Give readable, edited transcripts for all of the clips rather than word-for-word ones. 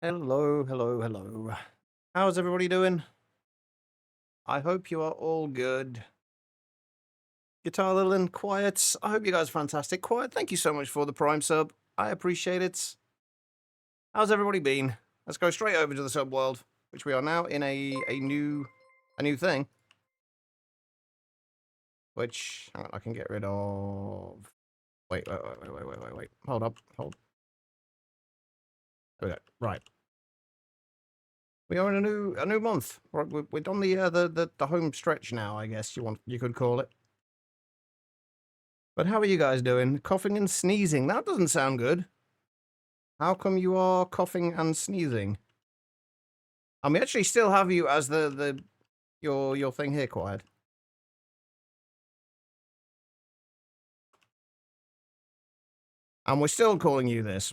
Hello, hello, hello. How's everybody doing? I hope you are all good. Guitar Little and Quiet. I hope you guys are fantastic. Quiet, thank you so much for the Prime sub. I appreciate it. How's everybody been? Let's go straight over to the sub world, which we are now in a new thing. Which hang on, I can get rid of. Wait. Hold up, hold. There we go. Right. We are in a new month. Right, we're on the home stretch now. I guess you could call it. But how are you guys doing? Coughing and sneezing. That doesn't sound good. How come you are coughing and sneezing? And we actually still have you as your thing here, quiet. And we're still calling you this.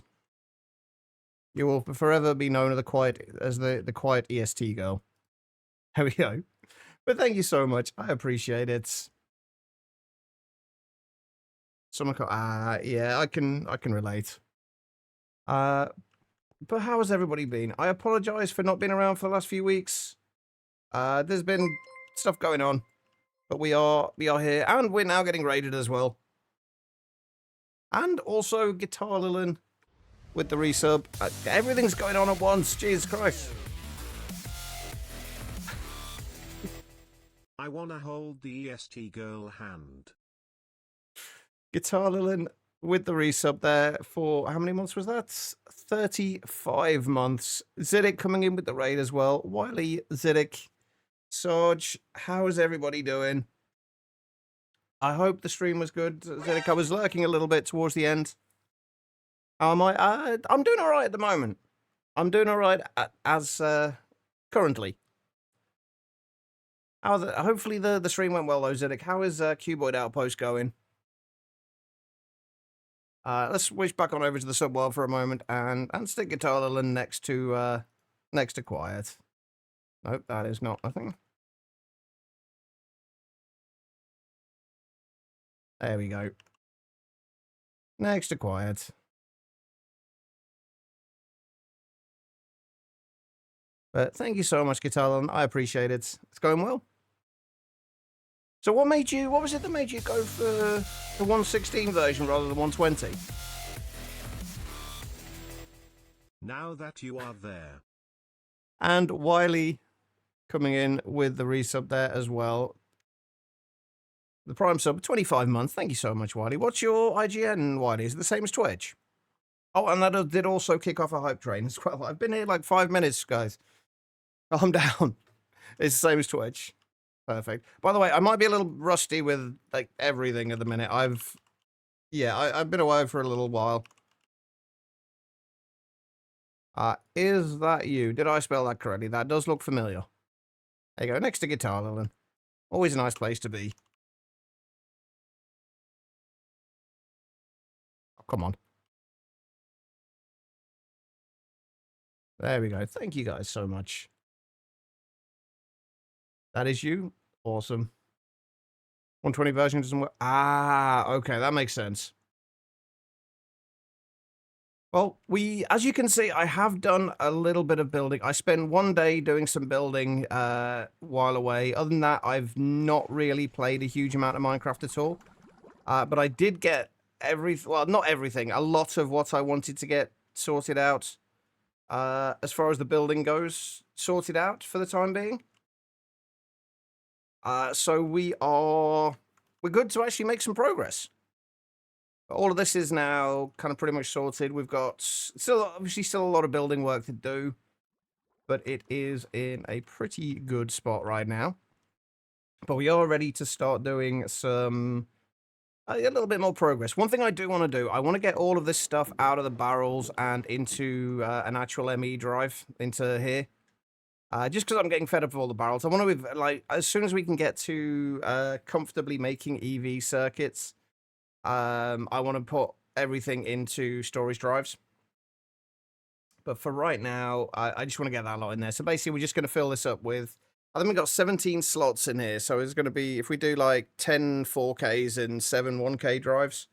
You will forever be known as the quiet EST girl. There we go. But thank you so much. I appreciate it. Yeah, I can relate. But how has everybody been? I apologize for not being around for the last few weeks. There's been stuff going on, but we are here, and we're now getting raided as well. And also Guitar Lilin with the resub. Everything's going on at once. Jesus Christ. I wanna hold the EST girl hand. Guitar Lilin with the resub there for how many months was that? 35 months. Ziddick coming in with the raid as well. Wiley, Ziddick, Sarge, how is everybody doing? I hope the stream was good. Zedek, I was lurking a little bit towards the end. How am I? I'm doing all right at the moment. I'm doing all right as currently. Hopefully the stream went well though, Zedek. How is Cuboid Outpost going? Let's switch back on over to the subworld for a moment and stick Guitar Lilin next to Quiet. Nope, that is not a thing. There we go. Next to Quiet. But thank you so much, Guitar Lilin. I appreciate it. It's going well. So what was it that made you go for the 116 version rather than 120? Now that you are there. And Wiley coming in with the resub there as well. The Prime sub, 25 months. Thank you so much, Wiley. What's your IGN, Wiley? Is it the same as Twitch? Oh, and that did also kick off a hype train as well. I've been here like 5 minutes, guys. Calm down. It's the same as Twitch. Perfect. By the way, I might be a little rusty with like everything at the minute. I've been away for a little while. Is that you? Did I spell that correctly? That does look familiar. There you go. Next to Guitar Lilin. Always a nice place to be. Oh, come on. There we go. Thank you guys so much. That is you. Awesome. 120 version doesn't work. Okay, that makes sense. Well, as you can see, I have done a little bit of building. I spent one day doing some building while away. Other than that, I've not really played a huge amount of Minecraft at all. But I did get not everything, a lot of what I wanted to get sorted out as far as the building goes, sorted out for the time being. So we're good to actually make some progress. All of this is now kind of pretty much sorted. We've got obviously still a lot of building work to do, but it is in a pretty good spot right now. But we are ready to start doing a little bit more progress. One thing I do want to do, I want to get all of this stuff out of the barrels and into an actual ME drive into here. Just because I'm getting fed up of all the barrels. I want to, like, as soon as we can get to comfortably making EV circuits, I want to put everything into storage drives. But for right now, I just want to get that lot in there. So basically, we're just going to fill this up with, I think we've got 17 slots in here. So it's going to be, if we do like 10 4Ks and 7 1K drives,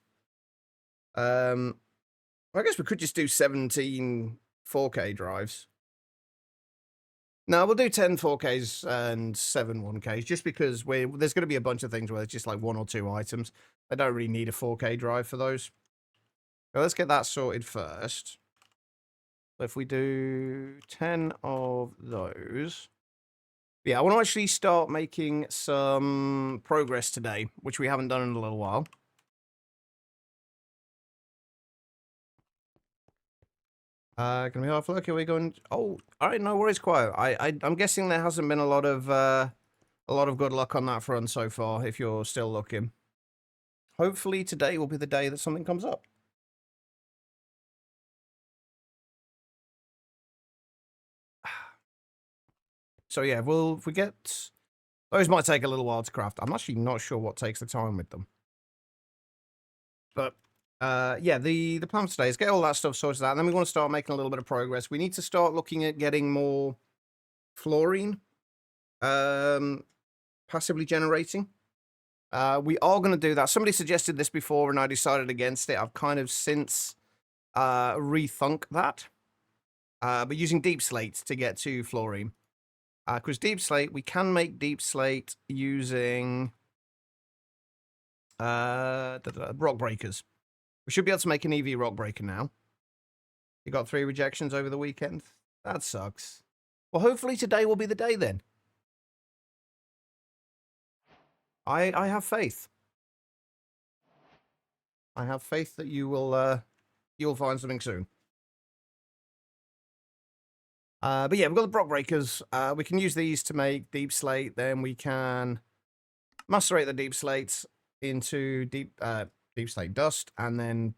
I guess we could just do 17 4K drives. No, we'll do 10 4Ks and 7 1Ks, just because there's going to be a bunch of things where it's just like 1 or 2 items. I don't really need a 4K drive for those. So let's get that sorted first. If we do 10 of those... Yeah, I want to actually start making some progress today, which we haven't done in a little while. Can we half look? Are we going? Oh, all right. No worries, Quiet. I'm guessing there hasn't been a lot of good luck on that front so far. If you're still looking, hopefully today will be the day that something comes up. So yeah, if we get those, might take a little while to craft. I'm actually not sure what takes the time with them, but yeah, the plan for today is get all that stuff sorted out, and then we want to start making a little bit of progress. We need to start looking at getting more fluorine, passively generating. We are going to do that. Somebody suggested this before, and I decided against it. I've kind of since rethunk that. But using deep slate to get to fluorine. Because deep slate, we can make deep slate using rock breakers. We should be able to make an EV rock breaker now. You got 3 rejections over the weekend? That sucks. Well, hopefully today will be the day then. I have faith. I have faith that you'll find something soon. But yeah, we've got the Brock Breakers. We can use these to make deep slate. Then we can macerate the deep slates into deep slate dust, and then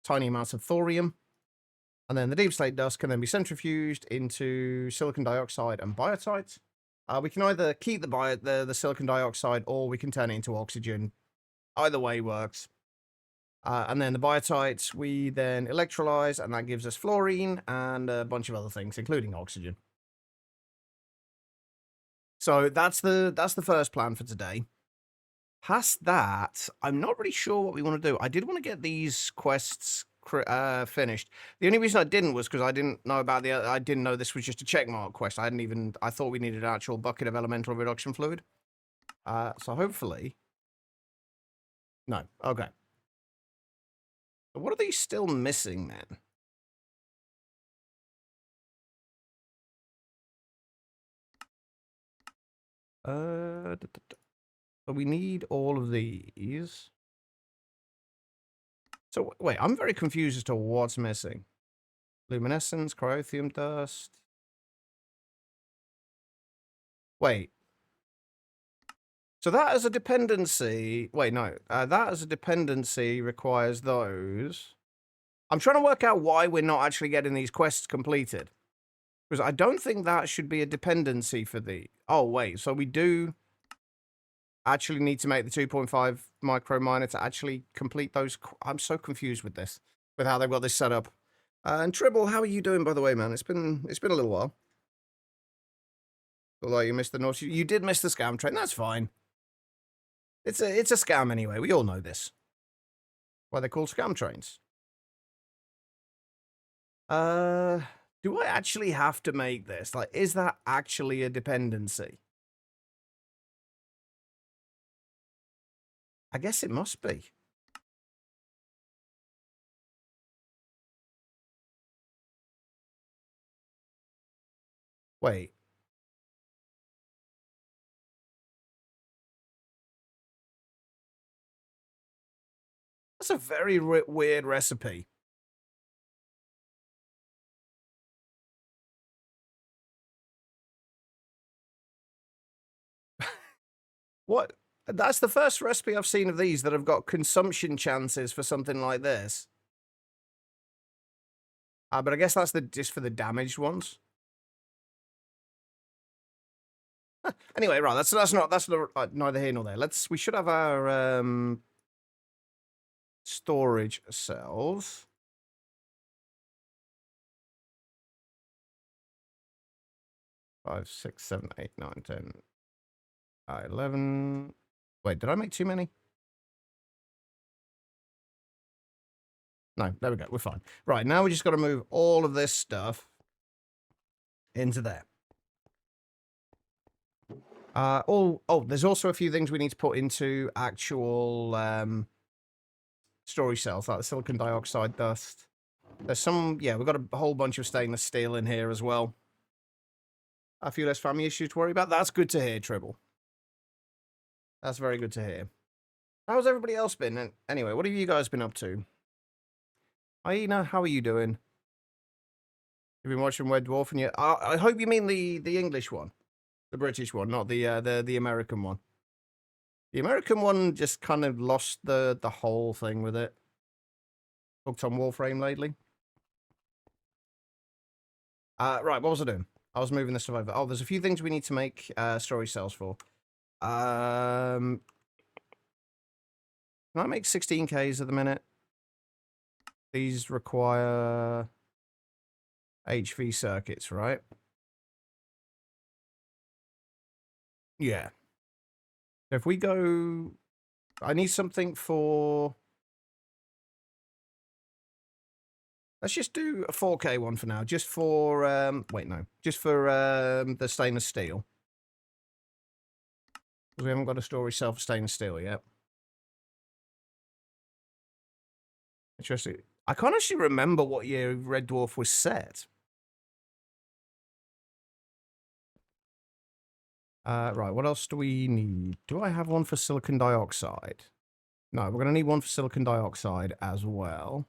tiny amounts of thorium. And then the deep slate dust can then be centrifuged into silicon dioxide and biotite. We can either keep the silicon dioxide, or we can turn it into oxygen. Either way works. And then the biotites we then electrolyze, and that gives us fluorine and a bunch of other things, including oxygen. So that's the first plan for today. Past that, I'm not really sure what we want to do. I did want to get these quests finished. The only reason I didn't was because I didn't know about I didn't know this was just a checkmark quest. I thought we needed an actual bucket of elemental reduction fluid. So hopefully, no. Okay. What are these still missing then? So we need all of these. So wait, I'm very confused as to what's missing. Luminescence, cryothium dust. Wait. So that as a dependency... Wait, no. That as a dependency requires those. I'm trying to work out why we're not actually getting these quests completed. Because I don't think that should be a dependency for the... Oh, wait. So we do actually need to make the 2.5 micro miner to actually complete those... I'm so confused with this. With how they've got this set up. And Tribble, how are you doing, by the way, man? It's been a little while. Although you missed the North... You did miss the scam train. That's fine. It's a scam anyway. We all know this. Why they're called scam trains. Do I actually have to make this? Like, is that actually a dependency? I guess it must be. Wait. That's a very weird recipe. What? That's the first recipe I've seen of these that have got consumption chances for something like this. But I guess that's just for the damaged ones. Anyway, right, that's neither here nor there. We should have our storage cells. 5, 6, 7, 8, 9, 10, 11. Wait, did I make too many? No, there we go. We're fine. Right, now we just got to move all of this stuff into there. There's also a few things we need to put into actual storage cells, like the silicon dioxide dust. There's some, yeah, we've got a whole bunch of stainless steel in here as well. A few less family issues to worry about. That's good to hear, Tribble. That's very good to hear. How's everybody else been? And anyway, what have you guys been up to? Aina, how are you doing? You've been watching Red Dwarf, and I hope you mean the English one, the British one, not the American one. The American one just kind of lost the whole thing with it. Hooked on Warframe lately. Right, what was I doing? I was moving this stuff over. Oh, there's a few things we need to make storage cells for. Can I make 16Ks at the minute? These require HV circuits, right? Yeah. If we go... I need something for... Let's just do a 4K one for now, just for... wait, no. Just for the stainless steel. Because we haven't got a storage cell for stainless steel yet. Interesting. I can't actually remember what year Red Dwarf was set. Right, what else do we need? Do I have one for silicon dioxide? No, we're going to need one for silicon dioxide as well.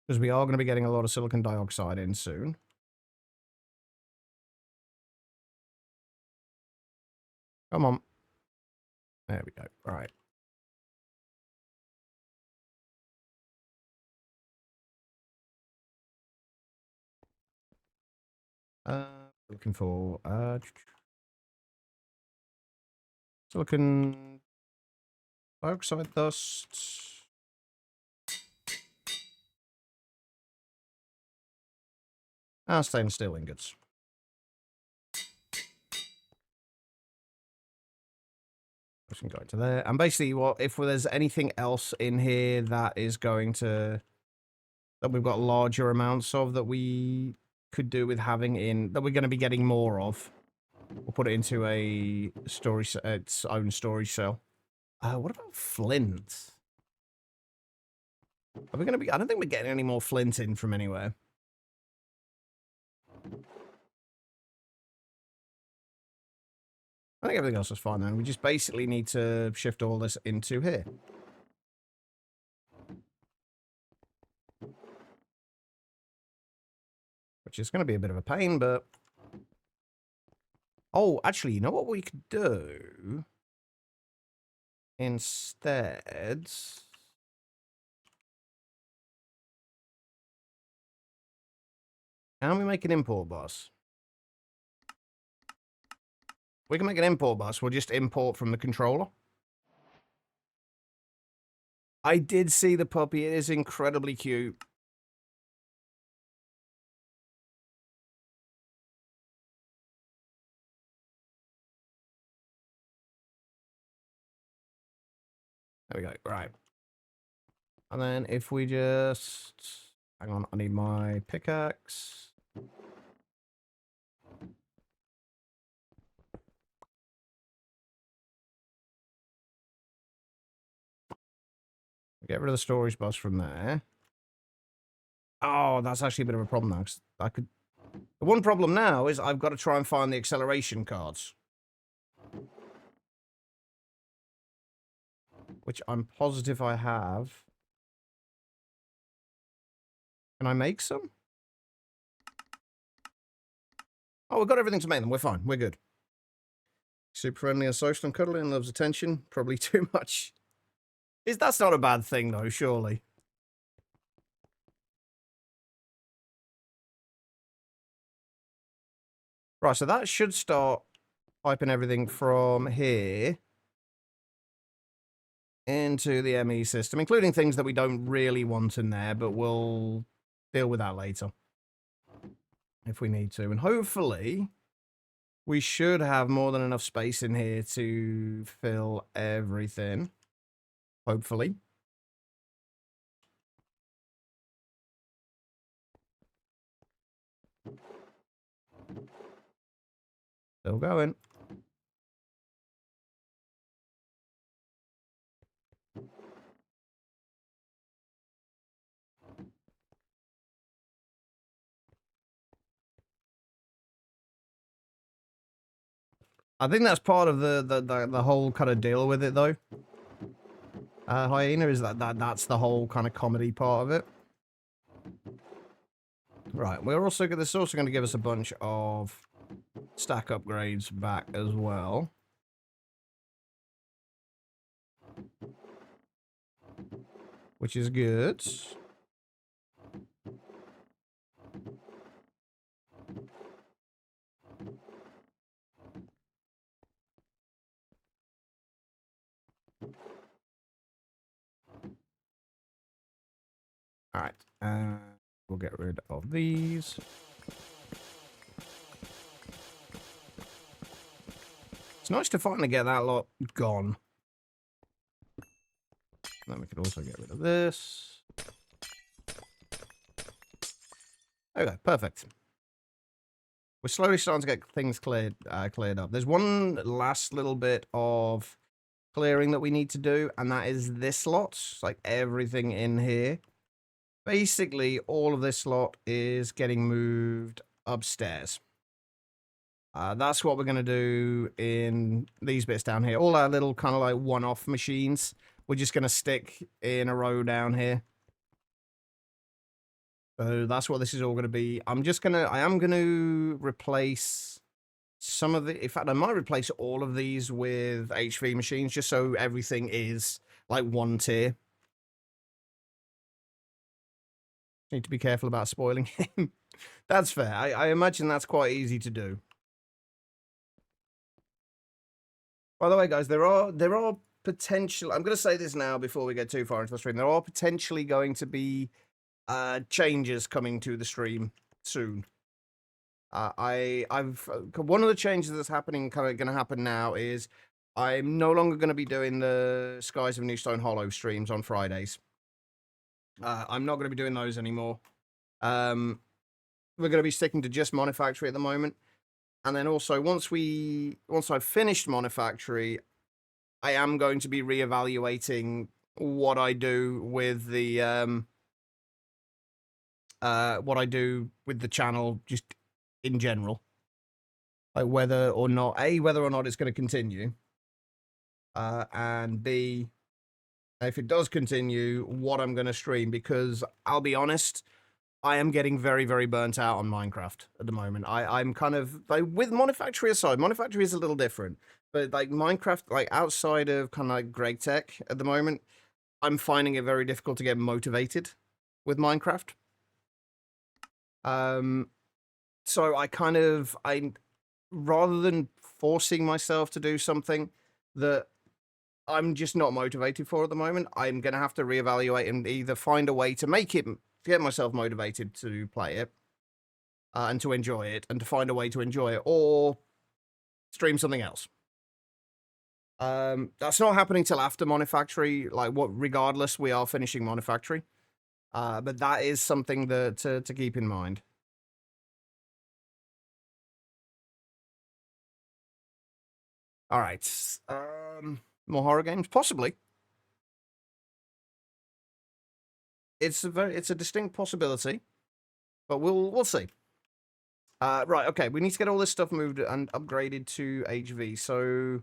Because we are going to be getting a lot of silicon dioxide in soon. Come on. There we go. All right. Looking for silicon dioxide dust. Stainless steel ingots. We can go into there. And basically, if there's anything else in here that is going to... that we've got larger amounts of that we could do with having in... that we're going to be getting more of, we'll put it into a storage... its own storage cell. What about flint? Are we going to be... I don't think we're getting any more flint in from anywhere. I think everything else is fine then. We just basically need to shift all this into here. Which is going to be a bit of a pain, but... Oh, actually, you know what we could do? Instead... Can we make an import bus? We can make an import bus. We'll just import from the controller. I did see the puppy. It is incredibly cute. There we go. Right. And then if we just... Hang on. I need my pickaxe. Get rid of the storage bus from there. Oh, that's actually a bit of a problem now. 'Cause I could... The one problem now is I've got to try and find the acceleration cards. Which I'm positive I have. Can I make some? Oh, we've got everything to make them. We're fine. We're good. Super friendly and social and cuddly and loves attention. Probably too much. That's not a bad thing, though, surely. Right, so that should start piping everything from here into the ME system, including things that we don't really want in there, but we'll deal with that later if we need to. And hopefully, we should have more than enough space in here to fill everything. Hopefully. Still going. I think that's part of the whole kind of deal with it, though. Hyena is that's the whole kind of comedy part of it. Right, this is also going to give us a bunch of stack upgrades back as well. Which is good. All right, we'll get rid of these. It's nice to finally get that lot gone. Then we could also get rid of this. Okay, perfect. We're slowly starting to get things cleared up. There's one last little bit of clearing that we need to do, and that is this lot. It's like everything in here. Basically, all of this lot is getting moved upstairs. That's what we're going to do in these bits down here. All our little kind of like one-off machines, we're just going to stick in a row down here. So that's what this is all going to be. I am going to replace some of the, in fact, I might replace all of these with HV machines just so everything is like one tier. Need to be careful about spoiling him. That's fair. I imagine that's quite easy to do. By the way, guys, there are potential. I'm going to say this now before we get too far into the stream. There are potentially going to be changes coming to the stream soon. I've one of the changes that's happening, kind of going to happen now, is I'm no longer going to be doing the Skies of New Stone Hollow streams on Fridays. I'm not going to be doing those anymore. We're going to be sticking to just Monifactory at the moment. And then also, once I've finished Monifactory, I am going to be reevaluating what I do with the channel just in general. Like whether or not it's going to continue. And B, if it does continue, what I'm going to stream, because I'll be honest, I am getting very, very burnt out on Minecraft at the moment. I'm kind of, like, with Monifactory aside, Monifactory is a little different, but like Minecraft, like outside of kind of like Greg Tech at the moment, I'm finding it very difficult to get motivated with Minecraft. So I rather than forcing myself to do something that I'm just not motivated for at the moment, I'm going to have to reevaluate and either find a way to get myself motivated to play it and to enjoy it and to find a way to enjoy it, or stream something else. That's not happening till after Monifactory, regardless, we are finishing Monifactory. But that is something that to keep in mind. All right. More horror games? Possibly. It's a distinct possibility, but we'll see. Right, okay, we need to get all this stuff moved and upgraded to HV. So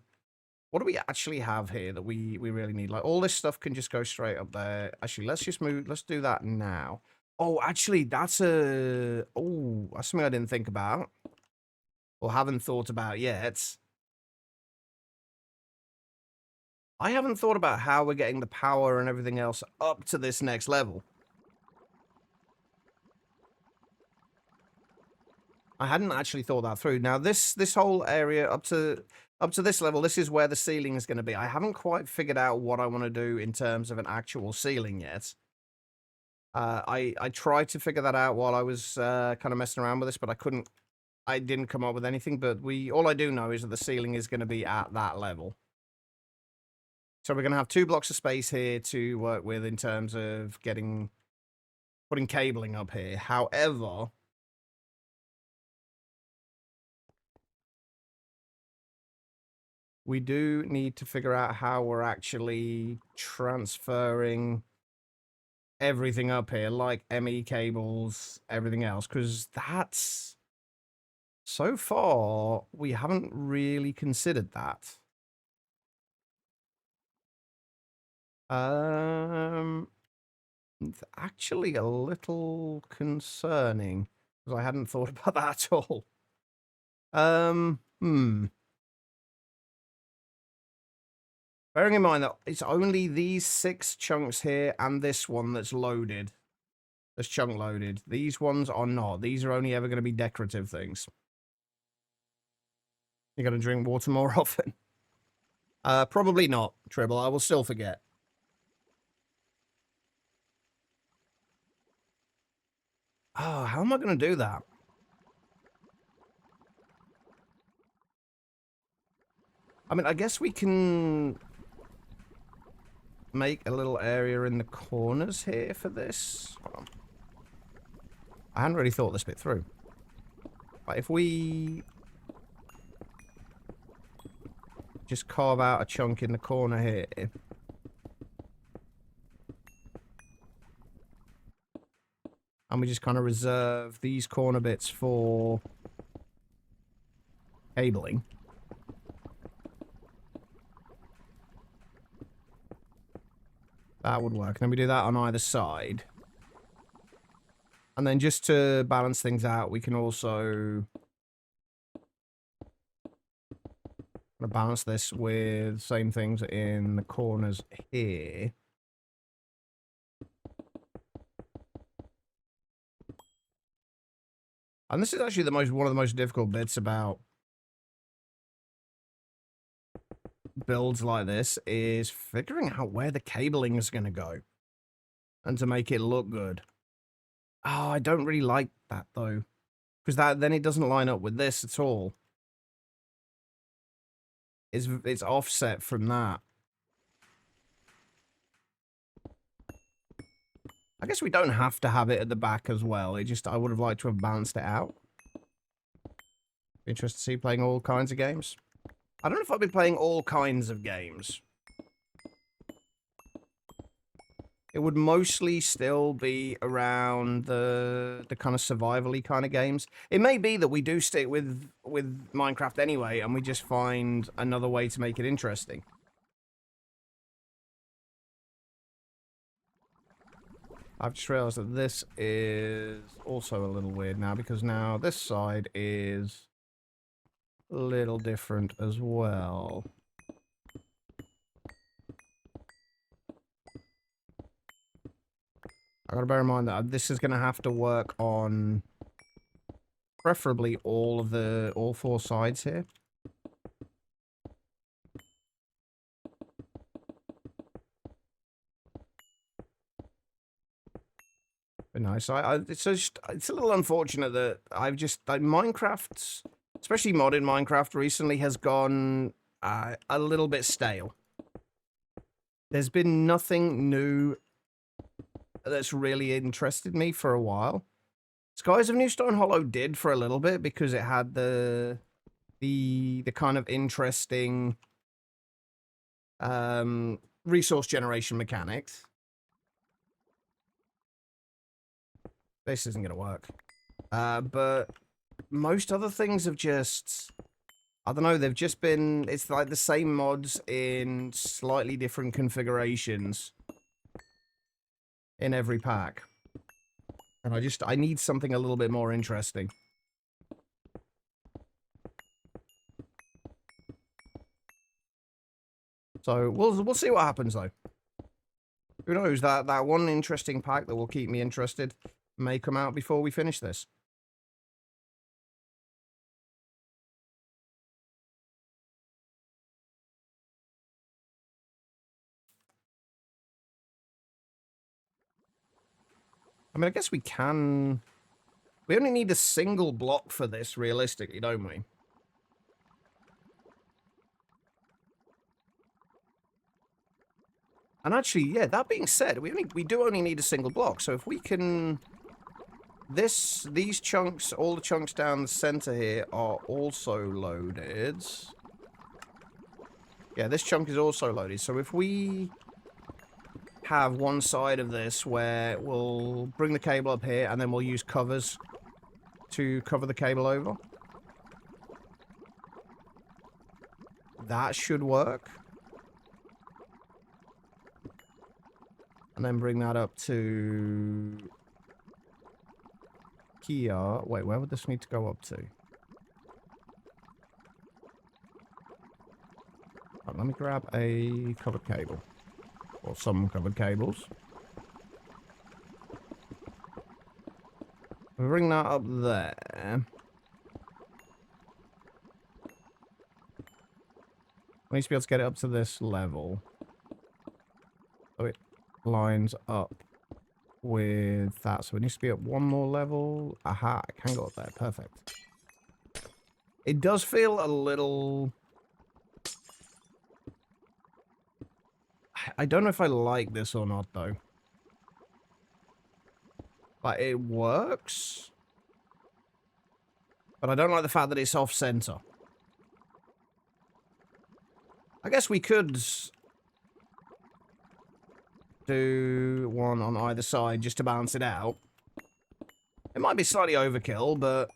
what do we actually have here that we really need? Like, all this stuff can just go straight up there. Actually, let's do that now. Oh, actually, that's something I didn't think about, or haven't thought about yet. I haven't thought about how we're getting the power and everything else up to this next level. I hadn't actually thought that through. Now, this whole area up to this level, this is where the ceiling is going to be. I haven't quite figured out what I want to do in terms of an actual ceiling yet. I tried to figure that out while I was kind of messing around with this, but I didn't come up with anything. But all I do know is that the ceiling is going to be at that level. So we're going to have 2 blocks of space here to work with in terms of putting cabling up here. However, we do need to figure out how we're actually transferring everything up here, like ME cables, everything else, because that's... So far, we haven't really considered that. It's actually a little concerning, because I hadn't thought about that at all. Bearing in mind that it's only these 6 chunks here and this one that's loaded. That's chunk loaded. These ones are not. These are only ever going to be decorative things. You're going to drink water more often? Probably not, Tribble. I will still forget. Oh, how am I going to do that? I mean, I guess we can make a little area in the corners here for this. Hold on. I hadn't really thought this bit through. But if we just carve out a chunk in the corner here. And we just kind of reserve these corner bits for cabling. That would work. And then we do that on either side. And then just to balance things out, we can also balance this with same things in the corners here. And this is actually one of the most difficult bits about builds like this, is figuring out where the cabling is going to go and to make it look good. Oh, I don't really like that though, because then it doesn't line up with this at all. It's offset from that. I guess we don't have to have it at the back as well. I would have liked to have balanced it out. Interested to see playing all kinds of games. I don't know if I've been playing all kinds of games. It would mostly still be around the kind of survival-y kind of games. It may be that we do stick with Minecraft anyway, and we just find another way to make it interesting. I've just realized that this is also a little weird now, because now this side is a little different as well. I gotta bear in mind that this is gonna have to work on preferably all 4 sides here. But nice. It's a little unfortunate that Minecraft, especially modded Minecraft, recently has gone a little bit stale. There's been nothing new that's really interested me for a while. Skies of New Stone Hollow did for a little bit, because it had the kind of interesting resource generation mechanics. This isn't gonna work. But most other things have just, I don't know, they've just been, it's like the same mods in slightly different configurations in every pack. And I need something a little bit more interesting. So we'll see what happens though. Who knows, that one interesting pack that will keep me interested may come out before we finish this. I mean, I guess we can... We only need a single block for this, realistically, don't we? And actually, yeah, that being said, we do only need a single block. So if we can... These chunks, all the chunks down the center here are also loaded. Yeah, this chunk is also loaded. So if we have one side of this where we'll bring the cable up here and then we'll use covers to cover the cable over. That should work. And then bring that up to here. Wait, where would this need to go up to? Right, let me grab a covered cable. Or some covered cables. We bring that up there. We need to be able to get it up to this level. So it lines up with that. So it needs to be up one more level. Aha, I can go up there. Perfect. It does feel a little... I don't know if I like this or not, though. But it works. But I don't like the fact that it's off-center. I guess we could do one on either side just to balance it out. It might be slightly overkill, but...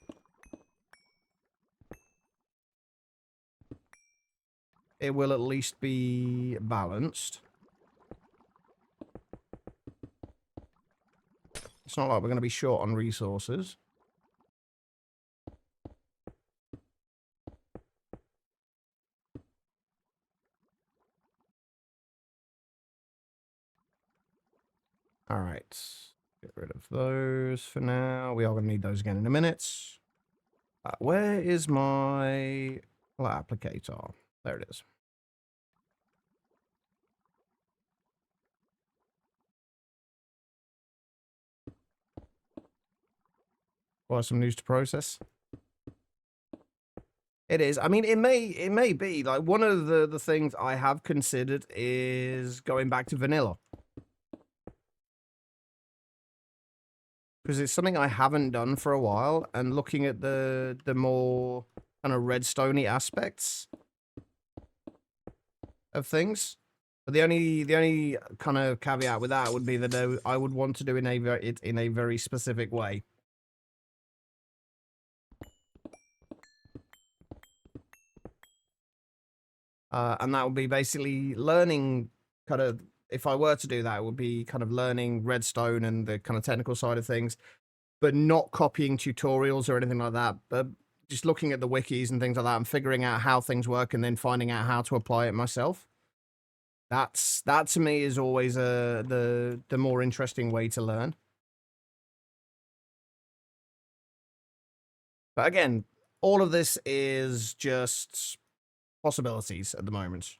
it will at least be balanced. It's not like we're going to be short on resources. Alright. Get rid of those for now. We are going to need those again in a minute. Where is my applicator? There it is. Well, some news to process. It is. I mean, it may be like one of the things I have considered is going back to vanilla. Because it's something I haven't done for a while, and looking at the more kind of redstone-y aspects of things. But the only kind of caveat with that would be that I would want to do it in a very specific way. And that would be basically learning kind of, if I were to do that, it would be kind of learning redstone and the kind of technical side of things, but not copying tutorials or anything like that, but just looking at the wikis and things like that and figuring out how things work and then finding out how to apply it myself. That to me is always the more interesting way to learn. But again, all of this is just possibilities at the moment.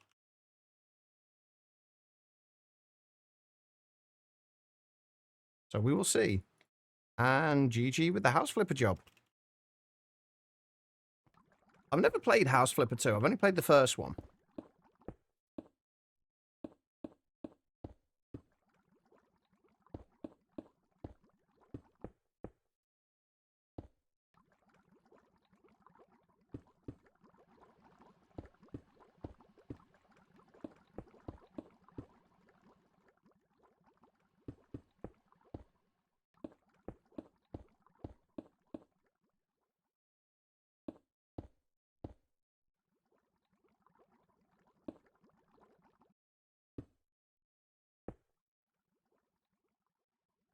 So we will see. And GG with the House Flipper job. I've never played House Flipper 2. I've only played the first one.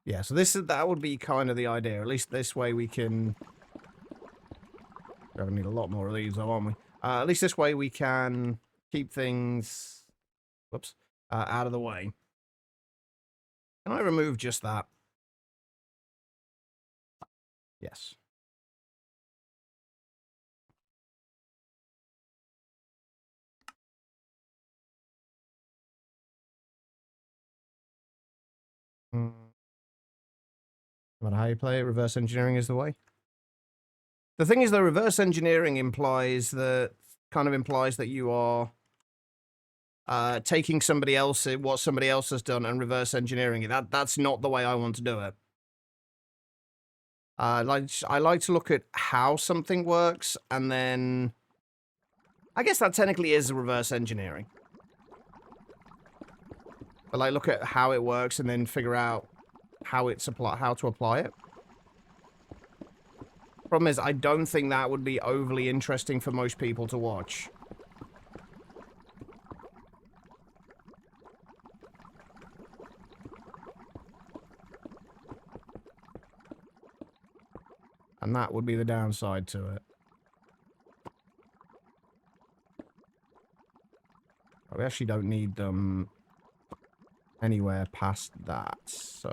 Yeah, so that would be kind of the idea. At least this way we can... We're going to need a lot more of these, though, aren't we? At least this way we can keep things... Whoops. Out of the way. Can I remove just that? Yes. No matter how you play it, reverse engineering is the way. The thing is, the reverse engineering implies that you are taking what somebody else has done and reverse engineering it. That's not the way I want to do it. I like to look at how something works, and then I guess that technically is reverse engineering. But like, look at how it works and then figure out how to apply it. Problem is, I don't think that would be overly interesting for most people to watch. And that would be the downside to it. We actually don't need them anywhere past that, so...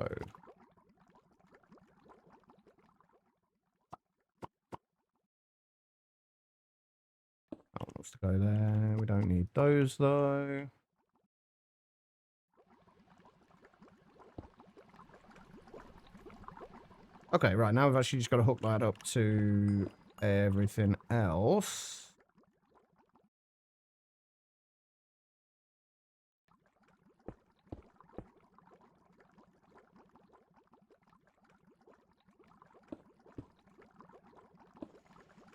That wants to go there. We don't need those, though. Okay, right, now we've actually just got to hook that up to everything else.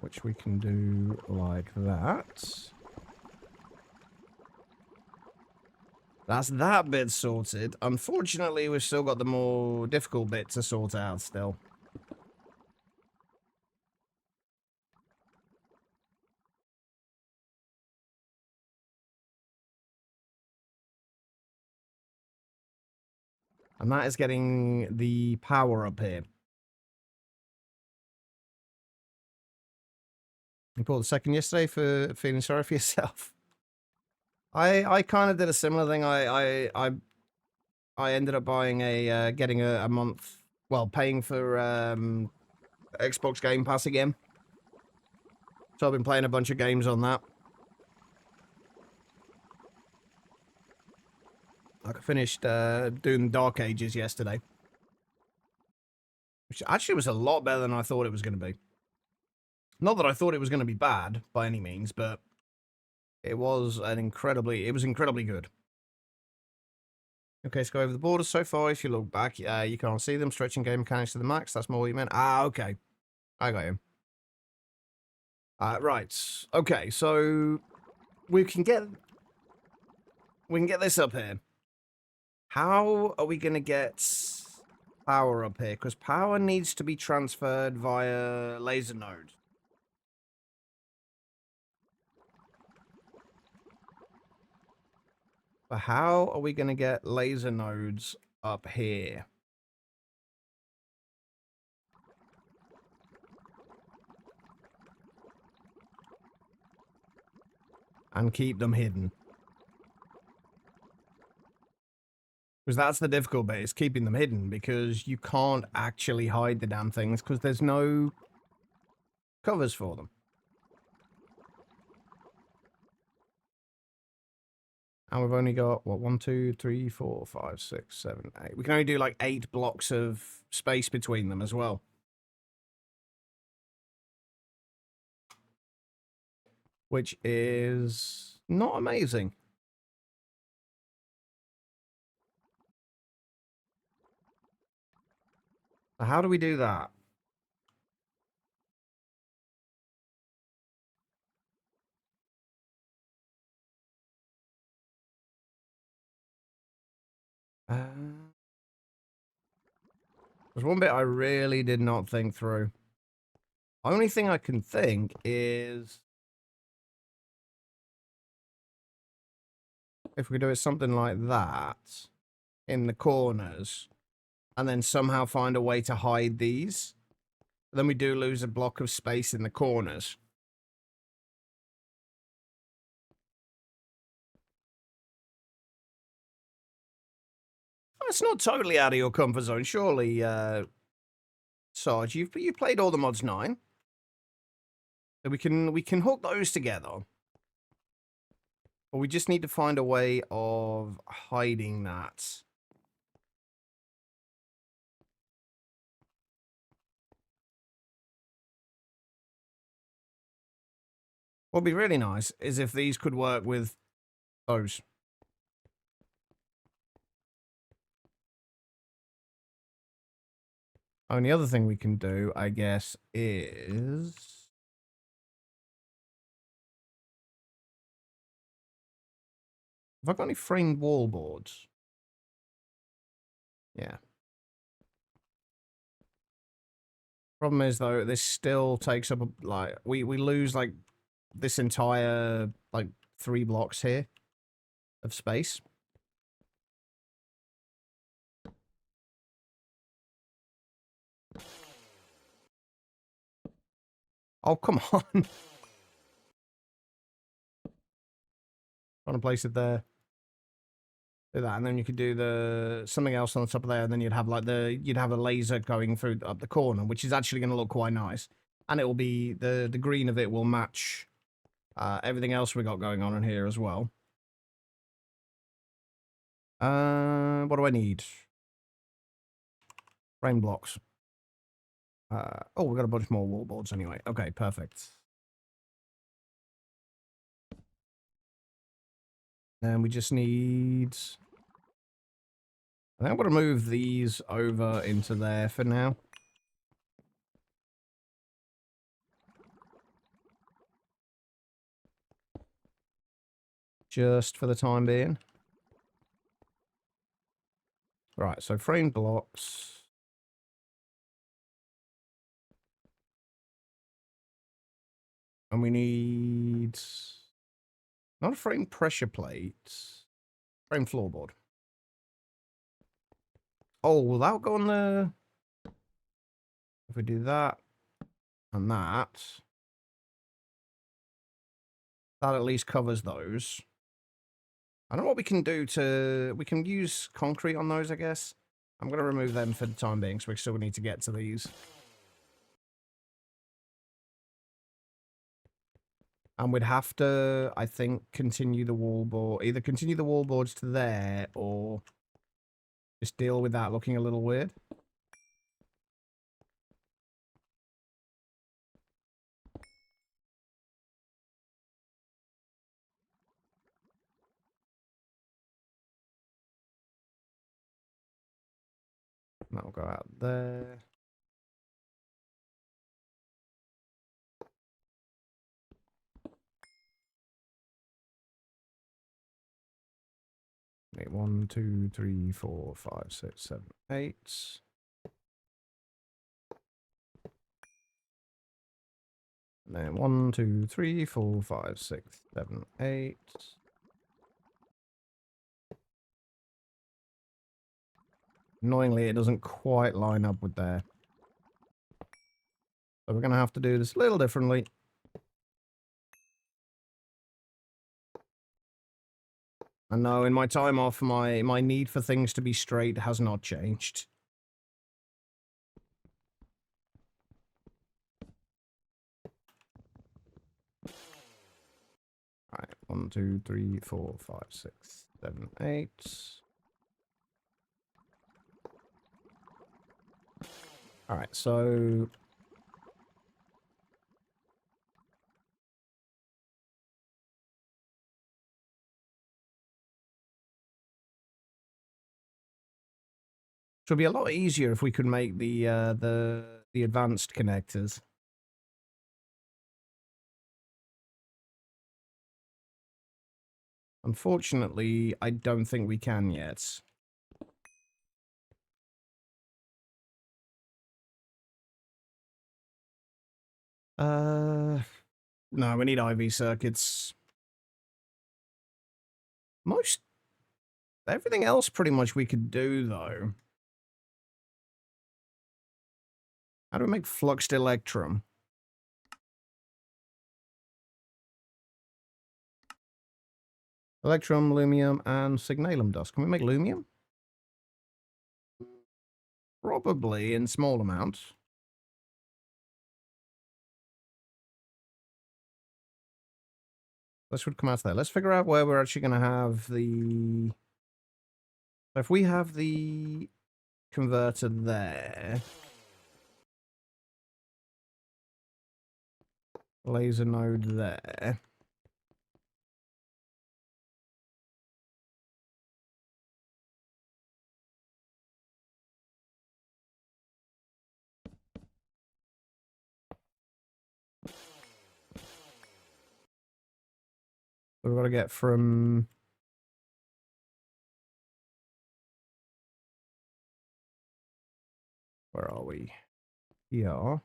Which we can do like that. That's that bit sorted. Unfortunately, we've still got the more difficult bit to sort out still. And that is getting the power up here. You bought the second yesterday for feeling sorry for yourself. I kind of did a similar thing. I ended up buying getting a month, well, paying for Xbox Game Pass again. So I've been playing a bunch of games on that. I finished doing Dark Ages yesterday. Which actually was a lot better than I thought it was going to be. Not that I thought it was going to be bad, by any means, but it was incredibly good. Okay, let's go over the borders so far. If you look back, you can't see them. Stretching game mechanics to the max. That's more what you meant. Ah, okay. I got you. Right. Okay, so we can get this up here. How are we going to get power up here? Because power needs to be transferred via laser node. But how are we going to get laser nodes up here? And keep them hidden. Because that's the difficult bit, is keeping them hidden, because you can't actually hide the damn things, because there's no covers for them. And we've only got, what, 1, 2, 3, 4, 5, 6, 7, 8. We can only do like 8 blocks of space between them as well. Which is not amazing. How do we do that? There's one bit I really did not think through. Only thing I can think is if we do it something like that in the corners and then somehow find a way to hide these, then we do lose a block of space in the corners. It's not totally out of your comfort zone, surely, Sarge. You played all the mods 9. So we can hook those together. But we just need to find a way of hiding that. What would be really nice is if these could work with those. Only other thing we can do, I guess, is... Have I got any framed wall boards? Yeah. Problem is, though, this still takes up, like, we lose, like, this entire, like, 3 blocks here of space. Oh, come on. Trying to place it there. Do that, and then you could do the something else on the top of there, and then you'd have like you'd have a laser going through up the corner, which is actually going to look quite nice, and it will be the green of it will match everything else we got going on in here as well. What do I need? Frame blocks. Oh, we got a bunch more wall boards anyway. Okay, perfect. And we just need... I think I'm going to move these over into there for now. Just for the time being. Right, so frame blocks. And we need... Not a frame pressure plate. Frame floorboard. Oh, will that go on the... If we do that and that, that at least covers those. I don't know what we can do to... We can use concrete on those, I guess. I'm going to remove them for the time being, so we still need to get to these. And we'd have to, I think, continue the wall board. Either continue the wall boards to there, or just deal with that looking a little weird. That'll go out there. Wait, 1, 2, 3, 4, 5, 6, 7, 8. And then 1, 2, 3, 4, 5, 6, 7, 8. Annoyingly, it doesn't quite line up with there. So we're going to have to do this a little differently. And no, in my time off, my need for things to be straight has not changed. Alright, 1, 2, 3, 4, 5, 6, 7, 8. Alright, so... It would be a lot easier if we could make the advanced connectors. Unfortunately, I don't think we can yet. No, we need IV circuits. Everything else pretty much we could do, though. How do we make fluxed electrum? Electrum, lumium, and signalum dust. Can we make lumium? Probably in small amounts. This would come out there. Let's figure out where we're actually going to have the... If we have the converter there... Laser node there... We've got to get from... Where are we? Here.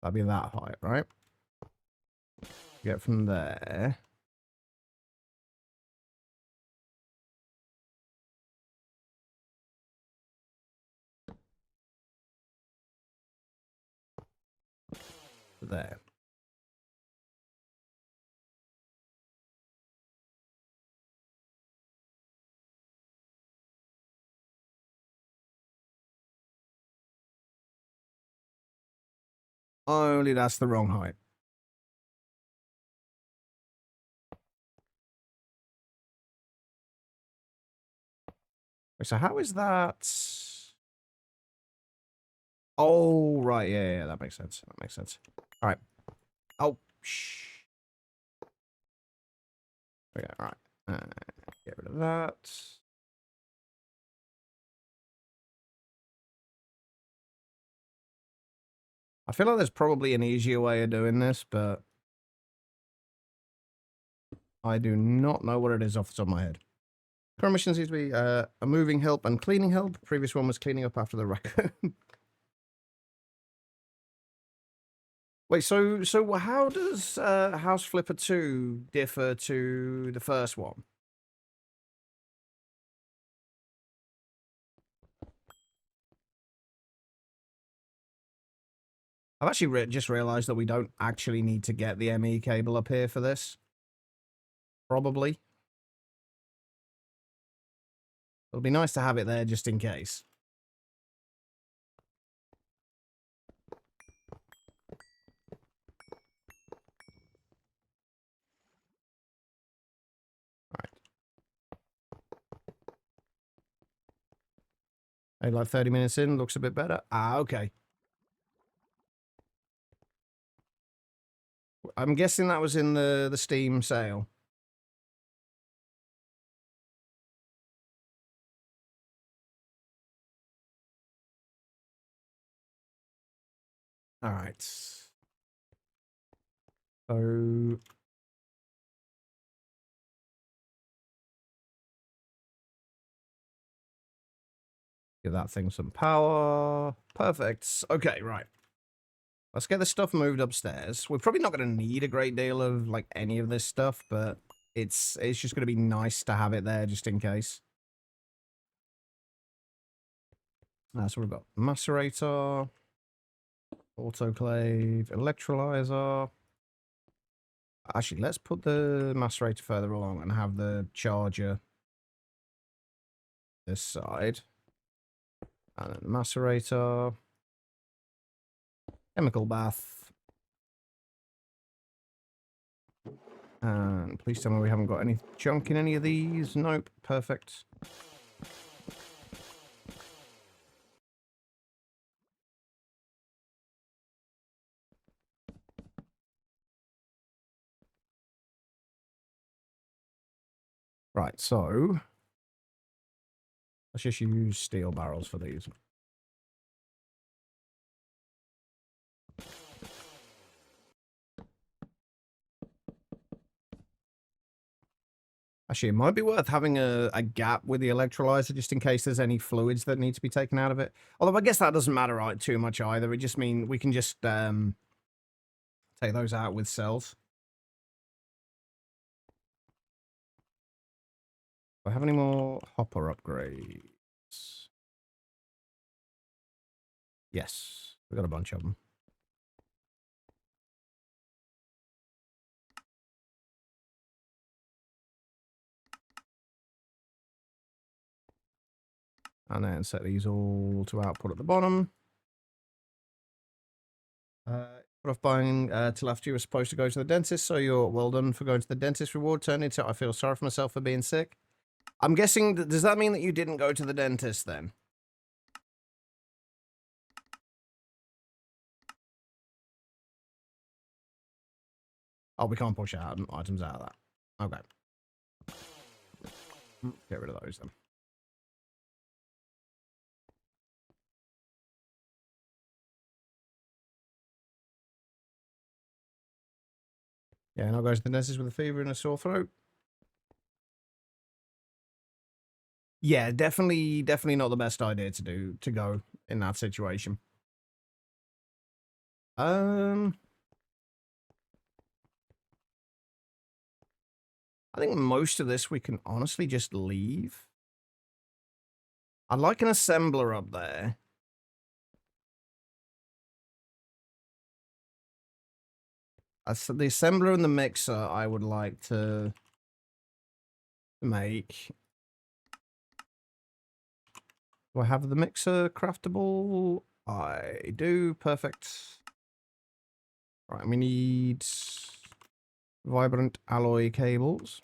That'd be that height, right? Get from there. To there. Only that's the wrong height. So how is that? Oh, right. Yeah, that makes sense. That makes sense. All right. Oh, shh. Okay, all right. Get rid of that. I feel like there's probably an easier way of doing this, but I do not know what it is off the top of my head. Current mission seems to be a moving help and cleaning help. Previous one was cleaning up after the raccoon. Wait, so how does House Flipper 2 differ to the first one? I've actually just realized that we don't actually need to get the ME cable up here for this. Probably. It'll be nice to have it there just in case. Hey, like 30 minutes in, looks a bit better. Ah, okay. I'm guessing that was in the Steam sale. All right. So give that thing some power. Perfect. Okay, right. Let's get this stuff moved upstairs. We're probably not going to need a great deal of like any of this stuff, but it's just going to be nice to have it there just in case. So we've got macerator, autoclave, electrolyzer. Actually, let's put the macerator further along and have the charger this side. And then the macerator. Chemical bath. And please tell me we haven't got any junk in any of these. Nope. Perfect. Right, so let's just use steel barrels for these. Actually, it might be worth having a gap with the electrolyzer just in case there's any fluids that need to be taken out of it. Although I guess that doesn't matter right too much either. It just means we can just take those out with cells. Do I have any more hopper upgrades? Yes, we got a bunch of them. And then set these all to output at the bottom. Put off buying till after you were supposed to go to the dentist, so you're well done for going to the dentist reward turned into I feel sorry for myself for being sick. I'm guessing, does that mean that you didn't go to the dentist then? Oh, we can't push out items out of that. Okay. Get rid of those then. Yeah, now goes to the dentist with a fever and a sore throat. Yeah, definitely not the best idea to go in that situation. I think most of this we can honestly just leave. I'd like an assembler up there. The assembler and the mixer I would like to make. Do I have the mixer craftable? I do. Perfect. Right, we need vibrant alloy cables.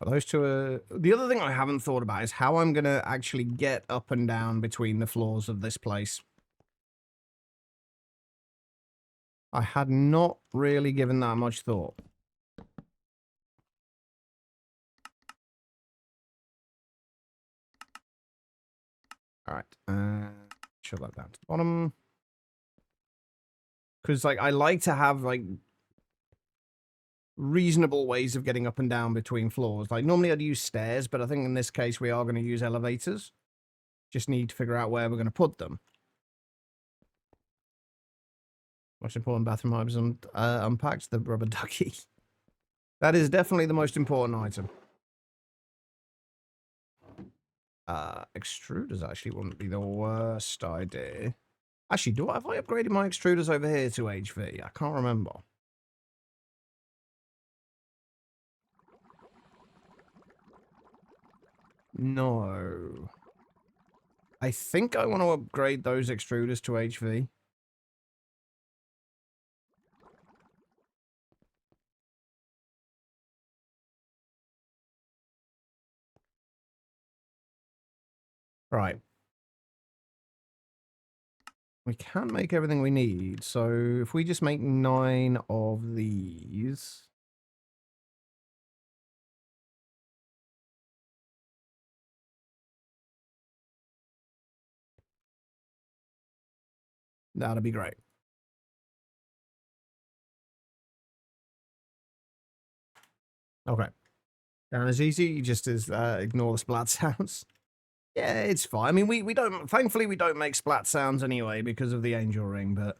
Those two are... The other thing I haven't thought about is how I'm going to actually get up and down between the floors of this place. I had not really given that much thought. All right. Shove that down to the bottom. Because, like, I like to have, like, reasonable ways of getting up and down between floors. Like, normally I'd use stairs, but I think in this case we are going to use elevators. Just need to figure out where we're going to put them. Most important bathroom items unpacked, the rubber ducky. That is definitely the most important item. Extruders actually wouldn't be the worst idea. Actually, have I upgraded my extruders over here to HV? I can't remember. No. I think I want to upgrade those extruders to HV. Right. We can make everything we need. So if we just make 9 of these... That'd be great. Okay. And as easy, just as ignore the splat sounds. Yeah, it's fine. I mean, we don't... Thankfully, we don't make splat sounds anyway because of the angel ring, but...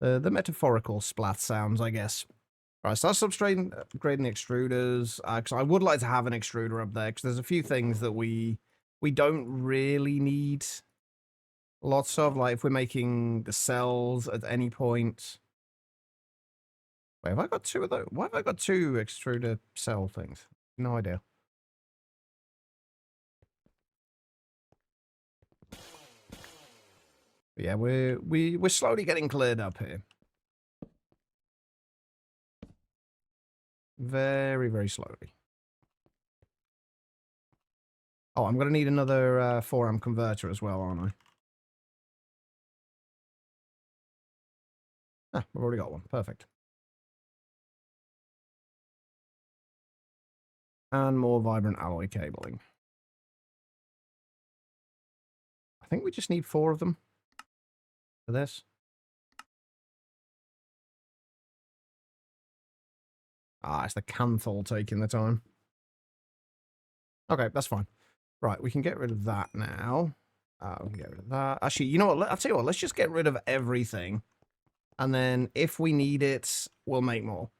the metaphorical splat sounds, I guess. Right, so that's upgrading the extruders. Because I would like to have an extruder up there, because there's a few things that we don't really need lots of. Like, if we're making the cells at any point... Wait, have I got 2 of those? Why have I got 2 extruder cell things? No idea. But yeah, we're slowly getting cleared up here. Very, very slowly. Oh, I'm going to need another 4-amp converter as well, aren't I? Ah, we've already got one. Perfect. And more vibrant alloy cabling. I think we just need 4 of them for this. Ah, it's the Canthol taking the time. Okay, that's fine. Right, we can get rid of that now. We can get rid of that. Actually, you know what? I'll tell you what. Let's just get rid of everything. And then if we need it, we'll make more.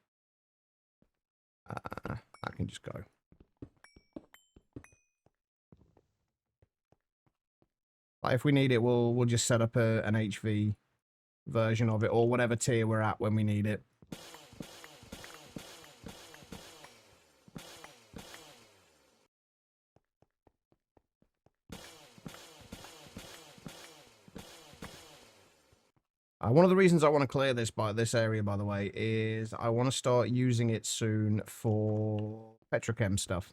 I can just go. Like if we need it, we'll just set up an HV version of it, or whatever tier we're at when we need it. One of the reasons I want to clear this area, by the way, is I want to start using it soon for petrochem stuff.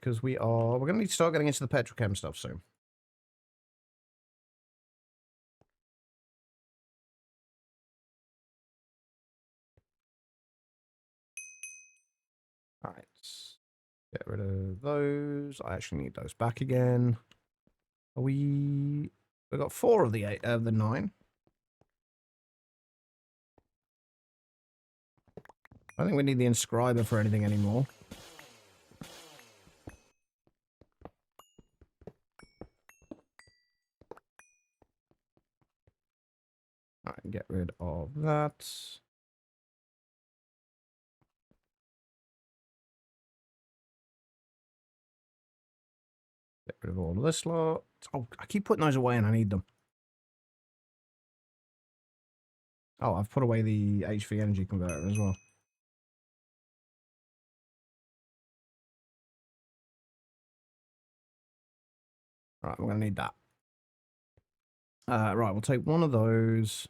because we're going to need to start getting into the petrochem stuff soon. All right. Get rid of those. I actually need those back again. We got 4 of the 8 of the 9. I don't think we need the inscriber for anything anymore. All right, get rid of that. Get rid of all of this lot. Oh, I keep putting those away and I need them. Oh, I've put away the HV energy converter as well. Right, we're going to need that. Right, we'll take one of those.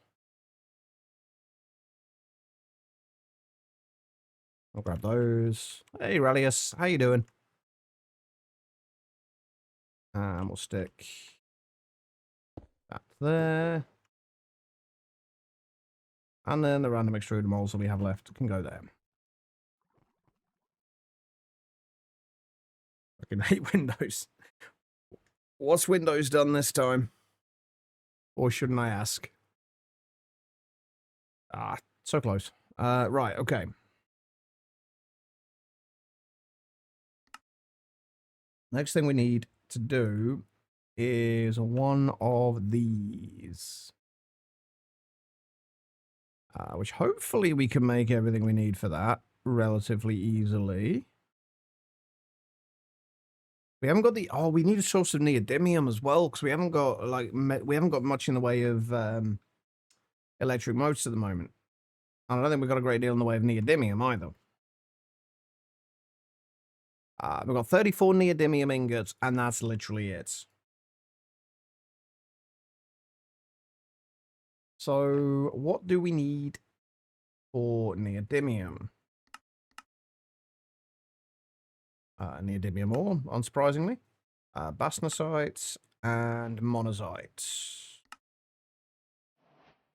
I'll grab those. Hey, Relius, how you doing? And we'll stick that there. And then the random extruder molds that we have left can go there. Fucking hate Windows. What's Windows done this time? Or shouldn't I ask? Ah, so close. Right, okay. Next thing we need to do is one of these. Which hopefully we can make everything we need for that relatively easily. We haven't got the... Oh, we need a source of neodymium as well, because we haven't got, like, we haven't got much in the way of electric motors at the moment. And I don't think we've got a great deal in the way of neodymium either. We've got 34 neodymium ingots, and that's literally it. So, what do we need for neodymium? Neodymium ore, unsurprisingly. Bastnasites and monazite.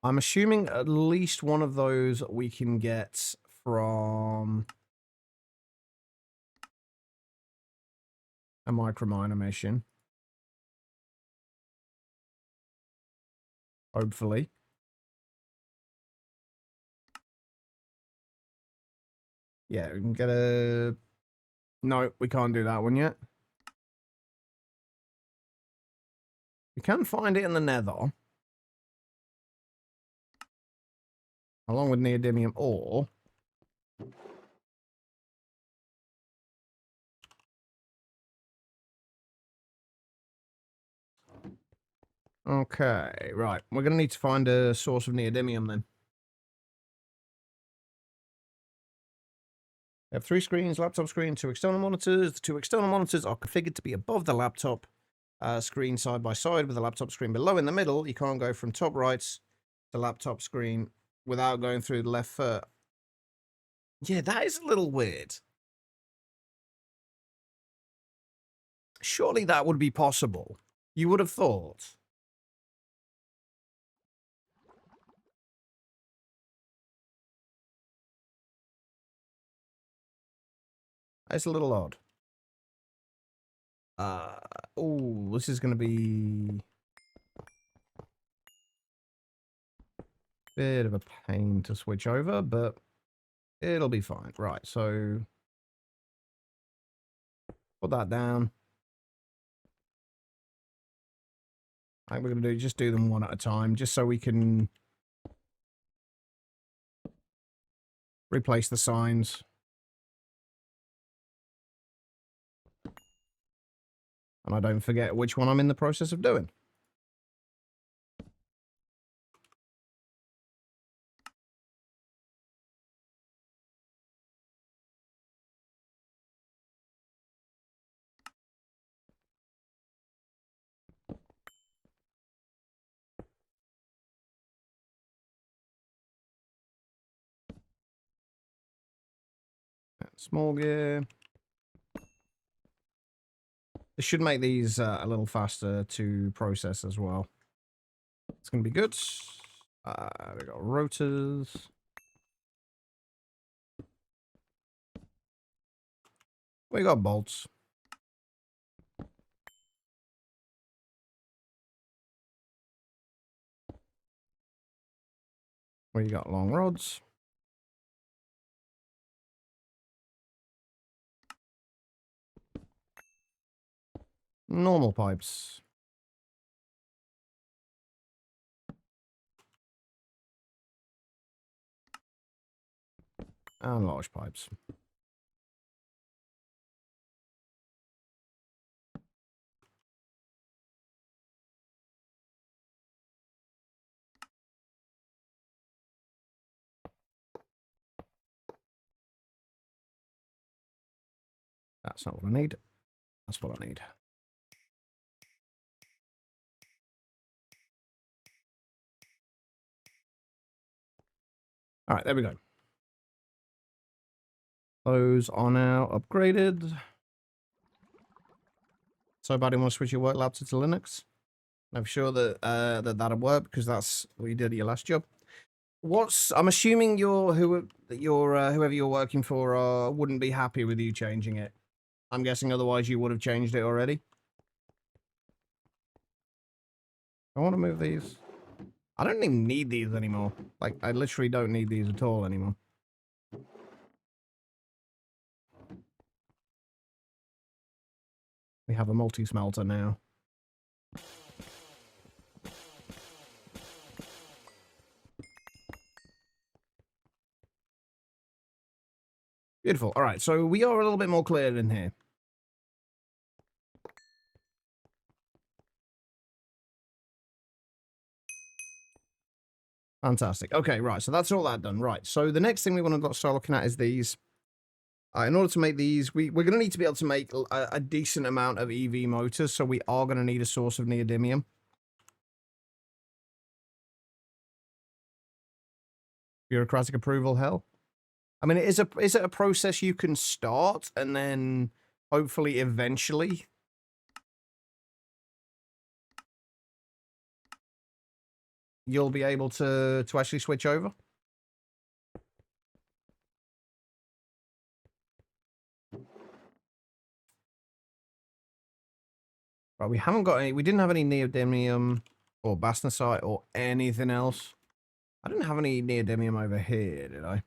I'm assuming at least one of those we can get from a microminer mission. Hopefully. Yeah, we can get a... No, we can't do that one yet. We can find it in the nether. Along with neodymium ore. Okay, right. We're going to need to find a source of neodymium then. We have 3 screens, laptop screen, 2 external monitors. The 2 external monitors are configured to be above the laptop screen side by side with the laptop screen below in the middle. You can't go from top right to laptop screen without going through the left foot. Yeah, that is a little weird. Surely that would be possible. You would have thought. That's a little odd. Oh, this is going to be a bit of a pain to switch over, but it'll be fine. Right, so put that down. I think we're going to just do them one at a time, just so we can replace the signs. And I don't forget which one I'm in the process of doing. Small gear. This should make these a little faster to process as well. It's going to be good. We got rotors. We got bolts. We got long rods. Normal pipes. And large pipes. That's not what I need. That's what I need. All right, there we go. Those are now upgraded. So, buddy, want to switch your work laptop to Linux? I'm sure that that'll work because that's what you did at your last job. I'm assuming whoever you're working for wouldn't be happy with you changing it. I'm guessing otherwise you would have changed it already. I want to move these. I don't even need these anymore. Like, I literally don't need these at all anymore. We have a multi-smelter now. Beautiful. All right, so we are a little bit more clear in here. Fantastic. Okay, right, so that's all that done. Right, so the next thing we want to start looking at is these. In order to make these, we're going to need to be able to make a decent amount of EV motors, so we are going to need a source of neodymium. Bureaucratic approval, hell. I mean, is it a process you can start and then hopefully eventually you'll be able to actually switch over? Right, we haven't got any. We didn't have any neodymium or bastnasite or anything else. I didn't have any neodymium over here, did I?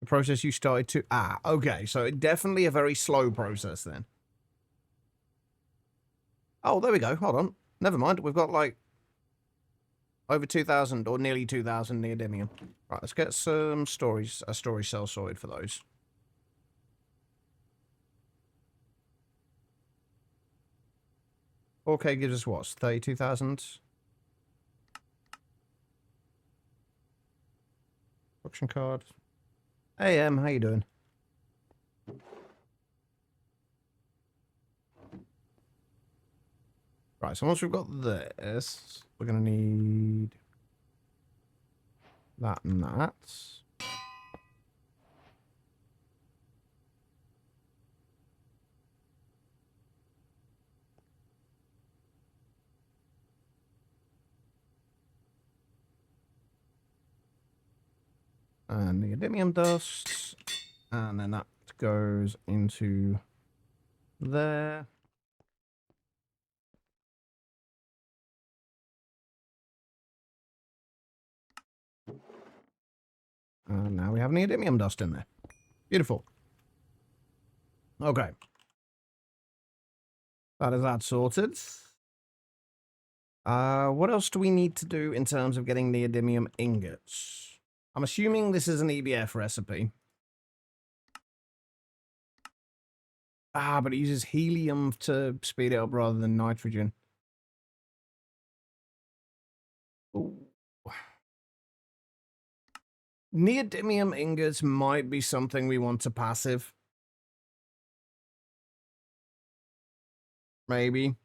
The process you started to... okay. So definitely a very slow process then. Oh, there we go. Hold on. Never mind. We've got like over 2,000 or nearly 2,000 neodymium. Right, let's get some storage cell sorted for those. Okay, gives us what? 32,000? Production card. Hey, how you doing? Right, so once we've got this, we're going to need that and that. And neodymium dust. And then that goes into there. And now we have neodymium dust in there. Beautiful. Okay. That is that sorted. What else do we need to do in terms of getting neodymium ingots? I'm assuming this is an EBF recipe. But it uses helium to speed it up rather than nitrogen. Ooh. Neodymium ingots might be something we want to passive. Maybe.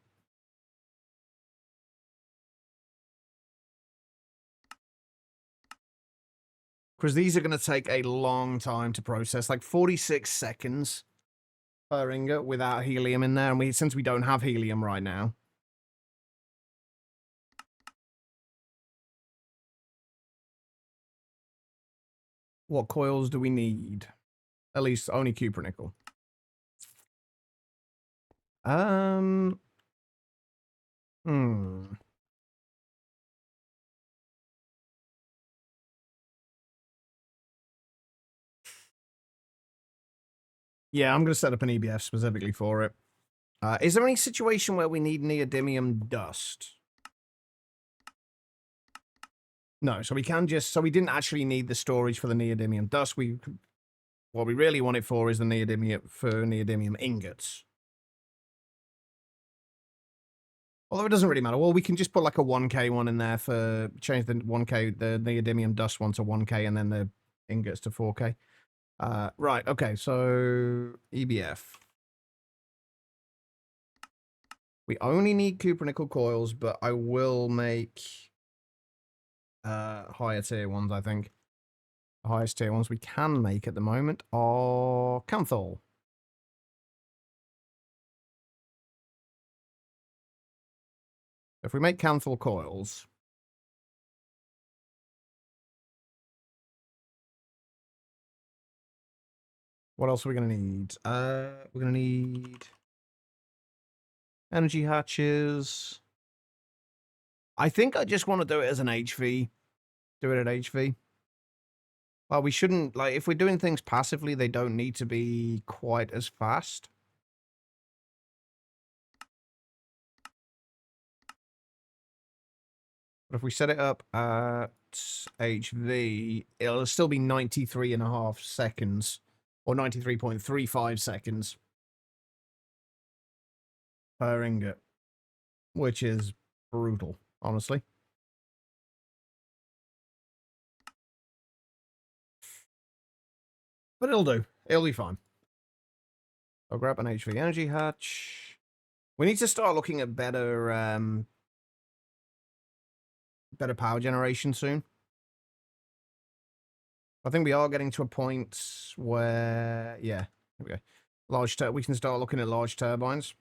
Because these are going to take a long time to process, like 46 seconds. per ingot without helium in there, and since we don't have helium right now. What coils do we need? At least only cupronickel. Hmm. Yeah, I'm going to set up an EBF specifically for it. Is there any situation where we need neodymium dust? No, so we can just... So we didn't actually need the storage for the neodymium dust. What we really want it for is the neodymium ingots. Although it doesn't really matter. Well, we can just put like a 1K one in there for... Change the 1K, the neodymium dust one to 1K and then the ingots to 4K. Right, okay, so EBF. We only need cupronickel coils, but I will make higher tier ones, I think. The highest tier ones we can make at the moment are Canthol. If we make Canthol coils... What else are we going to need? We're going to need energy hatches. I think I just want to do it as an HV. Do it at HV. Well, we shouldn't, like, if we're doing things passively, they don't need to be quite as fast. But if we set it up at HV, it'll still be 93.5 seconds. Or 93.35 seconds per ingot. Which is brutal, honestly. But it'll do. It'll be fine. I'll grab an HV energy hatch. We need to start looking at better better power generation soon. I think we are getting to a point where, yeah, here we go. We can start looking at large turbines.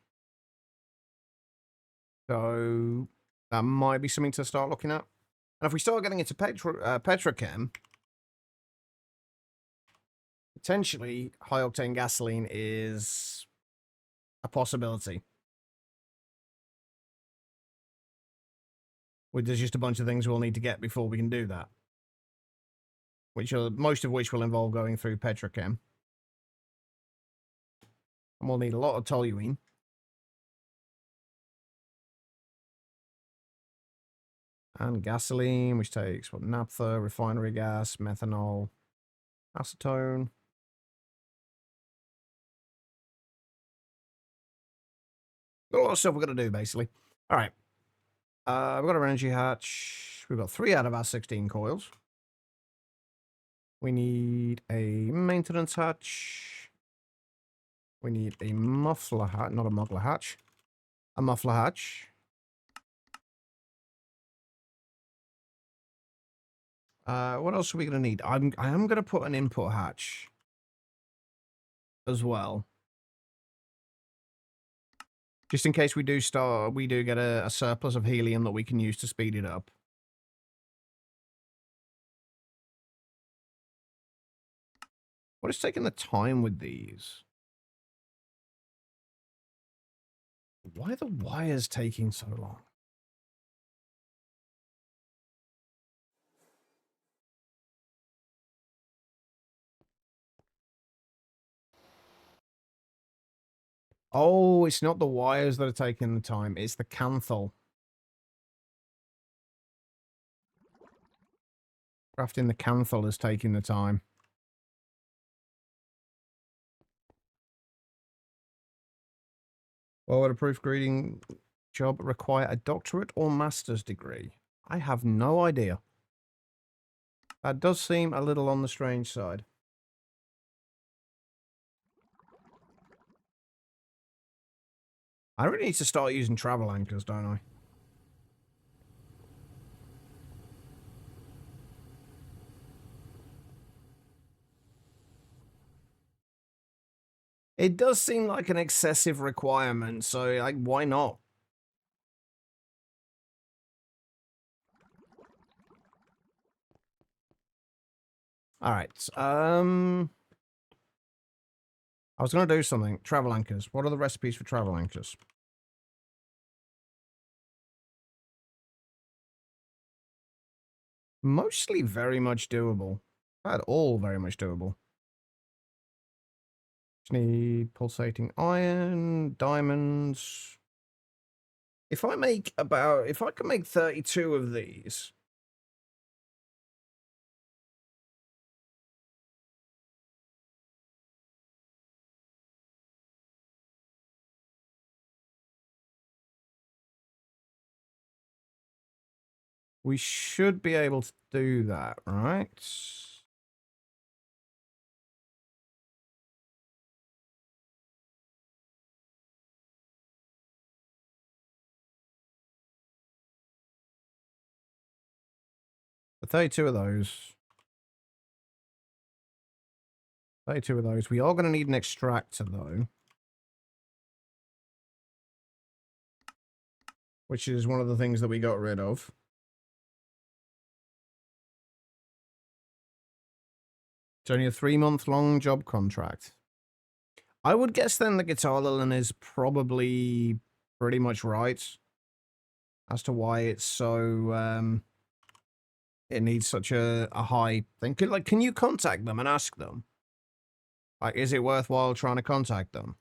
So that might be something to start looking at. And if we start getting into petrochem, potentially high octane gasoline is a possibility. There's just a bunch of things we'll need to get before we can do that. Most of which will involve going through petrochem. And we'll need a lot of toluene. And gasoline, which takes, what, naphtha, refinery gas, methanol, acetone. Got a lot of stuff we've got to do, basically. All right. We've got our energy hatch. We've got 3 out of our 16 coils. We need a maintenance hatch. We need a muffler hatch, not a muffler hatch. A muffler hatch. What else are we going to need? I am going to put an input hatch as well. Just in case we do get a surplus of helium that we can use to speed it up. What is taking the time with these? Why are the wires taking so long? Oh, it's not the wires that are taking the time. It's the canthal. Crafting the canthal is taking the time. Well, would a proofreading job require a doctorate or master's degree? I have no idea. That does seem a little on the strange side. I really need to start using travel anchors, don't I? It does seem like an excessive requirement, so, like, why not? Alright, I was gonna do something. Travel anchors. What are the recipes for travel anchors? Mostly very much doable. Not all very much doable. Just need pulsating iron, diamonds. If I can make 32 of these. We should be able to do that, right? The 32 of those. 32 of those. We are going to need an extractor, though. Which is one of the things that we got rid of. It's only a 3-month-long job contract. I would guess then the guitar Lilin is probably pretty much right as to why it's so, it needs such a high thing. Can you contact them and ask them? Like, is it worthwhile trying to contact them?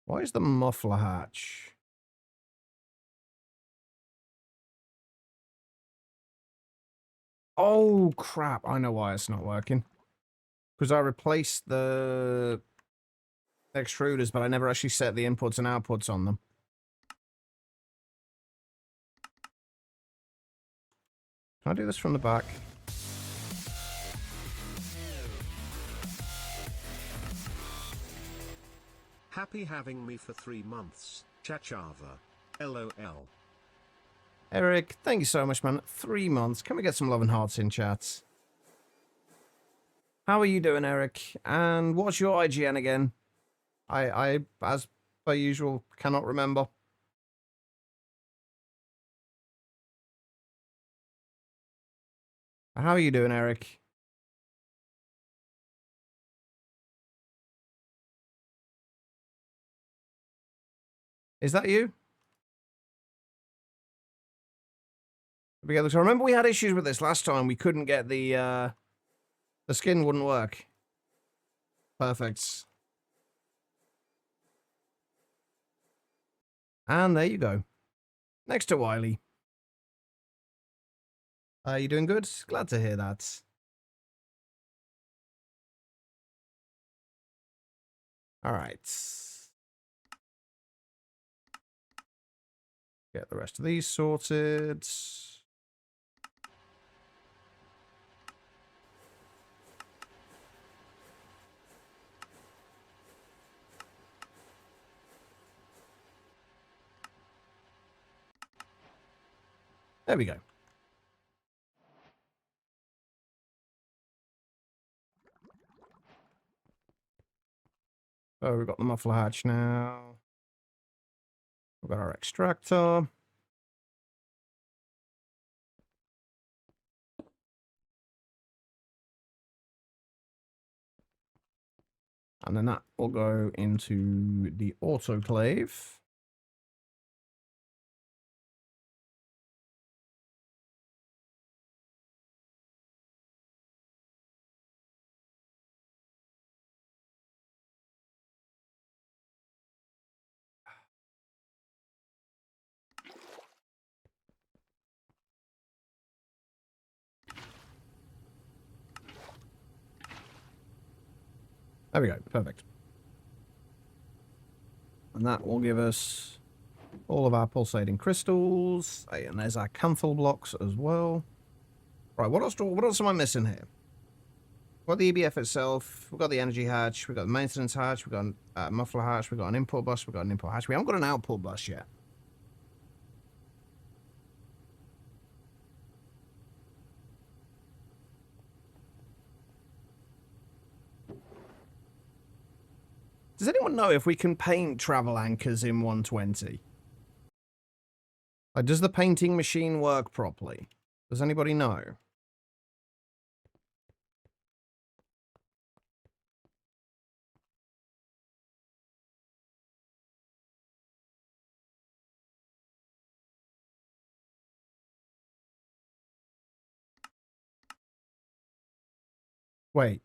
Why is the muffler hatch? Oh, crap. I know why it's not working. Because I replaced the extruders, but I never actually set the inputs and outputs on them. Can I do this from the back? Happy having me for 3 months, Chachava. LOL. Eric, thank you so much, man. 3 months. Can we get some love and hearts in chat? How are you doing, Eric? And what's your IGN again? I as per usual, cannot remember. How are you doing, Eric? Is that you? So remember we had issues with this last time. We couldn't get the skin wouldn't work. Perfect. And there you go. Next to Wiley. You doing good? Glad to hear that. All right. Get the rest of these sorted. There we go. So we've got the muffler hatch now. We've got our extractor. And then that will go into the autoclave. There we go. Perfect. And that will give us all of our pulsating crystals. And there's our canthal blocks as well. Right, what else am I missing here? We've got the EBF itself. We've got the energy hatch. We've got the maintenance hatch. We've got a muffler hatch. We've got an import bus. We've got an import hatch. We haven't got an output bus yet. Does anyone know if we can paint travel anchors in 120? Like, does the painting machine work properly? Does anybody know? Wait.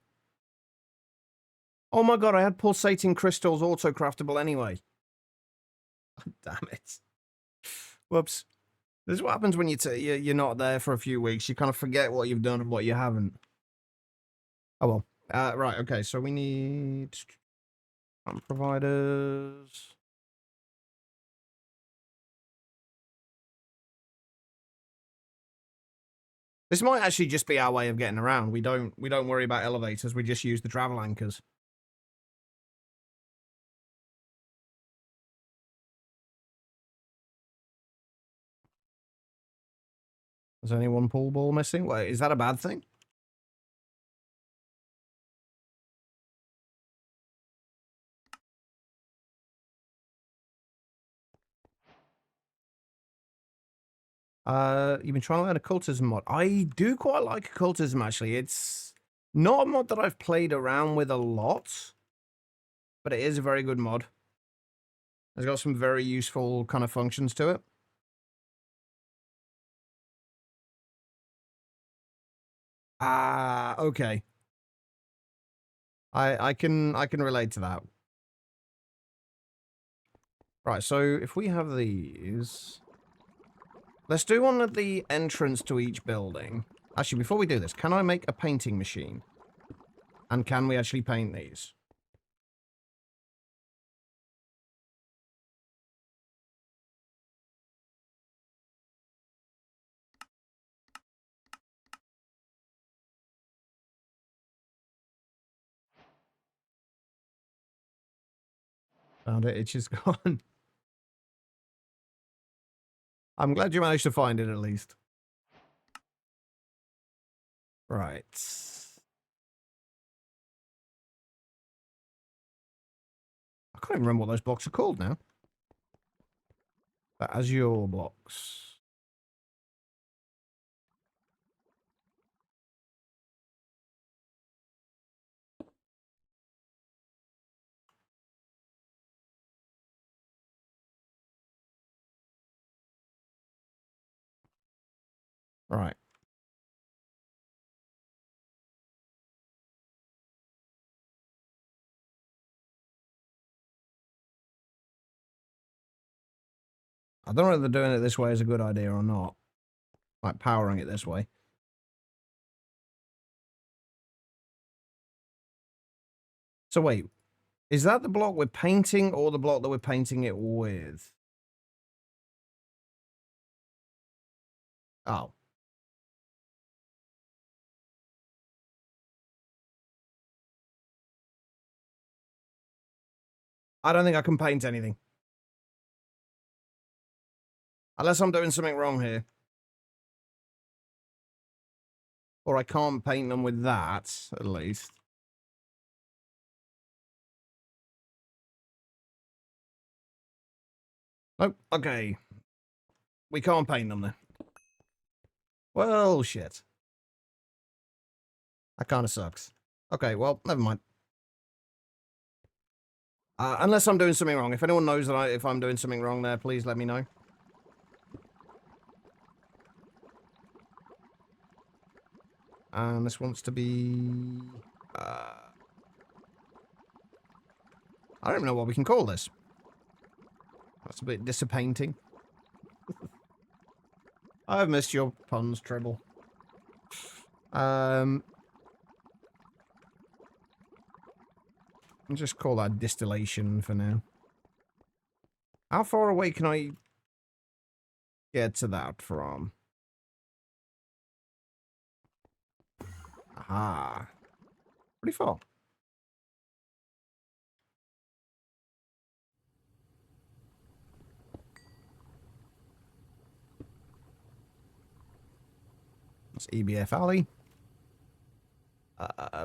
Oh my god, I had pulsating crystals auto-craftable anyway. Damn it. Whoops. This is what happens when you're not there for a few weeks. You kind of forget what you've done and what you haven't. Oh well. Right, okay, so we need providers. This might actually just be our way of getting around. We don't worry about elevators. We just use the travel anchors. Is only one pool ball missing? Wait, is that a bad thing? You've been trying to learn occultism mod. I do quite like occultism, actually. It's not a mod that I've played around with a lot, but it is a very good mod. It's got some very useful kind of functions to it. Ah, okay. I can relate to that. Right, so if we have these, let's do one at the entrance to each building. Actually, before we do this, can I make a painting machine? And can we actually paint these? Found it, itch is gone. I'm glad you managed to find it at least. Right. I can't even remember what those blocks are called now. The Azure blocks. Right. I don't know whether doing it this way is a good idea or not. Like powering it this way. So wait, is that the block we're painting or the block that we're painting it with? Oh. I don't think I can paint anything. Unless I'm doing something wrong here. Or I can't paint them with that, at least. Nope, okay. We can't paint them then. Well, shit. That kind of sucks. Okay, well, never mind. Unless I'm doing something wrong. If anyone knows that if I'm doing something wrong there, please let me know. And this wants to be... I don't even know what we can call this. That's a bit disappointing. I've missed your puns, Tribble. I'll just call that distillation for now. How far away can I get to that from? Aha. pretty far. That's EBF Alley.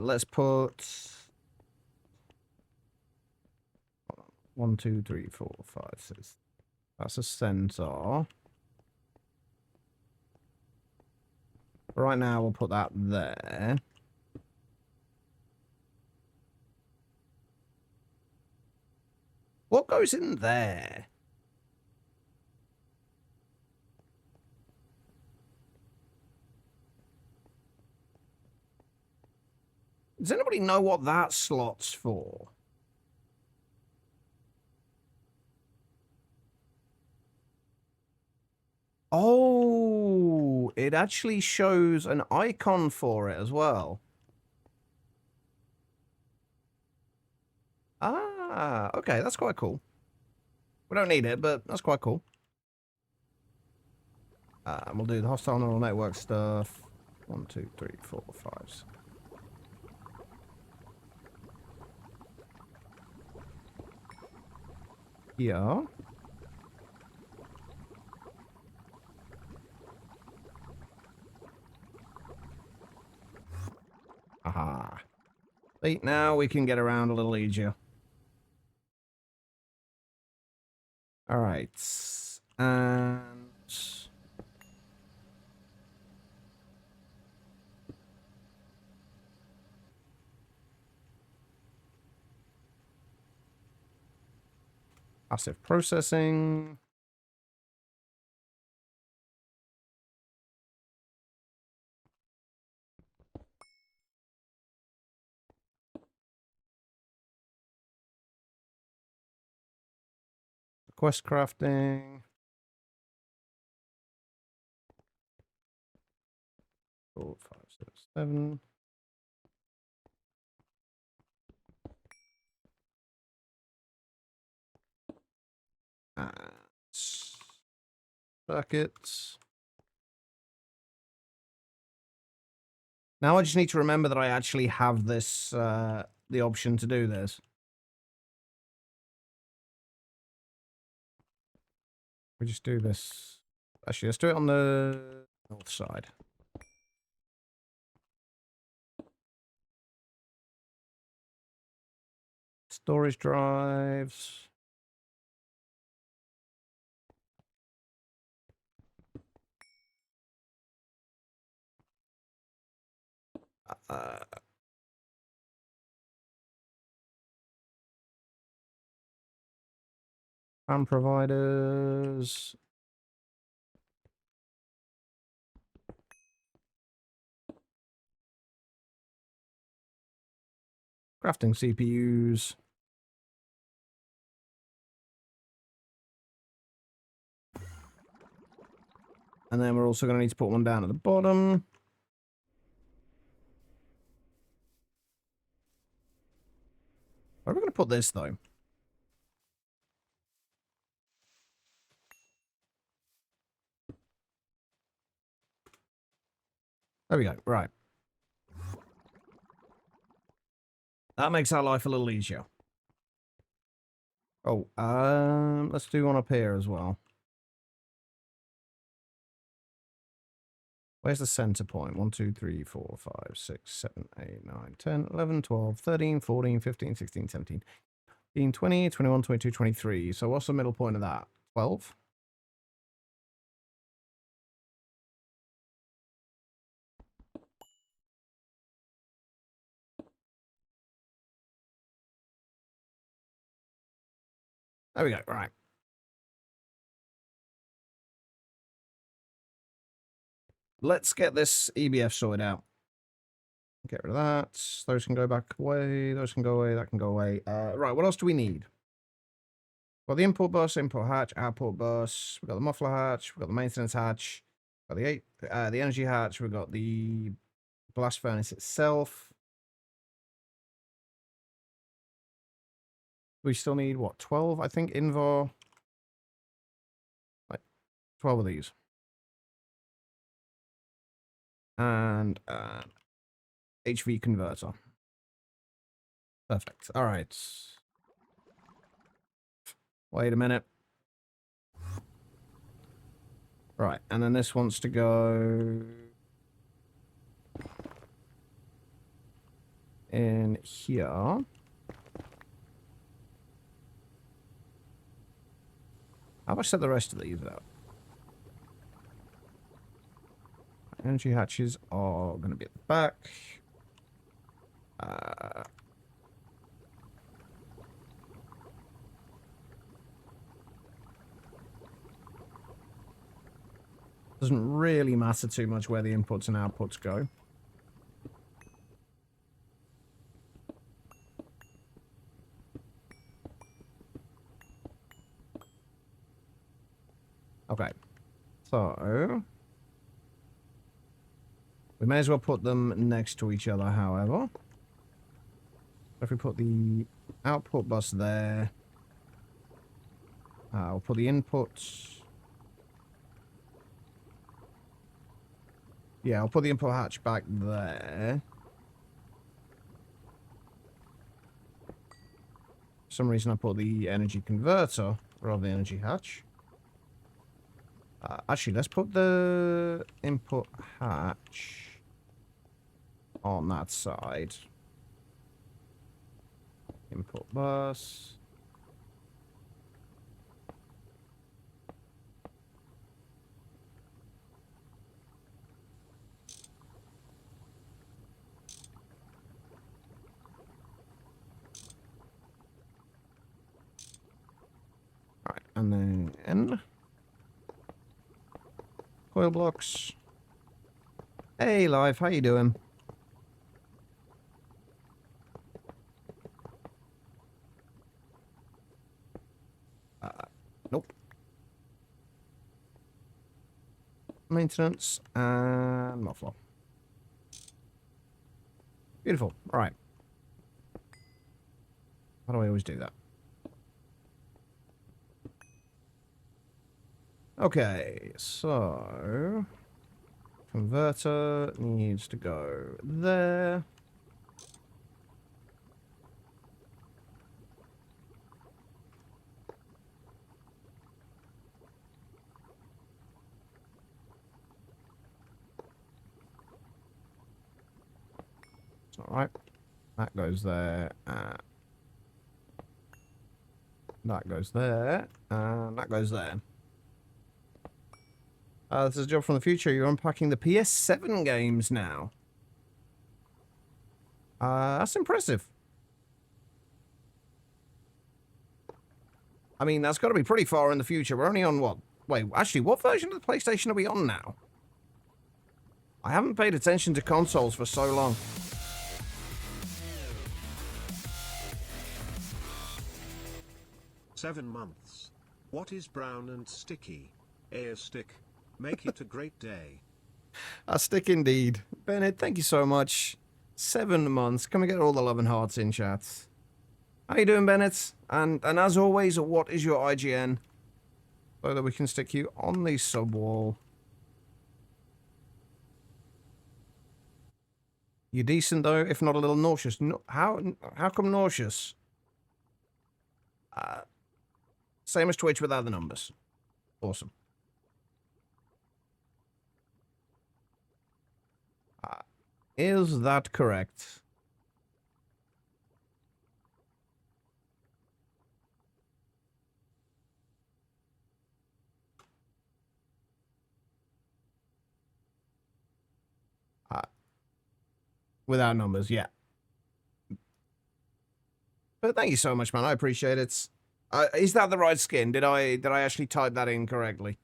Let's put 1, 2, 3, 4, 5, 6. That's a sensor. Right now, we'll put that there. What goes in there? Does anybody know what that slot's for? Oh, it actually shows an icon for it as well. Ah, okay, that's quite cool. We don't need it, but that's quite cool. And we'll do the hostile neural network stuff. 1, 2, 3, 4, 5. Here. Aha. See, now we can get around a little easier. All right. And passive processing. Quest crafting. 4, 5, 6, 7. And circuits. Now I just need to remember that I actually have this, the option to do this. We just do this. Actually, let's do it on the north side. Storage drives. RAM providers. Crafting CPUs. And then we're also going to need to put one down at the bottom. Where are we going to put this, though? There we go. Right. That makes our life a little easier. Oh, let's do one up here as well. Where's the center point? 1, 2, 3, 4, 5, 6, 7, 8, 9, 10, 11, 12, 13, 14, 15, 16, 17, 18, 20, 21, 22, 23. So what's the middle point of that? 12? There we go. Right. Let's get this EBF sorted out. Get rid of that. Those can go back away. Those can go away. That can go away. Right. What else do we need? Well, the import bus, import hatch, output bus. We've got the muffler hatch. We've got the maintenance hatch. We've got the energy hatch. We've got the blast furnace itself. We still need, what, 12, I think, Invar? Like, 12 of these. And HV converter. Perfect. All right. Wait a minute. Right, and then this wants to go in here. How have I set the rest of these up? Energy hatches are going to be at the back. Doesn't really matter too much where the inputs and outputs go. Okay, so we may as well put them next to each other, however. If we put the output bus there, we'll put the inputs. Yeah, I'll put the input hatch back there. For some reason I put the energy converter rather than the energy hatch. Actually, let's put the input hatch on that side. Input bus. Alright, and then coil blocks. Hey, Live, how you doing? Nope. Maintenance and muffler. Beautiful. All right. How do I always do that? Okay, so converter needs to go there. It's all right. That goes there. That goes there. And that goes there. This is a job from the future. You're unpacking the PS7 games now. That's impressive. I mean, that's got to be pretty far in the future. We're only on what? Wait, actually, what version of the PlayStation are we on now? I haven't paid attention to consoles for so long. "7 months. What is brown and sticky? A stick. Make it a great day." A stick indeed. Bennett, thank you so much. 7 months. Can we get all the love and hearts in, chat? How you doing, Bennett? And as always, what is your IGN? So that we can stick you on the sub wall. You're decent though, if not a little nauseous. No, how come nauseous? Same as Twitch without the numbers. Awesome. Is that correct? Without numbers, yeah. But thank you so much, man. I appreciate it. Is that the right skin? Did I actually type that in correctly?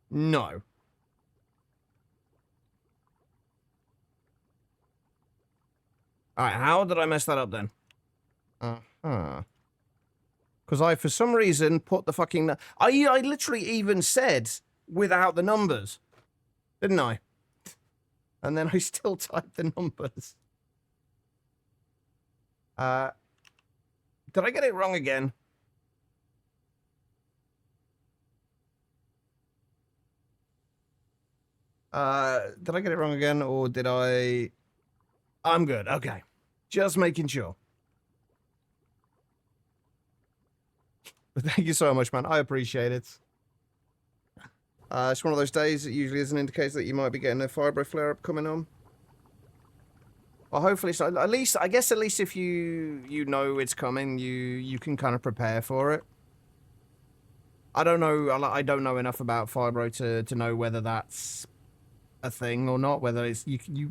No. Alright, how did I mess that up then? Uh-huh. Because I, for some reason, put the fucking... I literally even said without the numbers. Didn't I? And then I still typed the numbers. Did I get it wrong again? Did I get it wrong again, or did I... I'm good, okay. Just making sure. But thank you so much, man. I appreciate it. It's one of those days that usually is an indicator that you might be getting a fibro flare-up coming on. Well, hopefully so. At least, I guess, at least if you know it's coming, you can kind of prepare for it. I don't know. I don't know enough about fibro to know whether that's a thing or not. Whether it's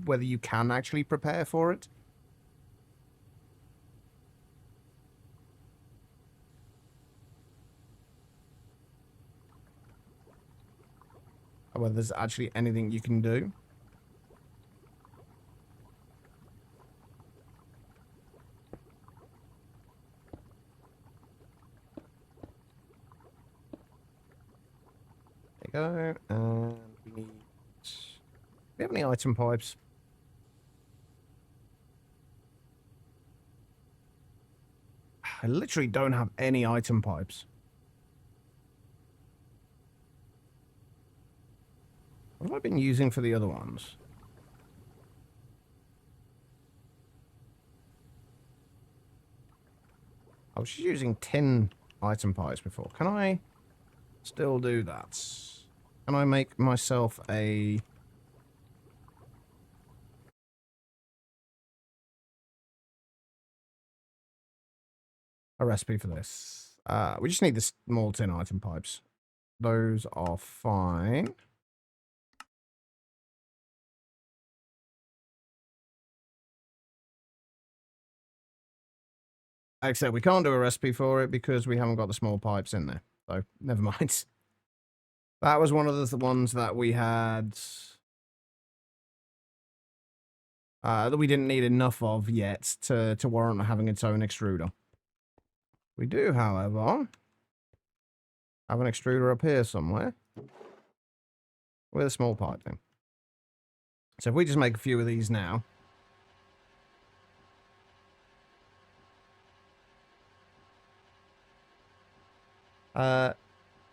whether you can actually prepare for it. Or whether there's actually anything you can do. There you go. And we need... Do we have any item pipes? I literally don't have any item pipes. What have I been using for the other ones? I was just using tin item pipes before. Can I still do that? Can I make myself a recipe for this? We just need the small tin item pipes. Those are fine. Except we can't do a recipe for it because we haven't got the small pipes in there. So, never mind. That was one of the ones that we had... that we didn't need enough of yet to warrant having its own extruder. We do, however, have an extruder up here somewhere with a small pipe thing. So if we just make a few of these now... and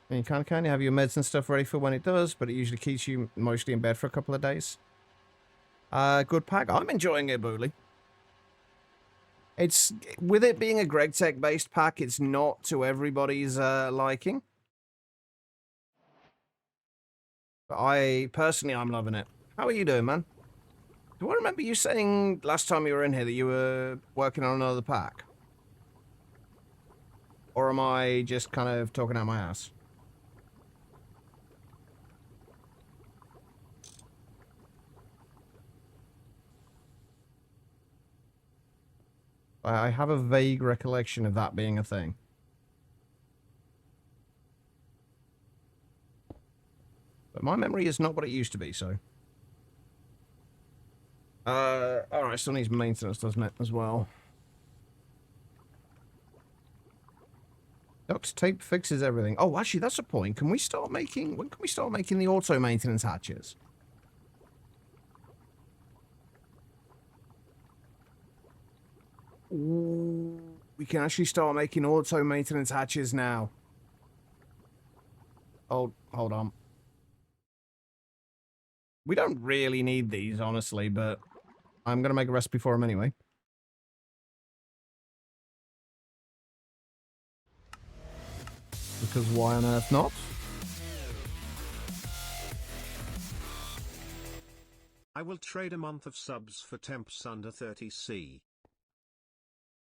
you kind of have your meds and stuff ready for when it does, but it usually keeps you mostly in bed for a couple of days. Good pack. I'm enjoying it, Booley. It's, with it being a GregTech based pack, it's not to everybody's liking. But I'm loving it. How are you doing, man? Do I remember you saying last time you were in here that you were working on another pack? Or am I just kind of talking out my ass? I have a vague recollection of that being a thing. But my memory is not what it used to be, so... alright, still needs maintenance, doesn't it, as well? Duct tape fixes everything. Oh, actually, that's a point. Can we start making... When can we start making the auto-maintenance hatches? Ooh, we can actually start making auto-maintenance hatches now. Oh, hold on. We don't really need these, honestly, but I'm going to make a recipe for them anyway. Because why on earth not? I will trade a month of subs for temps under 30C.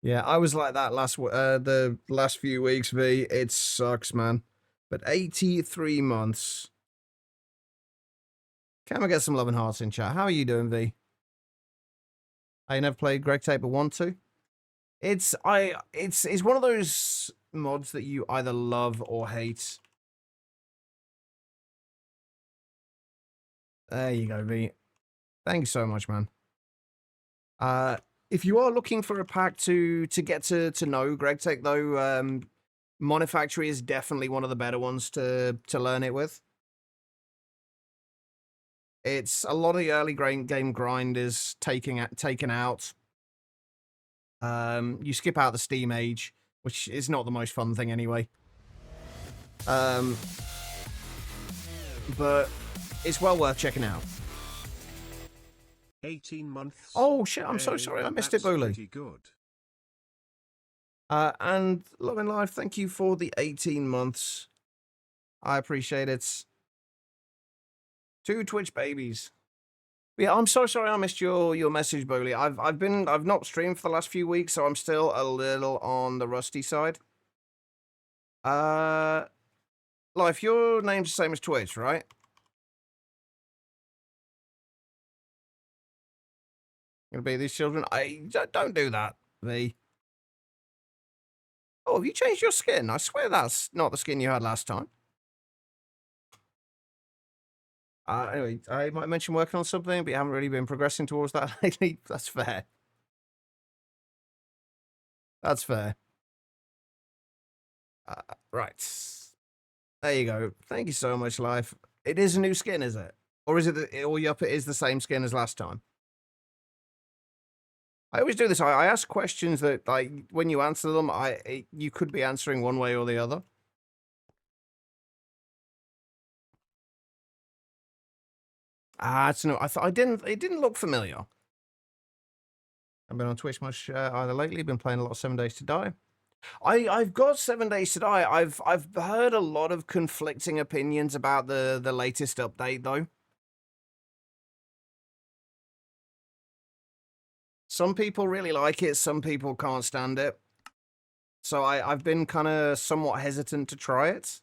Yeah, I was like that the last few weeks, V. It sucks, man. But 83 months. Can we get some love and hearts in chat? How are you doing, V? I never played GregTech but want to. It's one of those mods that you either love or hate. There you go, V. Thanks so much, man. If you are looking for a pack to get to know GregTech, though, Monifactory is definitely one of the better ones to learn it with. It's a lot of the early game grind is taken out. You skip out the Steam age, which is not the most fun thing anyway. But it's well worth checking out. 18 months. Oh shit! I'm so Hey, sorry I missed it, that's Booley. pretty good. And Loving Life, thank you for the 18 months. I appreciate it. 2 Twitch babies. Yeah, I'm so sorry I missed your message, Booley. I've not streamed for the last few weeks, so I'm still a little on the rusty side. Life, your name's the same as Twitch, right? Gonna be these children. Don't do that, V. Oh, have you changed your skin? I swear that's not the skin you had last time. Anyway, I might mention working on something, but you haven't really been progressing towards that lately. That's fair. That's fair. Right. There you go. Thank you so much, Life. It is a new skin, is it? Or is it, or yup, it is the same skin as last time? I always do this. I ask questions that, like, when you answer them, you could be answering one way or the other. It's no. I didn't. It didn't look familiar. I've been on Twitch much either lately. Been playing a lot of 7 Days to Die. I've got 7 Days to Die. I've heard a lot of conflicting opinions about the latest update though. Some people really like it. Some people can't stand it. So I've been kind of somewhat hesitant to try it.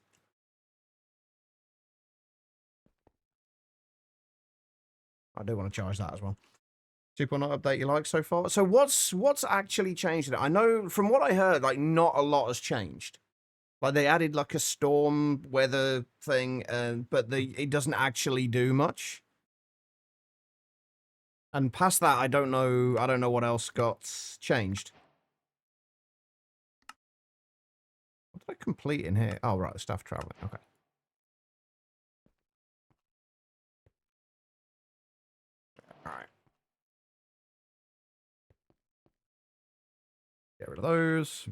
I do want to charge that as well. 2.0 update you like so far? So what's actually changed in it? I know from what I heard, like not a lot has changed. Like they added like a storm weather thing, but it doesn't actually do much. And past that, I don't know. I don't know what else got changed. What did I complete in here? Oh right, the staff traveling. Okay. All right. Get rid of those.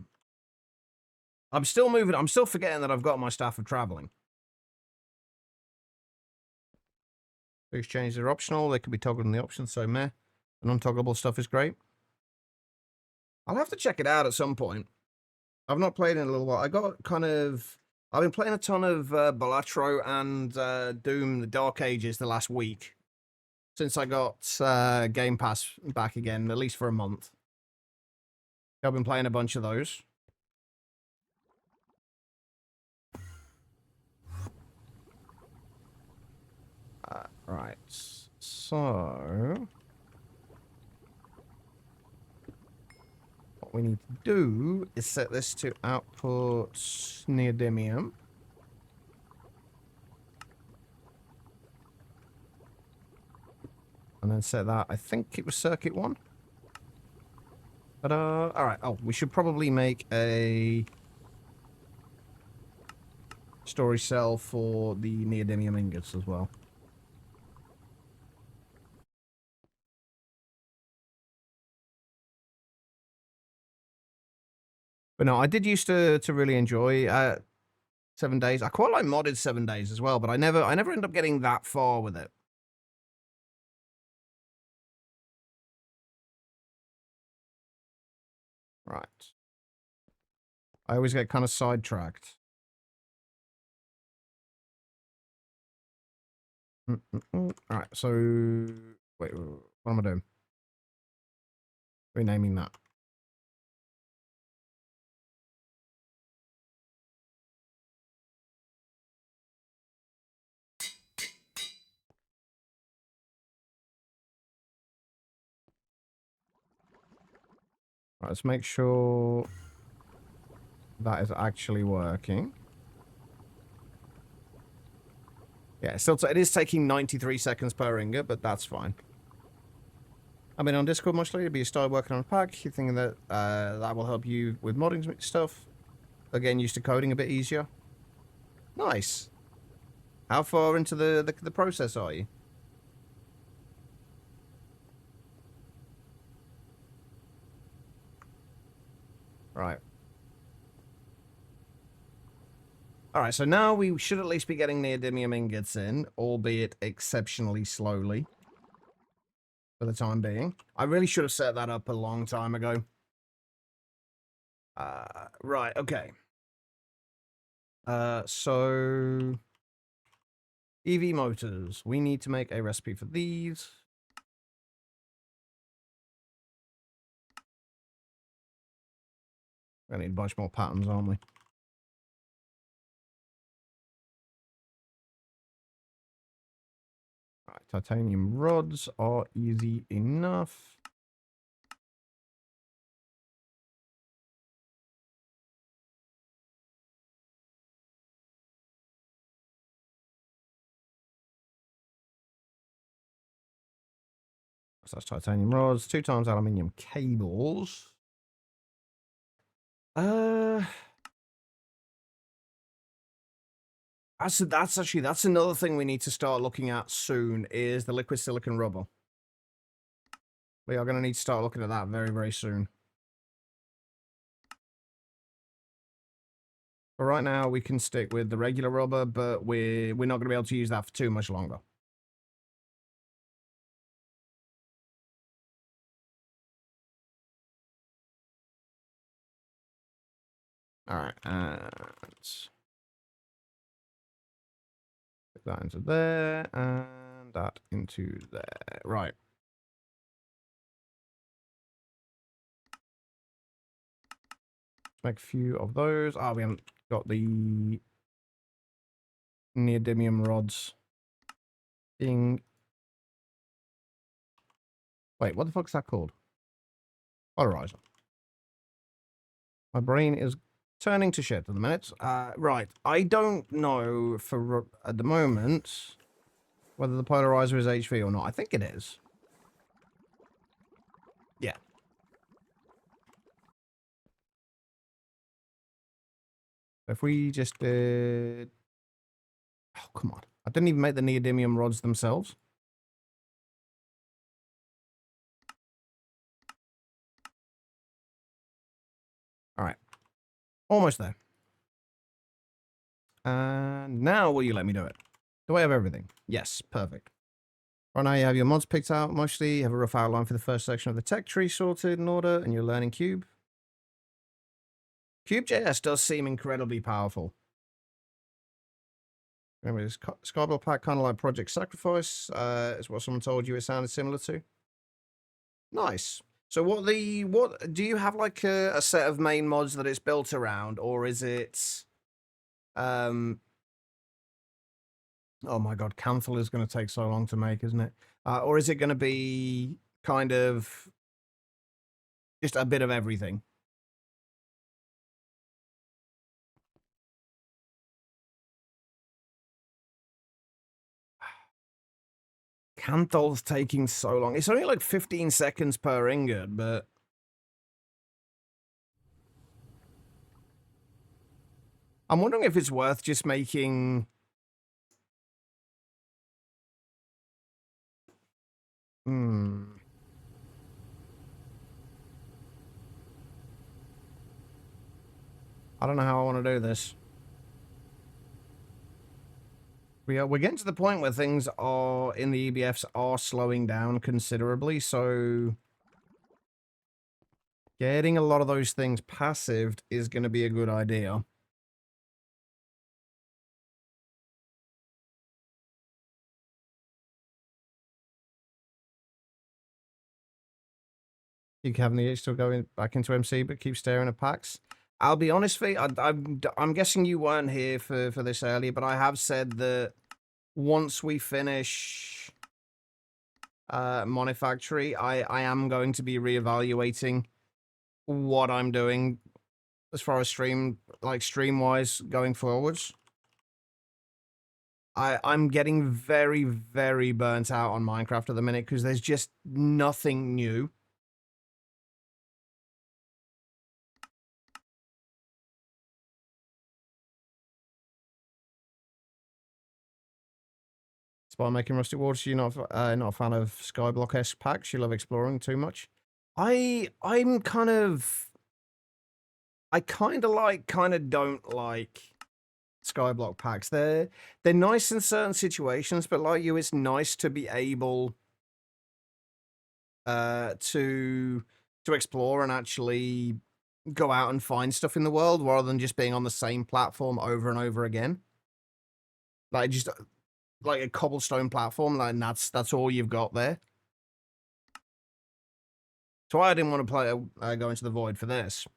I'm still moving. I'm still forgetting that I've got my staff of traveling. These changes are optional. They can be toggled in the options, so meh. The non-toggleable stuff is great. I'll have to check it out at some point. I've not played in a little while. I've been playing a ton of Balatro and Doom, the Dark Ages, the last week. Since I got Game Pass back again, at least for a month. I've been playing a bunch of those. Right. So what we need to do is set this to output neodymium. And then set that, I think it was circuit 1. But, alright. Oh, we should probably make a storage cell for the neodymium ingots as well. But no, I did used to really enjoy 7 Days. I quite like modded 7 Days as well, but I never end up getting that far with it. Right. I always get kind of sidetracked. Alright, so... Wait, what am I doing? Renaming that. Right, let's make sure that is actually working. Yeah, still it is taking 93 seconds per ingot, but that's fine. I've been on Discord much later, but you started working on a pack. You're thinking that that will help you with modding stuff. Again, used to coding a bit easier. Nice. How far into the process are you? Right. All right, so now we should at least be getting neodymium ingots in, albeit exceptionally slowly for the time being. I really should have set that up a long time ago. Right, okay. So EV motors. We need to make a recipe for these. We need a bunch more patterns, aren't we? Right, titanium rods are easy enough. So that's titanium rods, 2 times aluminium cables. That's another thing we need to start looking at soon is the liquid silicon rubber. We are going to need to start looking at that very, very soon. But right now, we can stick with the regular rubber, but we're not going to be able to use that for too much longer. All right, and put that into there, and that into there. Right. Let's make a few of those. Ah, we haven't got the neodymium rods. Ding. Wait, what the fuck's that called? Polarizer. My brain is turning to shit at the minute. Right. I don't know for at the moment whether the polarizer is HV or not. I think it is. Yeah. If we just did... Oh, come on. I didn't even make the neodymium rods themselves. All right. Almost there. And now will you let me do it? Do I have everything? Yes. Perfect. Right now you have your mods picked out mostly. You have a rough outline for the first section of the tech tree sorted in order, and you're learning Cube. Cube.js does seem incredibly powerful. Remember, this Skyblock pack kind of like Project Sacrifice is what someone told you it sounded similar to. Nice. So what do you have like a set of main mods that it's built around, or is it oh my god, Canthal is going to take so long to make, isn't it? Or is it going to be kind of just a bit of everything? Canthal's taking so long. It's only like 15 seconds per ingot, but I'm wondering if it's worth just making... I don't know how I want to do this. We're getting to the point where things are in the EBFs are slowing down considerably, so getting a lot of those things passived is going to be a good idea. You having the itch to go back into MC, but keep staring at packs. I'll be honest, Fee, I'm guessing you weren't here for this earlier, but I have said that once we finish Monifactory, I am going to be reevaluating what I'm doing as far as stream-wise going forwards. I'm getting very, very burnt out on Minecraft at the minute because there's just nothing new. By making Rusty Waters, you're not a fan of Skyblock-esque packs. You love exploring too much. I kind of like, kind of don't like Skyblock packs. They're nice in certain situations, but like you, it's nice to be able to explore and actually go out and find stuff in the world rather than just being on the same platform over and over again. Like just like a cobblestone platform, like and that's all you've got there. So I didn't want to play go into the void for this.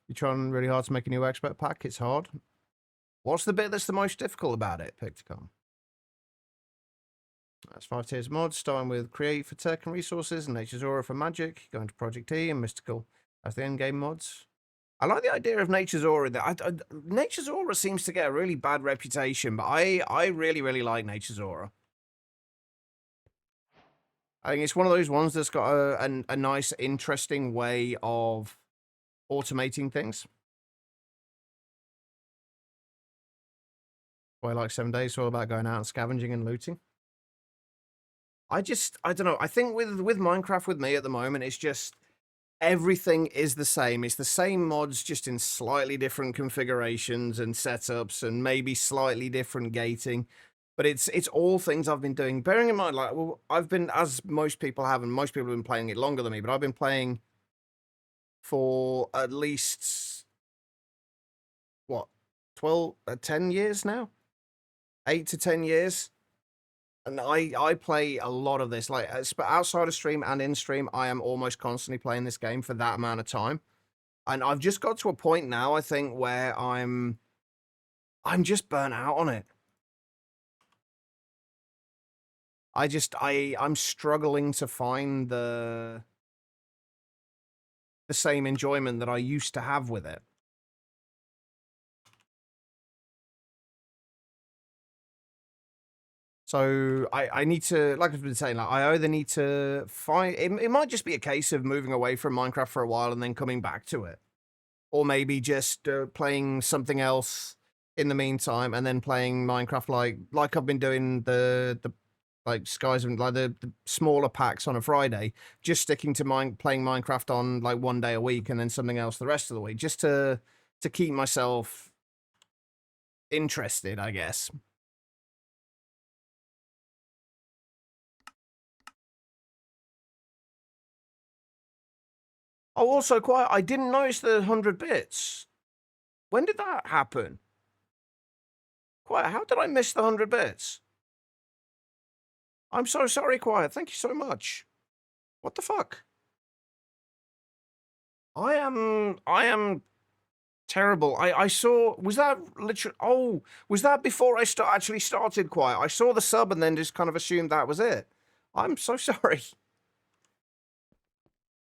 You're trying really hard to make a new expert pack. It's hard. What's the bit that's the most difficult about it, Picticon? That's 5 tiers mods, starting with Create for Tech and Resources, and Nature's Aura for Magic, going to Project E and Mystical as the endgame mods. I like the idea of Nature's Aura. Nature's Aura seems to get a really bad reputation, but I really, really like Nature's Aura. I think it's one of those ones that's got a nice, interesting way of automating things. Well, I like 7 days, it's all about going out and scavenging and looting. I don't know. I think with Minecraft with me at the moment, it's just everything is the same. It's the same mods, just in slightly different configurations and setups, and maybe slightly different gating. But it's all things I've been doing. Bearing in mind, like, well, I've been, as most people have, and most people have been playing it longer than me, but I've been playing for at least, what, 10 years now? 8 to 10 years. And I play a lot of this, like outside of stream and in stream, I am almost constantly playing this game for that amount of time. And I've just got to a point now, I think, where I'm just burnt out on it. I'm struggling to find the same enjoyment that I used to have with it. So I need to, like I've been saying, like I either need to find it might just be a case of moving away from Minecraft for a while and then coming back to it. Or maybe just playing something else in the meantime and then playing Minecraft like I've been doing the like Skies and like the smaller packs on a Friday, just sticking to playing Minecraft on like 1 day a week and then something else the rest of the week, just to keep myself interested, I guess. Oh, also, I didn't notice the 100 bits. When did that happen? How did I miss the 100 bits? I'm so sorry, Quiet. Thank you so much. What the fuck? I am terrible. I saw, was that literally, oh, was that before I actually started Quiet? I saw the sub and then just kind of assumed that was it. I'm so sorry.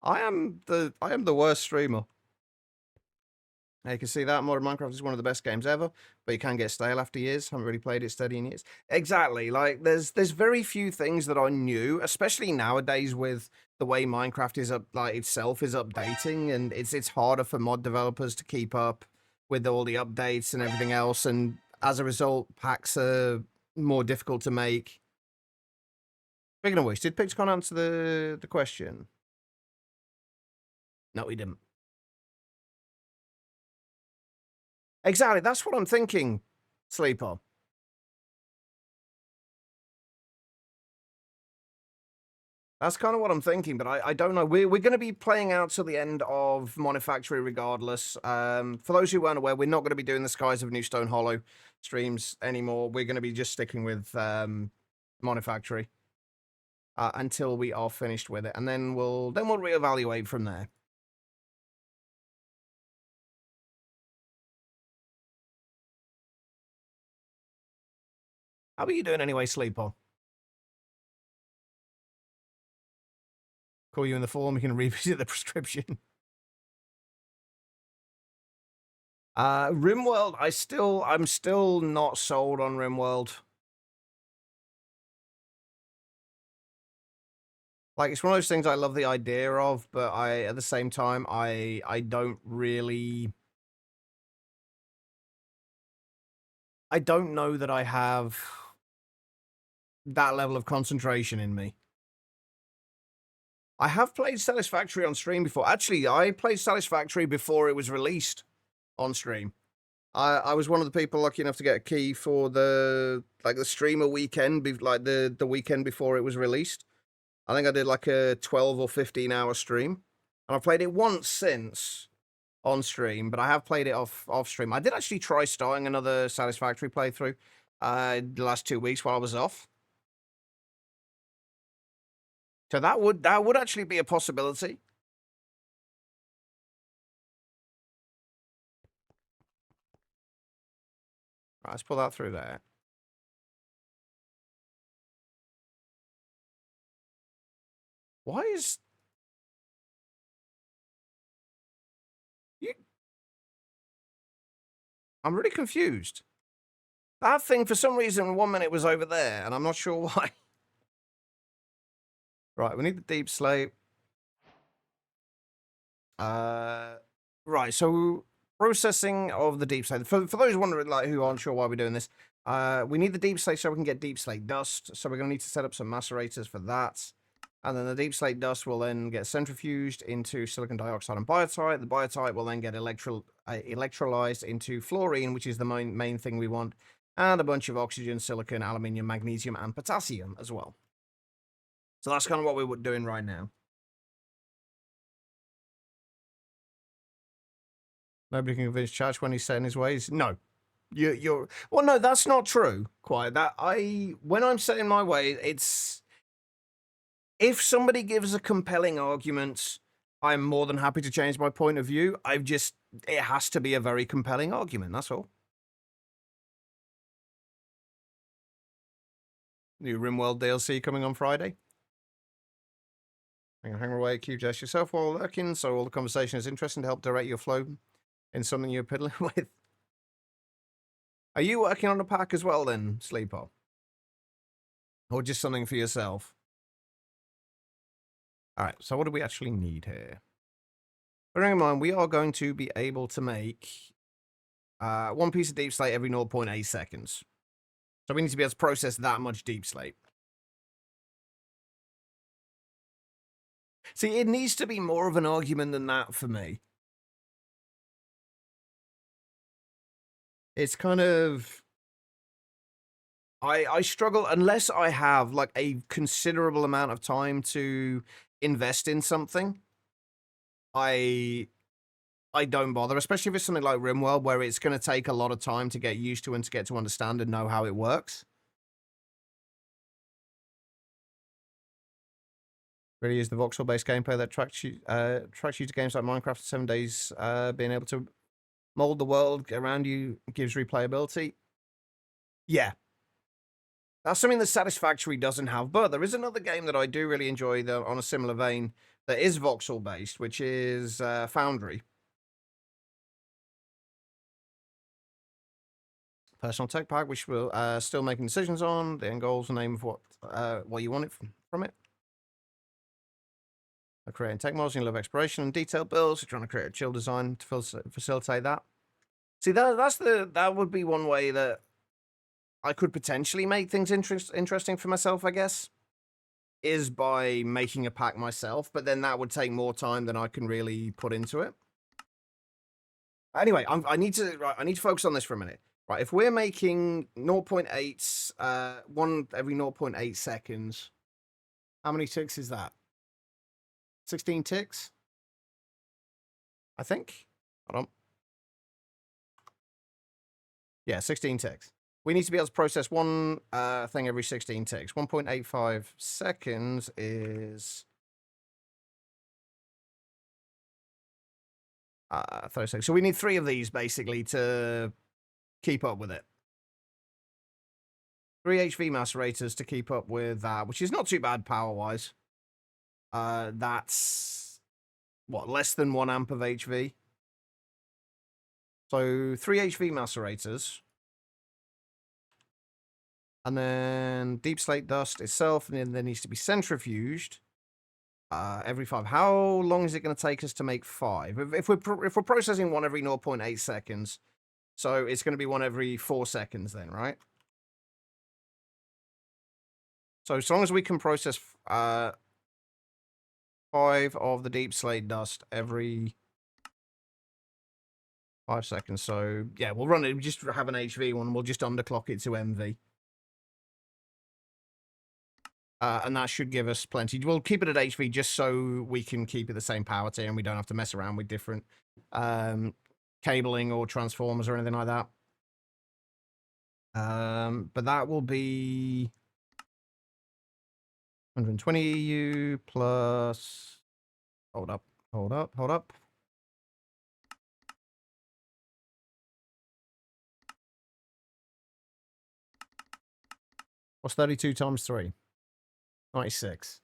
I am the worst streamer. Now you can see that Modern Minecraft is one of the best games ever, but you can get stale after years. Haven't really played it steady in years. Exactly. Like there's very few things that are new, especially nowadays with the way Minecraft is itself is updating, and it's harder for mod developers to keep up with all the updates and everything else, and as a result, packs are more difficult to make. Speaking of which, did Pixcon answer the question? No, he didn't. Exactly, that's what I'm thinking, Sleeper. That's kind of what I'm thinking, but I don't know. We're going to be playing out till the end of Monifactory regardless. For those who weren't aware, we're not going to be doing the Skies of New Stone Hollow streams anymore. We're going to be just sticking with Monifactory until we are finished with it, and then we'll reevaluate from there. How are you doing anyway, Sleeper? Call you in the form, you can revisit the prescription. RimWorld, I'm still not sold on RimWorld. Like, it's one of those things I love the idea of, but at the same time, I don't really... I don't know that I have that level of concentration in me. I have played Satisfactory on stream before. Actually, I played Satisfactory before it was released on stream. I was one of the people lucky enough to get a key for the streamer weekend, like the weekend before it was released. I think I did like a 12 or 15 hour stream, and I've played it once since on stream, but I have played it off stream. I did actually try starting another Satisfactory playthrough the last 2 weeks while I was off. So that would actually be a possibility. Right, let's pull that through there. Why is you? I'm really confused. That thing, for some reason, 1 minute was over there, and I'm not sure why. Right, we need the deep slate. Right, so processing of the deep slate. For those wondering, like, who aren't sure why we're doing this, we need the deep slate so we can get deep slate dust. So we're going to need to set up some macerators for that. And then the deep slate dust will then get centrifuged into silicon dioxide and biotite. The biotite will then get electrolyzed into fluorine, which is the main thing we want, and a bunch of oxygen, silicon, aluminium, magnesium, and potassium as well. So that's kind of what we're doing right now. Nobody can convince Chach when he's set in his ways. No, you're. Well, no, that's not true. Quite when I'm set in my way, it's if somebody gives a compelling argument, I'm more than happy to change my point of view. It has to be a very compelling argument. That's all. New RimWorld DLC coming on Friday. You can hang away at QJS yourself while lurking, so all the conversation is interesting to help direct your flow in something you're piddling with. Are you working on a pack as well then, Sleeper? Or just something for yourself? Alright, so what do we actually need here? Bearing in mind, we are going to be able to make one piece of deep slate every 0.8 seconds. So we need to be able to process that much deep slate. See, it needs to be more of an argument than that for me. It's kind of... I struggle, unless I have like a considerable amount of time to invest in something, I don't bother, especially if it's something like RimWorld, where it's going to take a lot of time to get used to and to get to understand and know how it works. Really is the voxel-based gameplay that tracks you to games like Minecraft in 7 days, being able to mold the world around you gives replayability. Yeah. That's something that Satisfactory doesn't have, but there is another game that I do really enjoy that, on a similar vein, that is voxel-based, which is Foundry. Personal tech pack, which we're still making decisions on. The end goals, the name of what you want it from it. Creating tech models, you love exploration and detailed builds. You're trying to create a chill design to facilitate that. See, that would be one way that I could potentially make things interesting for myself, I guess, is by making a pack myself, but then that would take more time than I can really put into it. Anyway, I need to focus on this for a minute. Right, if we're making 0.8, one every 0.8 seconds, how many ticks is that? 16 ticks? I think. Hold on. Yeah, 16 ticks. We need to be able to process one thing every 16 ticks. 1.85 seconds is 30 seconds. So we need 3 of these, basically, to keep up with it. 3 HV macerators to keep up with that, which is not too bad power-wise. That's, what, less than 1 amp of HV? So 3 HV macerators. And then deep slate dust itself, and then there needs to be centrifuged every 5. How long is it going to take us to make 5? If we're processing one every 0.8 seconds, so it's going to be one every 4 seconds then, right? So as long as we can process 5 of the deep slate dust every 5 seconds. So, yeah, we'll run it. We just have an HV one. We'll just underclock it to MV. And that should give us plenty. We'll keep it at HV just so we can keep it the same power tier and we don't have to mess around with different cabling or transformers or anything like that. But that will be 120 EU plus... Hold up. What's 32 times 3? 96.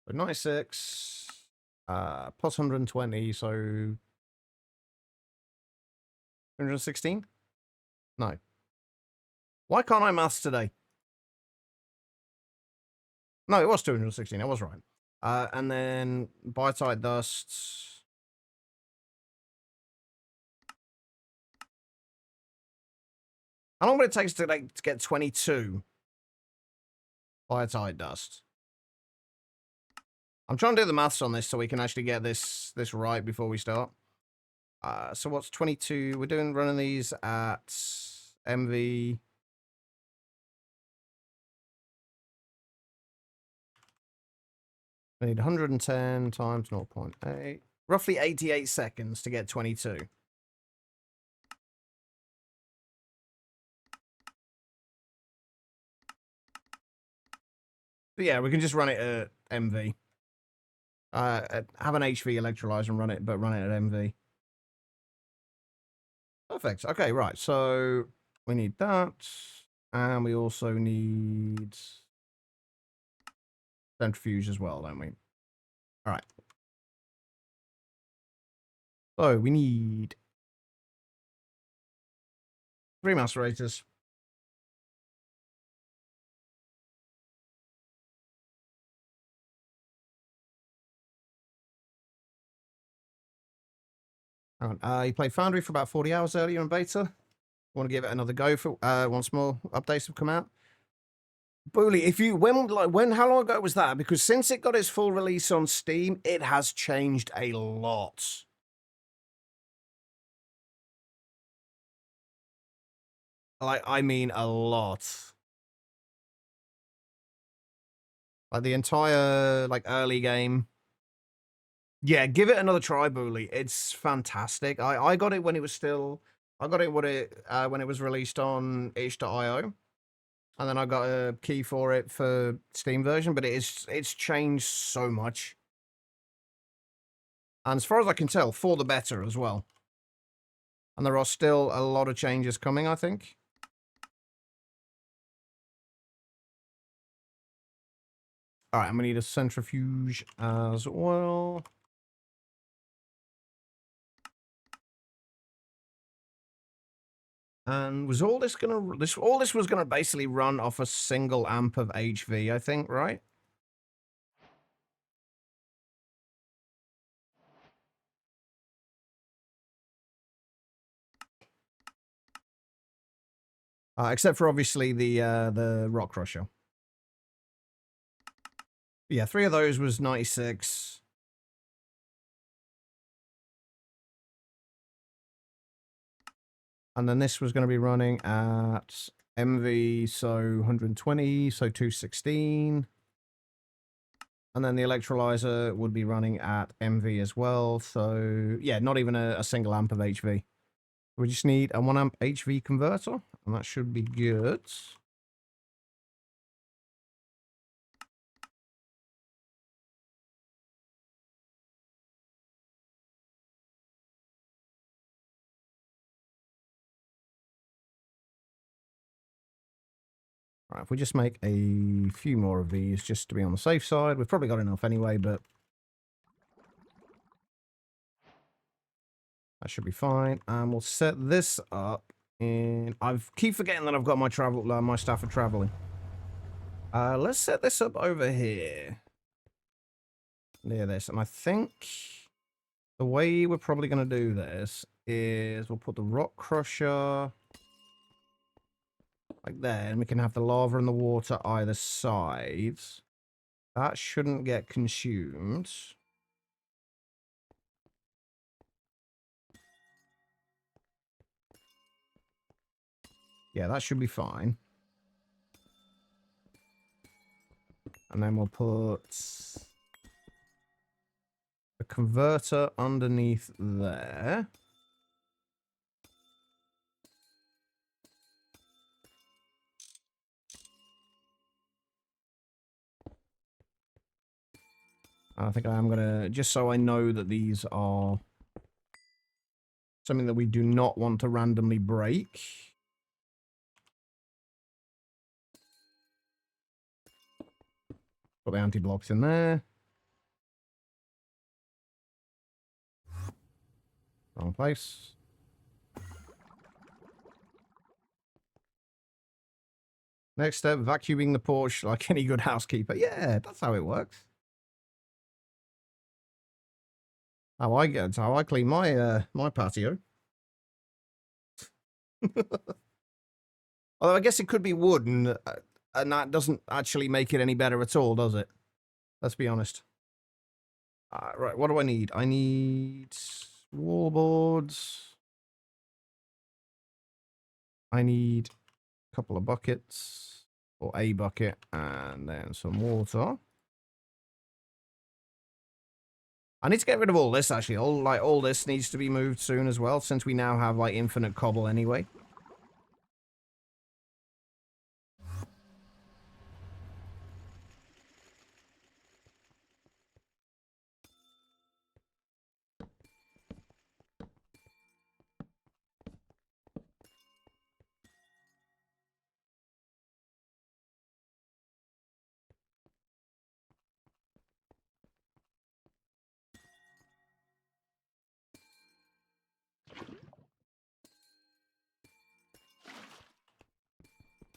So 96 plus 120, so 216? No. Why can't I maths today? No, it was 216. I was right. And then biotite dust. How long would it take to get 22 biotite dust? I'm trying to do the maths on this so we can actually get this right before we start. So what's 22? We're running these at MV. We need 110 times 0.8. Roughly 88 seconds to get 22. But yeah, we can just run it at MV. Have an HV electrolyzer and run it, but run it at MV. Perfect. Okay, right. So we need that. And we also need centrifuge as well, don't we? All right. So we need 3 macerators. You played Foundry for about 40 hours earlier in beta. Want to give it another go for once more updates have come out. Bully, if you how long ago was that? Because since it got its full release on Steam, it has changed a lot. Like, I mean a lot. Like the entire early game. Yeah, give it another try, Bully. It's fantastic. I got it when it was still when it was released on itch.io. And then I got a key for it for Steam version, but it's changed so much. And as far as I can tell, for the better as well. And there are still a lot of changes coming, I think. All right, I'm going to need a centrifuge as well. And was all this going to... all this was going to basically run off a single amp of HV, I think, right? Except for, obviously, the Rock Crusher. Yeah, 3 of those was 96. And then this was going to be running at MV, so 120, so 216. And then the electrolyzer would be running at MV as well. So, yeah, not even a single amp of HV. We just need a 1 amp HV converter, and that should be good. All right, if we just make a few more of these just to be on the safe side. We've probably got enough anyway, but that should be fine. And we'll set this up. And I keep forgetting that I've got my my staff are traveling. Let's set this up over here. Near this. And I think the way we're probably going to do this is we'll put the rock crusher like there, and we can have the lava and the water either side. That shouldn't get consumed. Yeah, that should be fine. And then we'll put a converter underneath there. I think I'm going to, just so I know that these are something that we do not want to randomly break. Put the anti-blocks in there. Wrong place. Next step, vacuuming the porch like any good housekeeper. Yeah, that's how it works. That's how I clean my my patio. Although I guess it could be wooden, and that doesn't actually make it any better at all, does it? Let's be honest. Right, what do I need? I need wallboards. I need a couple of buckets, or a bucket, and then some water. I need to get rid of all this, actually. All this needs to be moved soon as well, since we now have, like, infinite cobble anyway.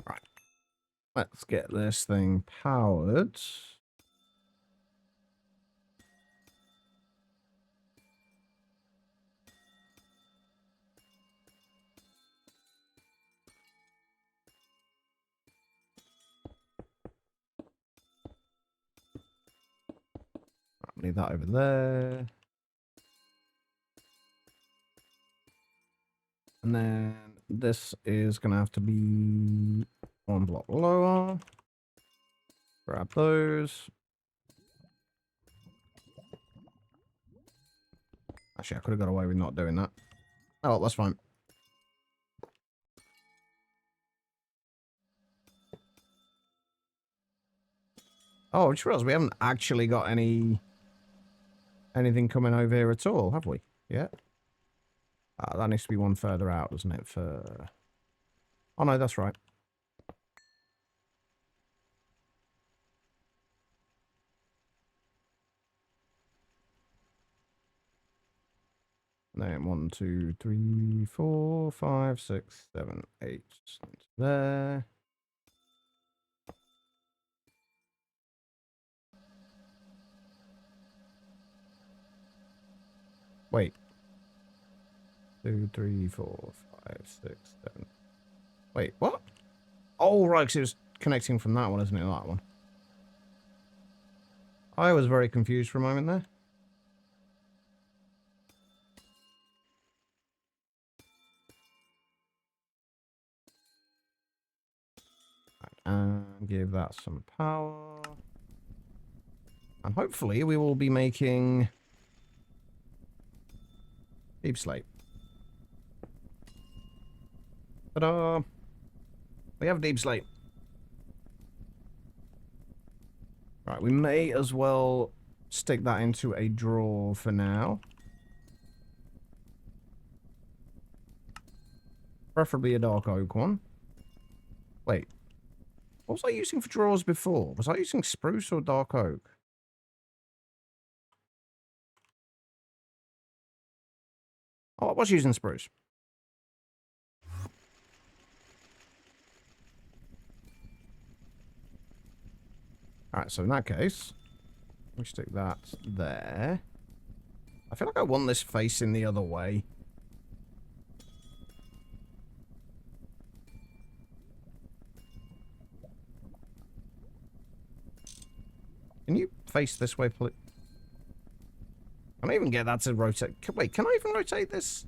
Right. Let's get this thing powered. Leave that over there. And then this is going to have to be one block lower. Grab those. Actually, I could have got away with not doing that. Oh, well, that's fine. Oh, I just realized we haven't actually got anything coming over here at all, have we? Yeah. That needs to be one further out, doesn't it? Oh, no, that's right. And then 1, 2, 3, 4, 5, 6, 7, 8. There. Wait. 2, 3, 4, 5, 6, 7. Wait, what? Oh, right, because it was connecting from that one, isn't it? That one. I was very confused for a moment there. And give that some power. And hopefully we will be making deep slate. Ta-da! We have deep slate. Right, we may as well stick that into a drawer for now. Preferably a dark oak one. Wait. What was I using for drawers before? Was I using spruce or dark oak? Oh, I was using spruce. Alright, so in that case, we stick that there. I feel like I want this facing the other way. Can you face this way, please? Can I even get that to rotate? Wait, can I even rotate this?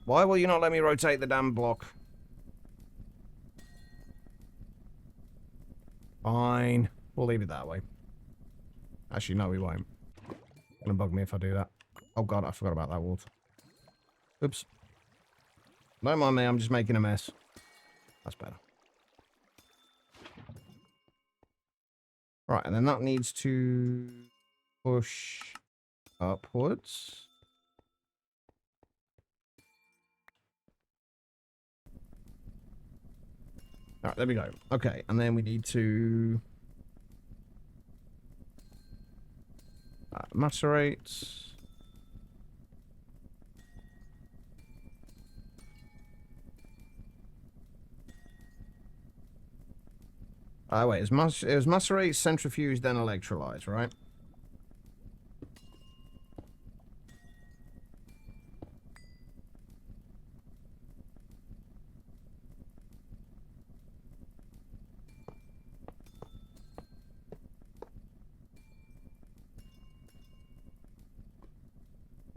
Why will you not let me rotate the damn block? Fine. We'll leave it that way. Actually, no, we won't. It's gonna bug me if I do that. Oh god, I forgot about that wolf. Oops. Don't mind me, I'm just making a mess. That's better. Right, and then that needs to push upwards. Alright, there we go. Okay, and then we need to macerate. Wait, it was macerate, centrifuge, then electrolyte, right?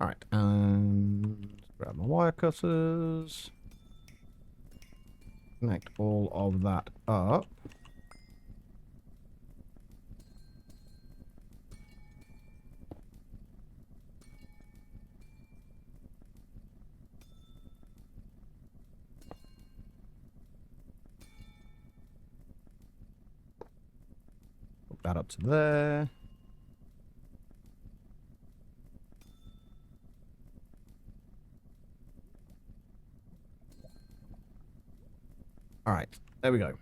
Alright, and grab my wire cutters. Connect all of that up. Hook that up to there. Alright, there we go.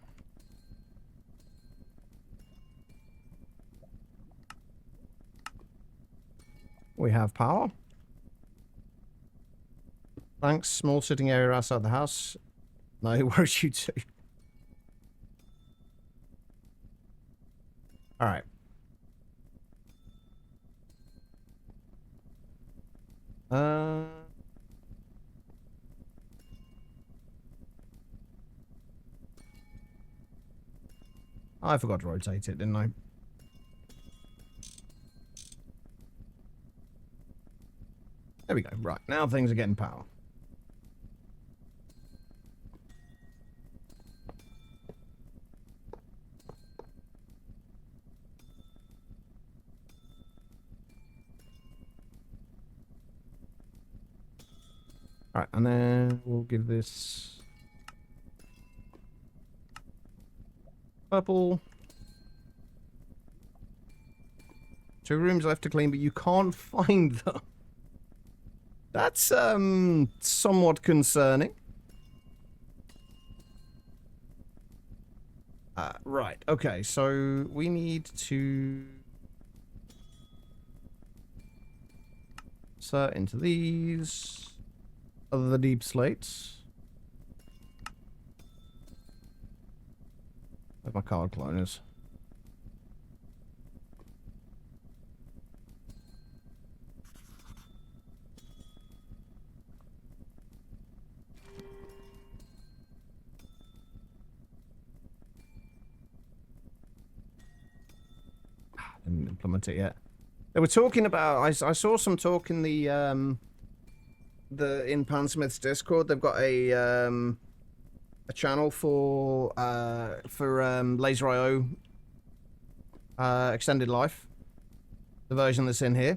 We have power. Thanks. Small sitting area outside the house. No, where's you two? Alright. I forgot to rotate it, didn't I? There we go. Right, now things are getting power. Alright, and then we'll give this purple. 2 rooms left to clean, but you can't find them. That's, somewhat concerning. Right, okay, so we need to insert into these other deep slates. Where's my card cloners? Didn't implement it yet. They were talking about. I saw some talk in the in Pansmith's Discord. They've got a channel for Laser IO Extended Life, the version that's in here.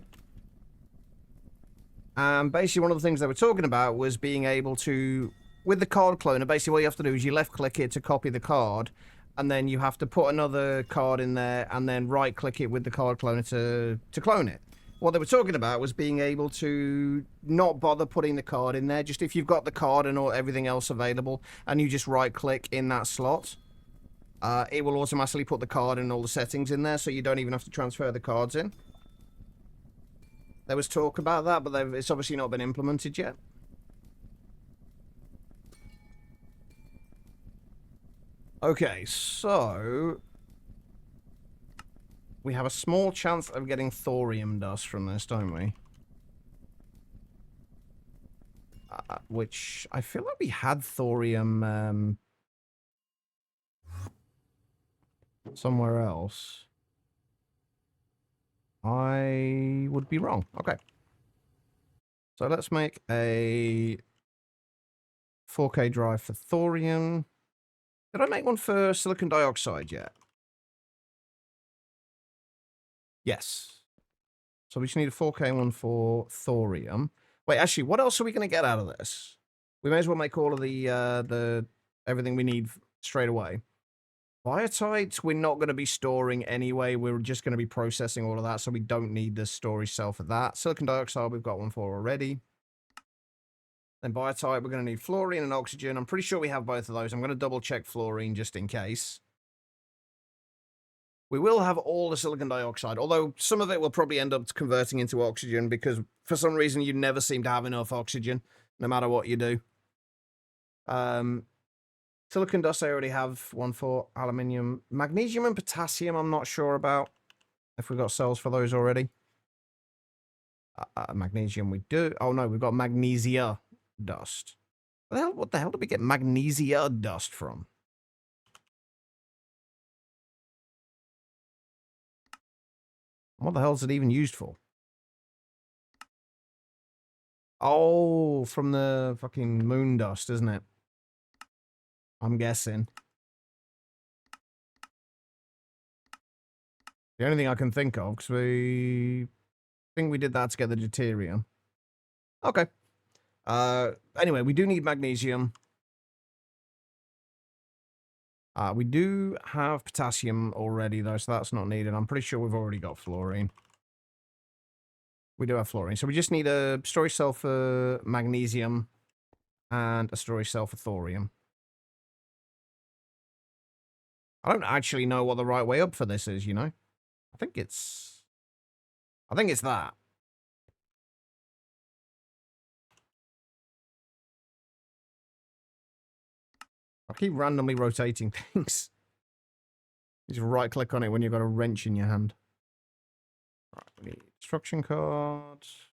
Basically, one of the things they were talking about was being able to, with the card cloner. Basically, what you have to do is you left click it to copy the card. And then you have to put another card in there and then right-click it with the card cloner to clone it. What they were talking about was being able to not bother putting the card in there. Just if you've got the card and everything else available and you just right-click in that slot, it will automatically put the card and all the settings in there so you don't even have to transfer the cards in. There was talk about that, but it's obviously not been implemented yet. Okay, so we have a small chance of getting thorium dust from this, don't we? Which I feel like we had thorium somewhere else. I would be wrong. Okay. So let's make a 4K drive for thorium. Did I make one for silicon dioxide yet? Yes. So we just need a 4K one for thorium. Wait, actually, what else are we going to get out of this? We may as well make all of the everything we need straight away. Biotite, we're not going to be storing anyway. We're just going to be processing all of that, so we don't need the storage cell for that. Silicon dioxide, we've got one for already. Then biotite, we're going to need fluorine and oxygen. I'm pretty sure we have both of those. I'm going to double check fluorine just in case. We will have all the silicon dioxide, although some of it will probably end up converting into oxygen because for some reason you never seem to have enough oxygen, no matter what you do. Silicon dust, I already have one for aluminium. Magnesium and potassium, I'm not sure about if we've got cells for those already. Magnesium we do. Oh, no, we've got magnesia dust. What the hell did we get magnesia dust from? What the hell is it even used for? Oh, from the fucking moon dust, isn't it? I'm guessing. The only thing I can think of, because we think we did that to get the deuterium. Okay. Anyway, we do need magnesium. We do have potassium already, though, so that's not needed. I'm pretty sure we've already got fluorine. We do have fluorine. So we just need a storage cell for magnesium and a storage cell for thorium. I don't actually know what the right way up for this is, you know? I think it's that. I keep randomly rotating things. You just right click on it when you've got a wrench in your hand. Right, we need instruction cards.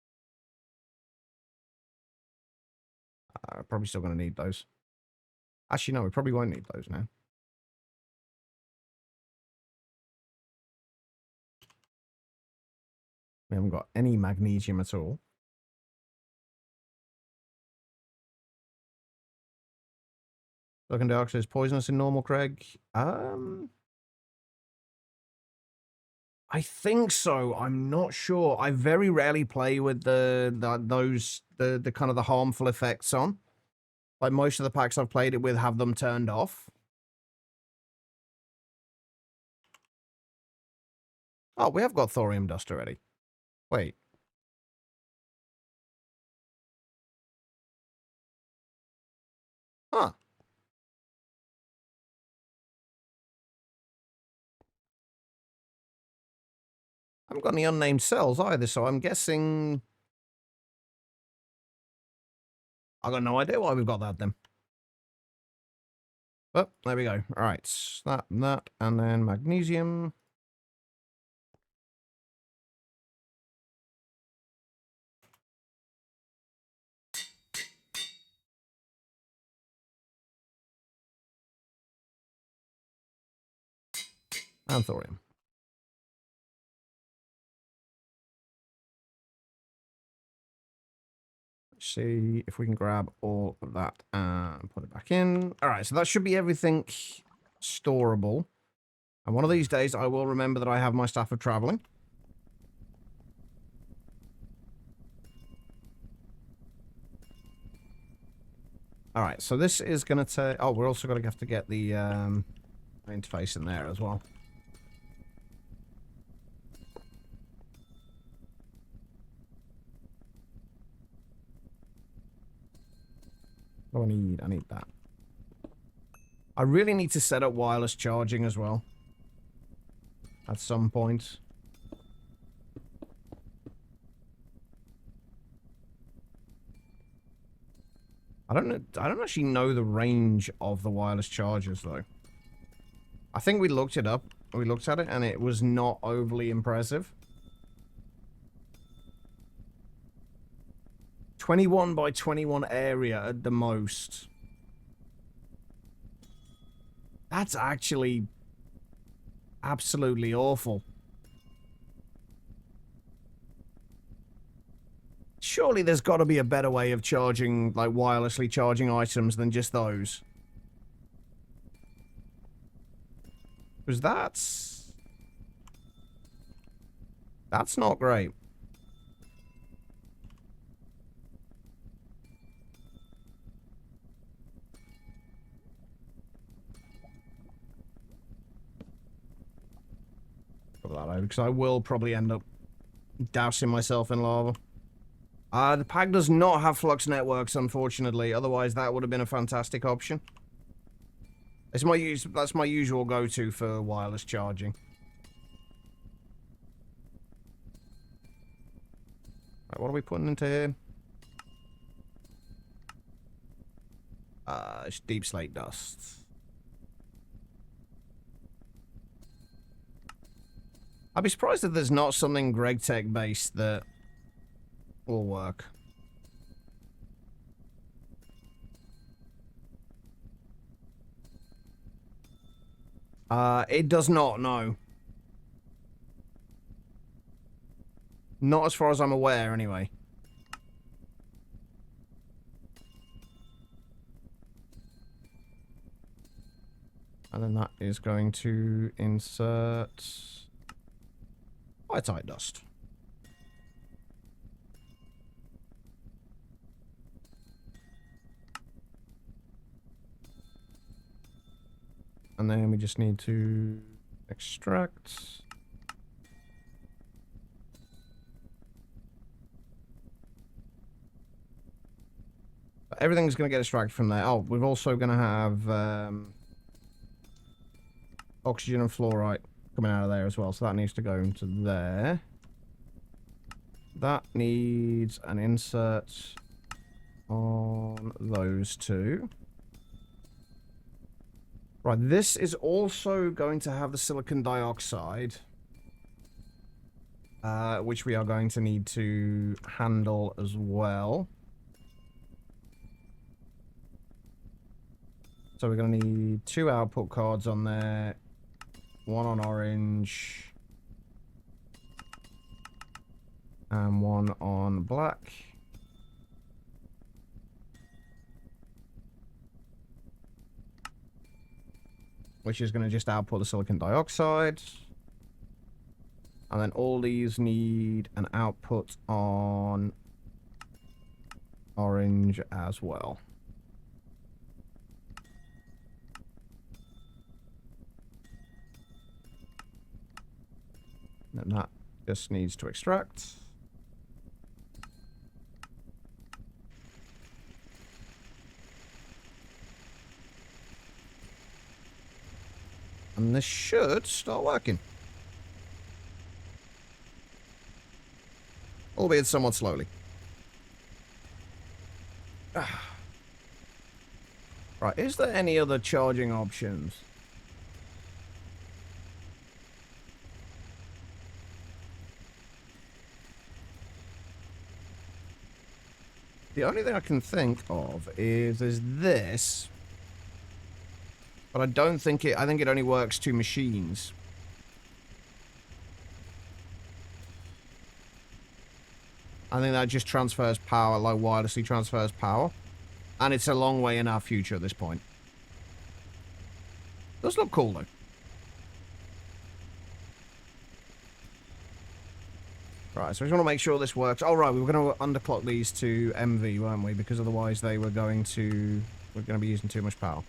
Probably still going to need those. Actually, no, we probably won't need those now. We haven't got any magnesium at all. Silicon dioxide is poisonous in normal, Craig. I think so. I'm not sure. I very rarely play with the kind of the harmful effects on. Like most of the packs I've played it with have them turned off. Oh, we have got thorium dust already. Wait. Huh. I haven't got any unnamed cells either, so I'm guessing... I got no idea why we've got that then. Oh, there we go. All right, that, and then magnesium. And thorium. Let's see if we can grab all of that and put it back in. All right, so that should be everything storable. And one of these days, I will remember that I have my staff of traveling. All right, so this is going to take... Oh, we're also going to have to get the interface in there as well. What do I need? I need that. I really need to set up wireless charging as well. At some point. I don't actually know the range of the wireless chargers though. I think we looked it up. We looked at it and it was not overly impressive. 21 by 21 area at the most. That's actually absolutely awful. Surely there's got to be a better way of charging, like wirelessly charging items than just those. Because that's not great. Put that over, because I will probably end up dousing myself in lava. The pack does not have flux networks, unfortunately. Otherwise, that would have been a fantastic option. It's that's my usual go-to for wireless charging. Right, what are we putting into here? It's deep slate dust. I'd be surprised if there's not something GregTech based that will work. It does not, no. Not as far as I'm aware, anyway. And then that is going to insert white dust. And then we just need to extract. Everything's going to get extracted from there. Oh, we're also going to have oxygen and fluorite coming out of there as well. So that needs to go into there. That needs an insert on those two. Right, this is also going to have the silicon dioxide, which we are going to need to handle as well. So we're going to need 2 output cards on there, 1 on orange, and 1 on black. Which is going to just output the silicon dioxide. And then all these need an output on orange as well. And that just needs to extract. And this should start working. Albeit somewhat slowly. Right, is there any other charging options? The only thing I can think of is there's this. But I don't think I think it only works 2 machines. I think that just transfers power, like wirelessly transfers power. And it's a long way in our future at this point. Does look cool though. Right, so we just want to make sure this works. Oh right, we were going to underclock these to MV, weren't we? Because otherwise we're going to be using too much power.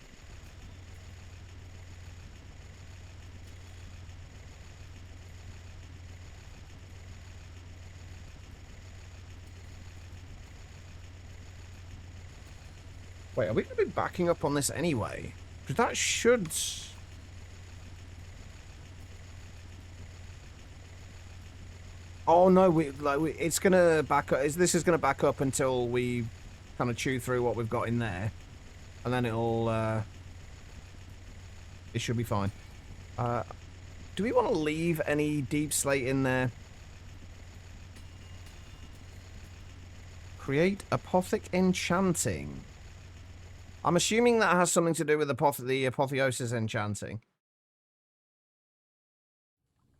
Wait, are we going to be backing up on this anyway? Because that should... Oh no, it's going to back up. This is going to back up until we kind of chew through what we've got in there. And then it'll... It should be fine. Do we want to leave any deep slate in there? Create Apothic Enchanting. I'm assuming that has something to do with the Apotheosis Enchanting.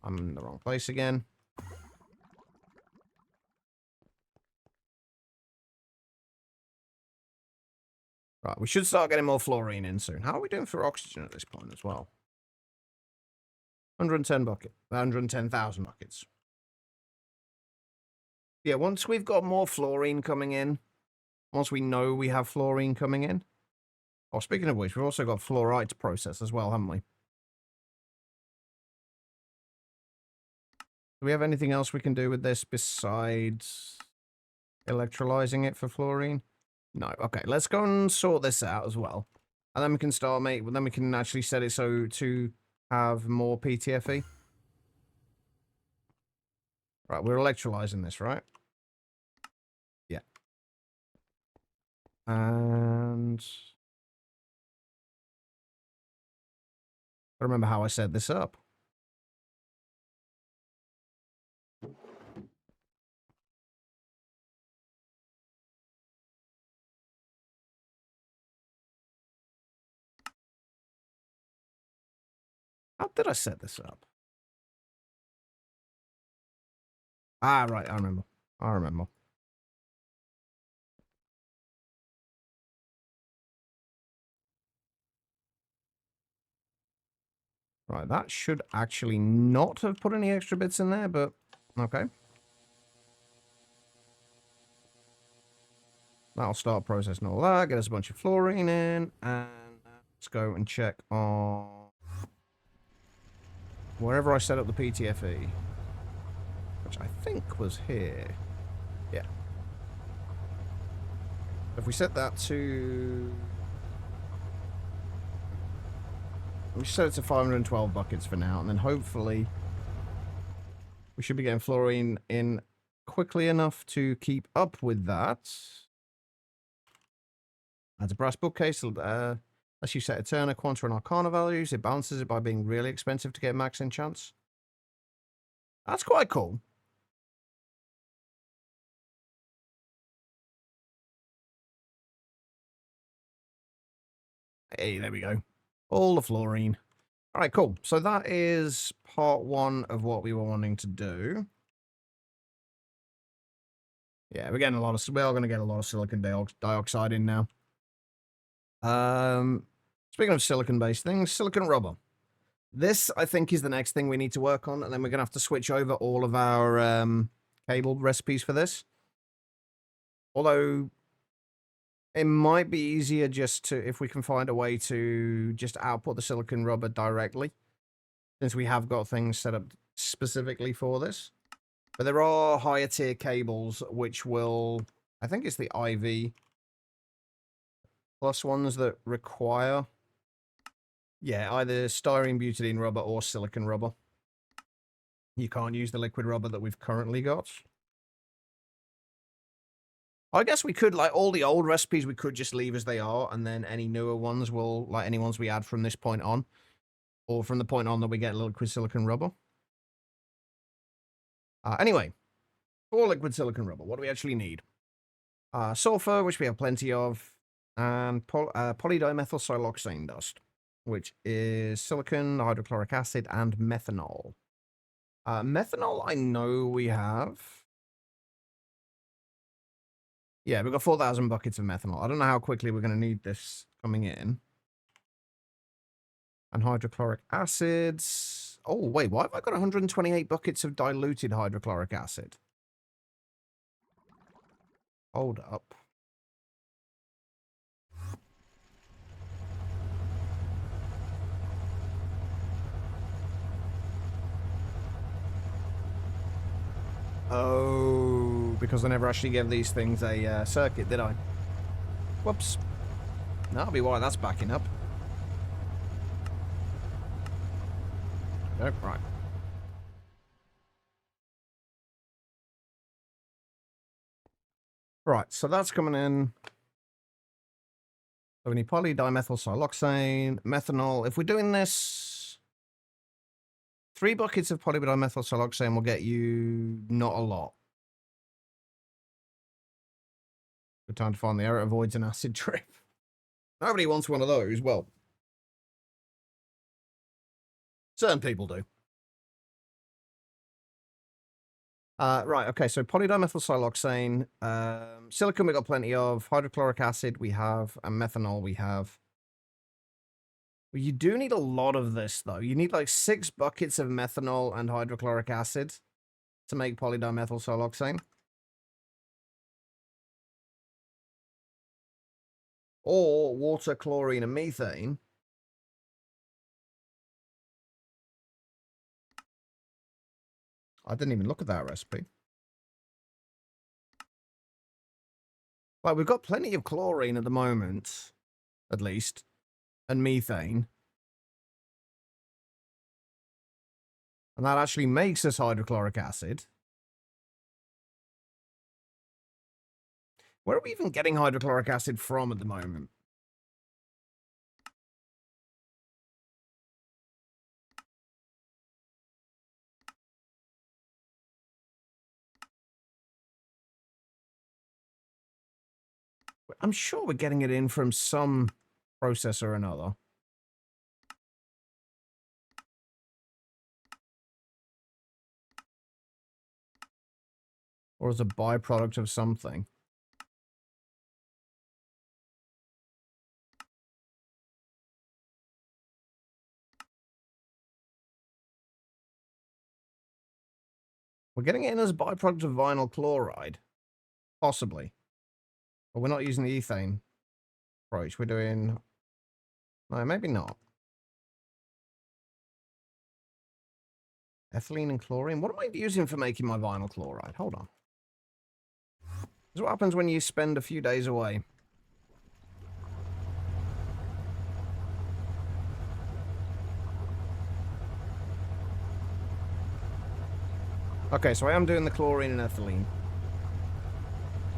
I'm in the wrong place again. Right, we should start getting more fluorine in soon. How are we doing for oxygen at this point as well? 110,000 buckets. Yeah, once we've got more fluorine coming in, once we know we have fluorine coming in. Oh, speaking of which, we've also got fluorite to process as well, haven't we? Do we have anything else we can do with this besides electrolyzing it for fluorine? No. Okay, let's go and sort this out as well. And then we can start, then we can actually set it so to have more PTFE. Right, we're electrolyzing this, right? Yeah. And I remember how I set this up. How did I set this up? Ah, right, I remember. I remember. Right, that should actually not have put any extra bits in there, but okay. That'll start processing all that, get us a bunch of fluorine in, and let's go and check on wherever I set up the PTFE, which I think was here. Yeah. If we set that to... we set it to 512 buckets for now, and then hopefully we should be getting fluorine in quickly enough to keep up with that. That's a brass bookcase. Unless you set a Turner, Quanta, and Arcana values, it balances it by being really expensive to get max enchants. That's quite cool. Hey, there we go. All the fluorine. All right, cool. So that is part one of what we were wanting to do. Yeah, we are going to get a lot of silicon dioxide in now. Speaking of silicon-based things, silicon rubber. This, I think, is the next thing we need to work on, and then we're going to have to switch over all of our cable recipes for this. Although, it might be easier just to, if we can find a way to just output the silicon rubber directly, since we have got things set up specifically for this. But there are higher tier cables which will, I think it's the IV plus ones that require, yeah, either styrene butadiene rubber or silicon rubber. You can't use the liquid rubber that we've currently got. I guess we could, like, all the old recipes we could just leave as they are, and then any newer ones will, like, any ones we add from this point on, or from the point on that we get liquid silicon rubber. Anyway, for liquid silicon rubber, what do we actually need? Sulfur, which we have plenty of, and polydimethyl siloxane dust, which is silicon, hydrochloric acid, and methanol. Methanol, I know we have. Yeah, we've got 4,000 buckets of methanol. I don't know how quickly we're going to need this coming in. And hydrochloric acids. Oh, wait, why have I got 128 buckets of diluted hydrochloric acid? Hold up. Oh, because I never actually gave these things a circuit, did I? Whoops. That'll be why that's backing up. Okay, right. Right, so that's coming in. So we need polydimethyl siloxane, methanol. If we're doing this, 3 buckets of polydimethyl siloxane will get you not a lot. Good time to find the error avoids an acid trip. Nobody wants one of those. Well, certain people do. Right, okay, so polydimethylsiloxane, silicon we got plenty of, hydrochloric acid we have, and methanol we have. Well, you do need a lot of this, though. You need like 6 buckets of methanol and hydrochloric acid to make polydimethylsiloxane. Or water, chlorine, and methane. I didn't even look at that recipe. Like, we've got plenty of chlorine at the moment, at least, and methane. And that actually makes us hydrochloric acid. Where are we even getting hydrochloric acid from at the moment? I'm sure we're getting it in from some process or another. Or as a byproduct of something. We're getting it in as a byproduct of vinyl chloride. Possibly. But we're not using the ethane approach. We're doing... No, maybe not. Ethylene and chlorine? What am I using for making my vinyl chloride? Hold on. This is what happens when you spend a few days away. Okay, so I am doing the chlorine and ethylene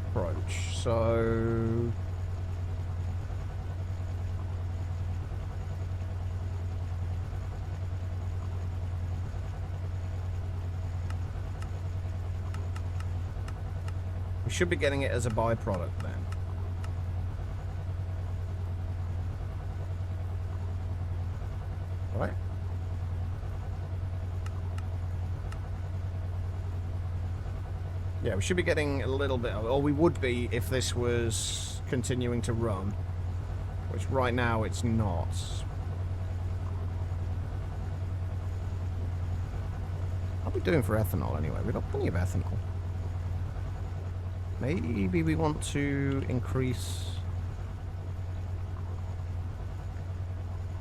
approach. So... we should be getting it as a byproduct then. Right? Yeah, we should be getting a little bit of, or we would be if this was continuing to run. Which right now it's not. What are we doing for ethanol anyway? We've got plenty of ethanol. Maybe we want to increase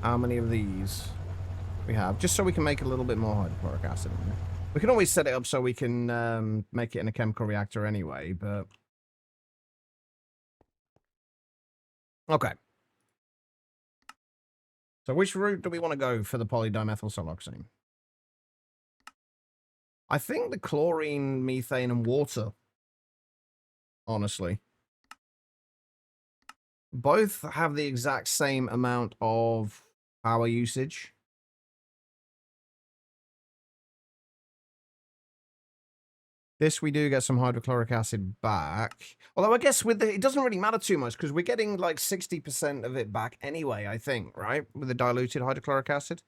how many of these we have, just so we can make a little bit more hydrochloric acid in there. We can always set it up so we can make it in a chemical reactor anyway, but... Okay. So which route do we want to go for the polydimethylsiloxane? I think the chlorine, methane, and water, honestly. Both have the exact same amount of power usage. This, we do get some hydrochloric acid back. Although I guess with it doesn't really matter too much because we're getting like 60% of it back anyway, I think, right? With the diluted hydrochloric acid.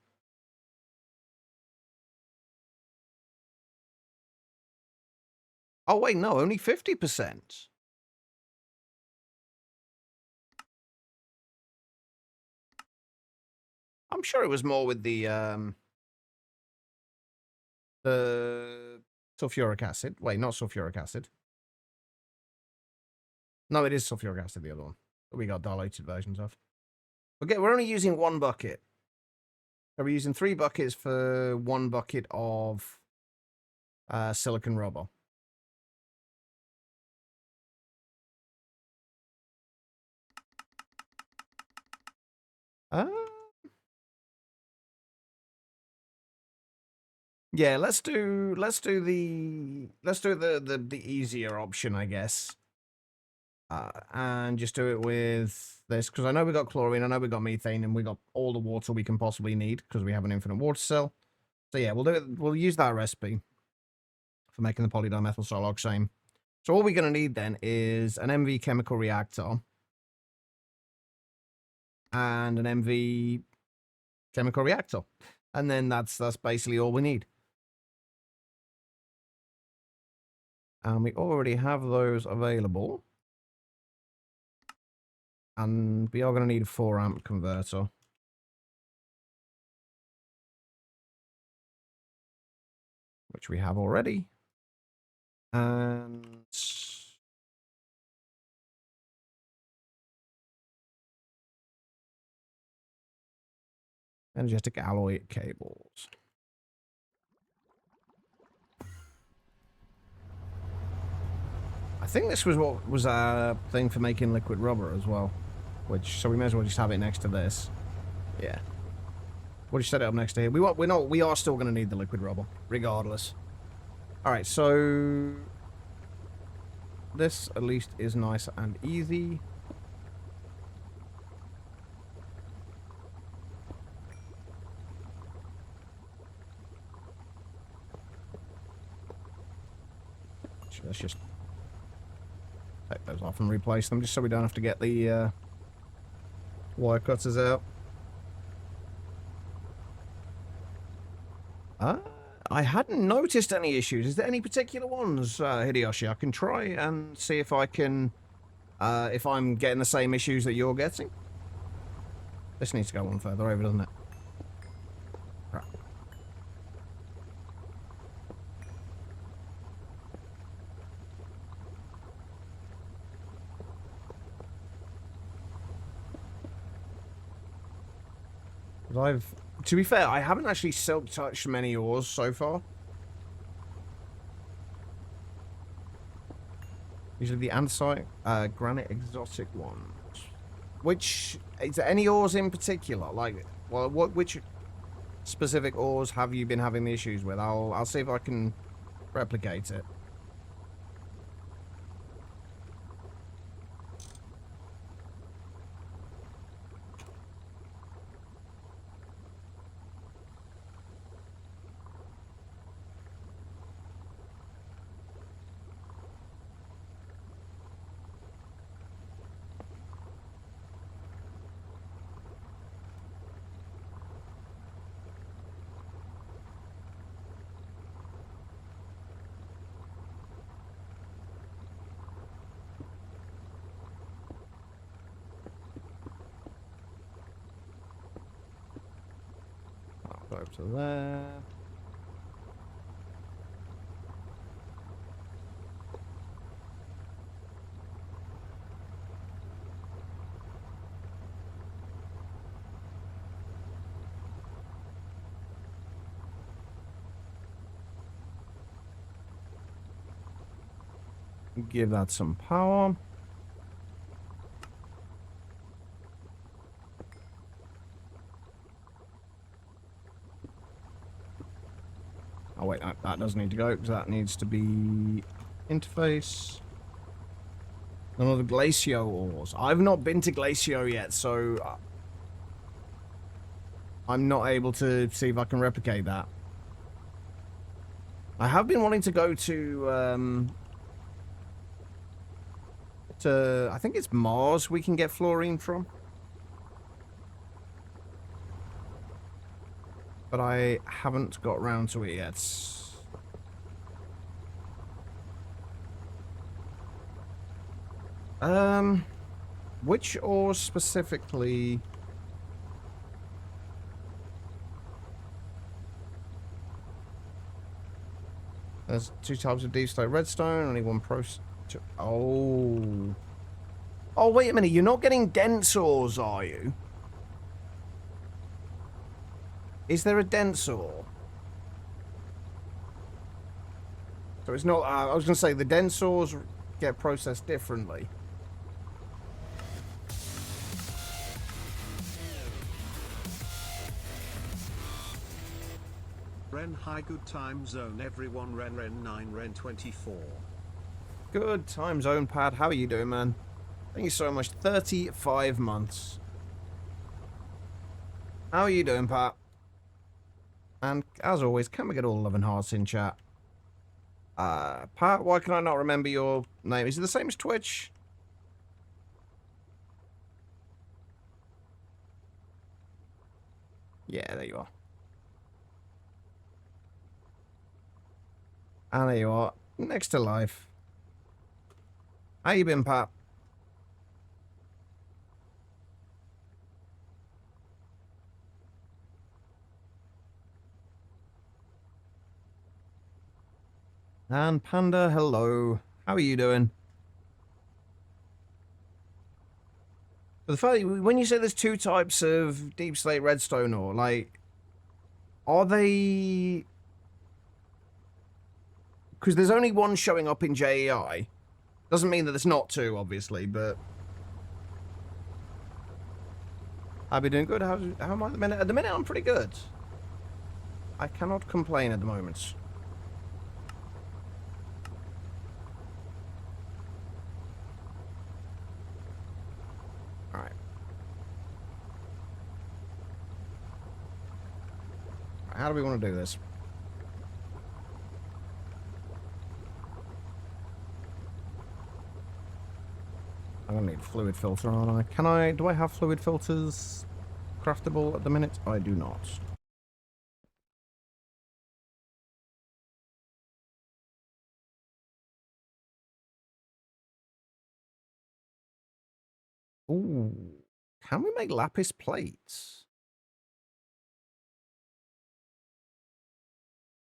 Oh, wait, no, only 50%. I'm sure it was more with the sulfuric acid. Wait, not sulfuric acid. No, it is sulfuric acid, the other one. That we got diluted versions of. Okay, we're only using 1 bucket. So we're using 3 buckets for 1 bucket of silicon rubber. Yeah, let's do the easier option, I guess. And just do it with this, because I know we got chlorine, I know we got methane, and we got all the water we can possibly need, because we have an infinite water cell. So yeah, we'll do it. We'll use that recipe for making the polydimethylsiloxane. So all we're going to need then is an MV chemical reactor and an MV chemical reactor, and then that's basically all we need. And we already have those available. And we are going to need a 4 amp converter. Which we have already. And energetic alloy cables. I think this was what was our thing for making liquid rubber as well. Which, so we may as well just have it next to this. Yeah. We'll just set it up next to here. We are still going to need the liquid rubber, regardless. Alright, so this at least is nice and easy. Let's just take those off and replace them, just so we don't have to get the wire cutters out. I hadn't noticed any issues. Is there any particular ones, Hideyoshi? I can try and see if I can, if I'm getting the same issues that you're getting. This needs to go one further over, doesn't it? Right. To be fair, I haven't actually silk touched many ores so far. Usually the andesite, granite exotic ones. Which, is there any ores in particular? Like, well, which specific ores have you been having the issues with? I'll see if I can replicate it. Go up to there. Give that some power. Oh wait, that doesn't need to go, because that needs to be interface. None of the Glacio ores. I've not been to Glacio yet, so I'm not able to see if I can replicate that. I have been wanting to go to I think it's Mars we can get fluorine from. But I haven't got round to it yet. Which ores specifically? There's 2 types of deep slate redstone, only one process. Oh. Oh, wait a minute, you're not getting dense ores, are you? Is there a dense ore? So it's not, I was going to say, the dense ores get processed differently. Ren hi, good time zone everyone. Ren 9 Ren 24. Good time zone, Pad. How are you doing, man? Thank you so much. 35 months. How are you doing, Pat? And as always, can we get all love and hearts in chat? Pat, why can I not remember your name? Is it the same as Twitch? Yeah, there you are. And there you are, next to life. How you been, Pat? And Panda, hello. How are you doing? But the fact when you say there's two types of deep slate redstone ore, like, are they? Because there's only one showing up in JEI. Doesn't mean that there's not two, obviously, but I've been doing good. How am I at the minute? At the minute, I'm pretty good. I cannot complain at the moment. All right. How do we want to do this? I'm gonna need a fluid filter, aren't I? Do I have fluid filters craftable at the minute? I do not. Ooh. Can we make lapis plates?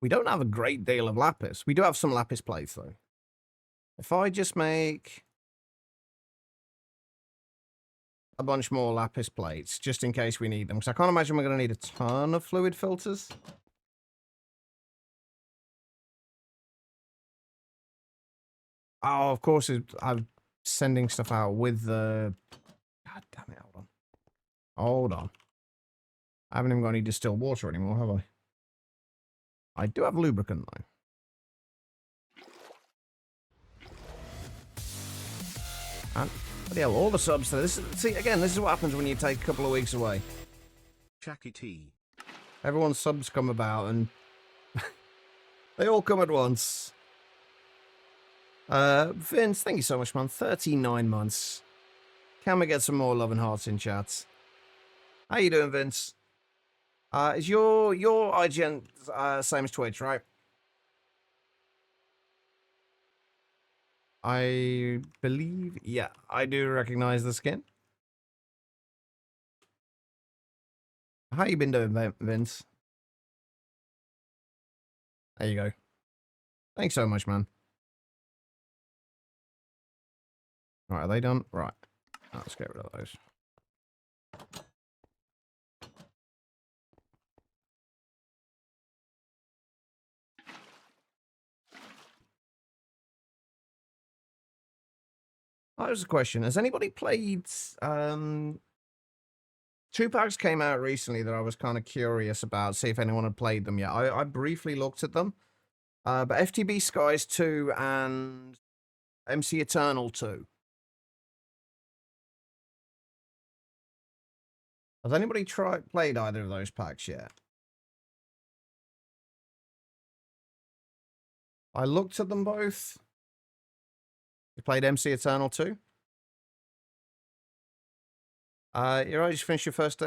We don't have a great deal of lapis. We do have some lapis plates, though. If I just make a bunch more lapis plates, just in case we need them, because I can't imagine we're going to need a ton of fluid filters. Oh, of course, I'm sending stuff out with the... God damn it, hold on. Hold on. I haven't even got any distilled water anymore, have I? I do have lubricant, though. And, bloody hell, all the subs there. See, again, this is what happens when you take a couple of weeks away. Jackie T. Everyone's subs come about, and they all come at once. Vince, thank you so much, man. 39 months. Can we get some more love and hearts in chat? How you doing, Vince? Is your IGN same as Twitch, right? I believe, yeah, I do recognize the skin. How you been doing, Vince? There you go. Thanks so much, man. All right, are they done? Right. Let's get rid of those. That was a question. Has anybody played... Two packs came out recently that I was kind of curious about, see if anyone had played them yet. I briefly looked at them. But FTB Skies 2 and MC Eternal 2. Has anybody played either of those packs yet? I looked at them both. You played MC Eternal 2? You're right, just finished your first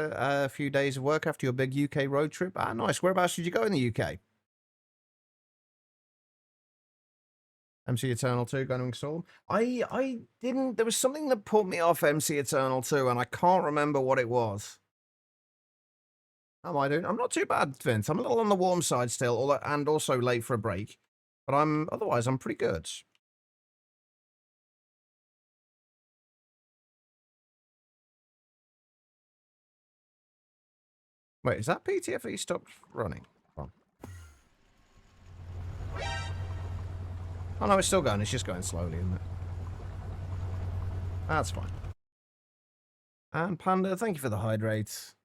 few days of work after your big UK road trip. Ah, nice. Whereabouts did you go in the UK? MC Eternal 2, going to install them. I didn't... There was something that put me off MC Eternal 2, and I can't remember what it was. How am I doing? I'm not too bad, Vince. I'm a little on the warm side still, and also late for a break. But otherwise, I'm pretty good. Wait, is that PTFE stopped running? Oh. Oh no, it's still going. It's just going slowly, isn't it? That's fine. And Panda, thank you for the hydrates.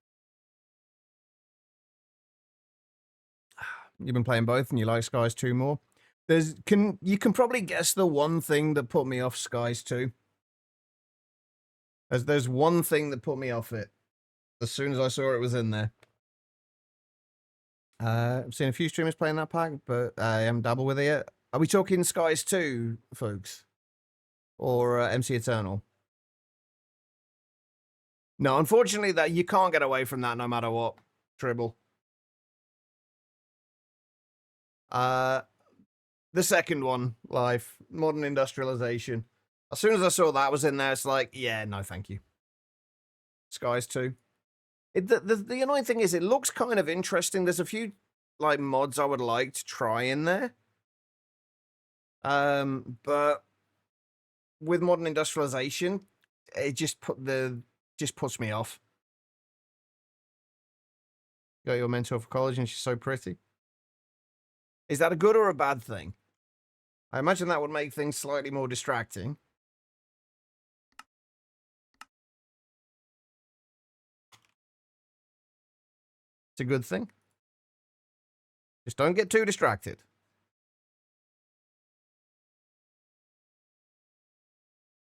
You've been playing both and you like Skies 2 more. You can probably guess the one thing that put me off Skies 2. There's one thing that put me off it as soon as I saw it was in there. I've seen a few streamers playing that pack, but I haven't dabbled with it yet. Are we talking Skies 2, folks? Or MC Eternal? No, unfortunately, that you can't get away from that no matter what. Tribble. The second one, Life, Modern Industrialization. As soon as I saw that was in there, it's like, yeah, no, thank you. Skies too. The annoying thing is it looks kind of interesting. There's a few like mods I would like to try in there. But with modern industrialization, it just puts me off. Got your mentor for college and she's so pretty. Is that a good or a bad thing? I imagine that would make things slightly more distracting. It's a good thing. Just don't get too distracted.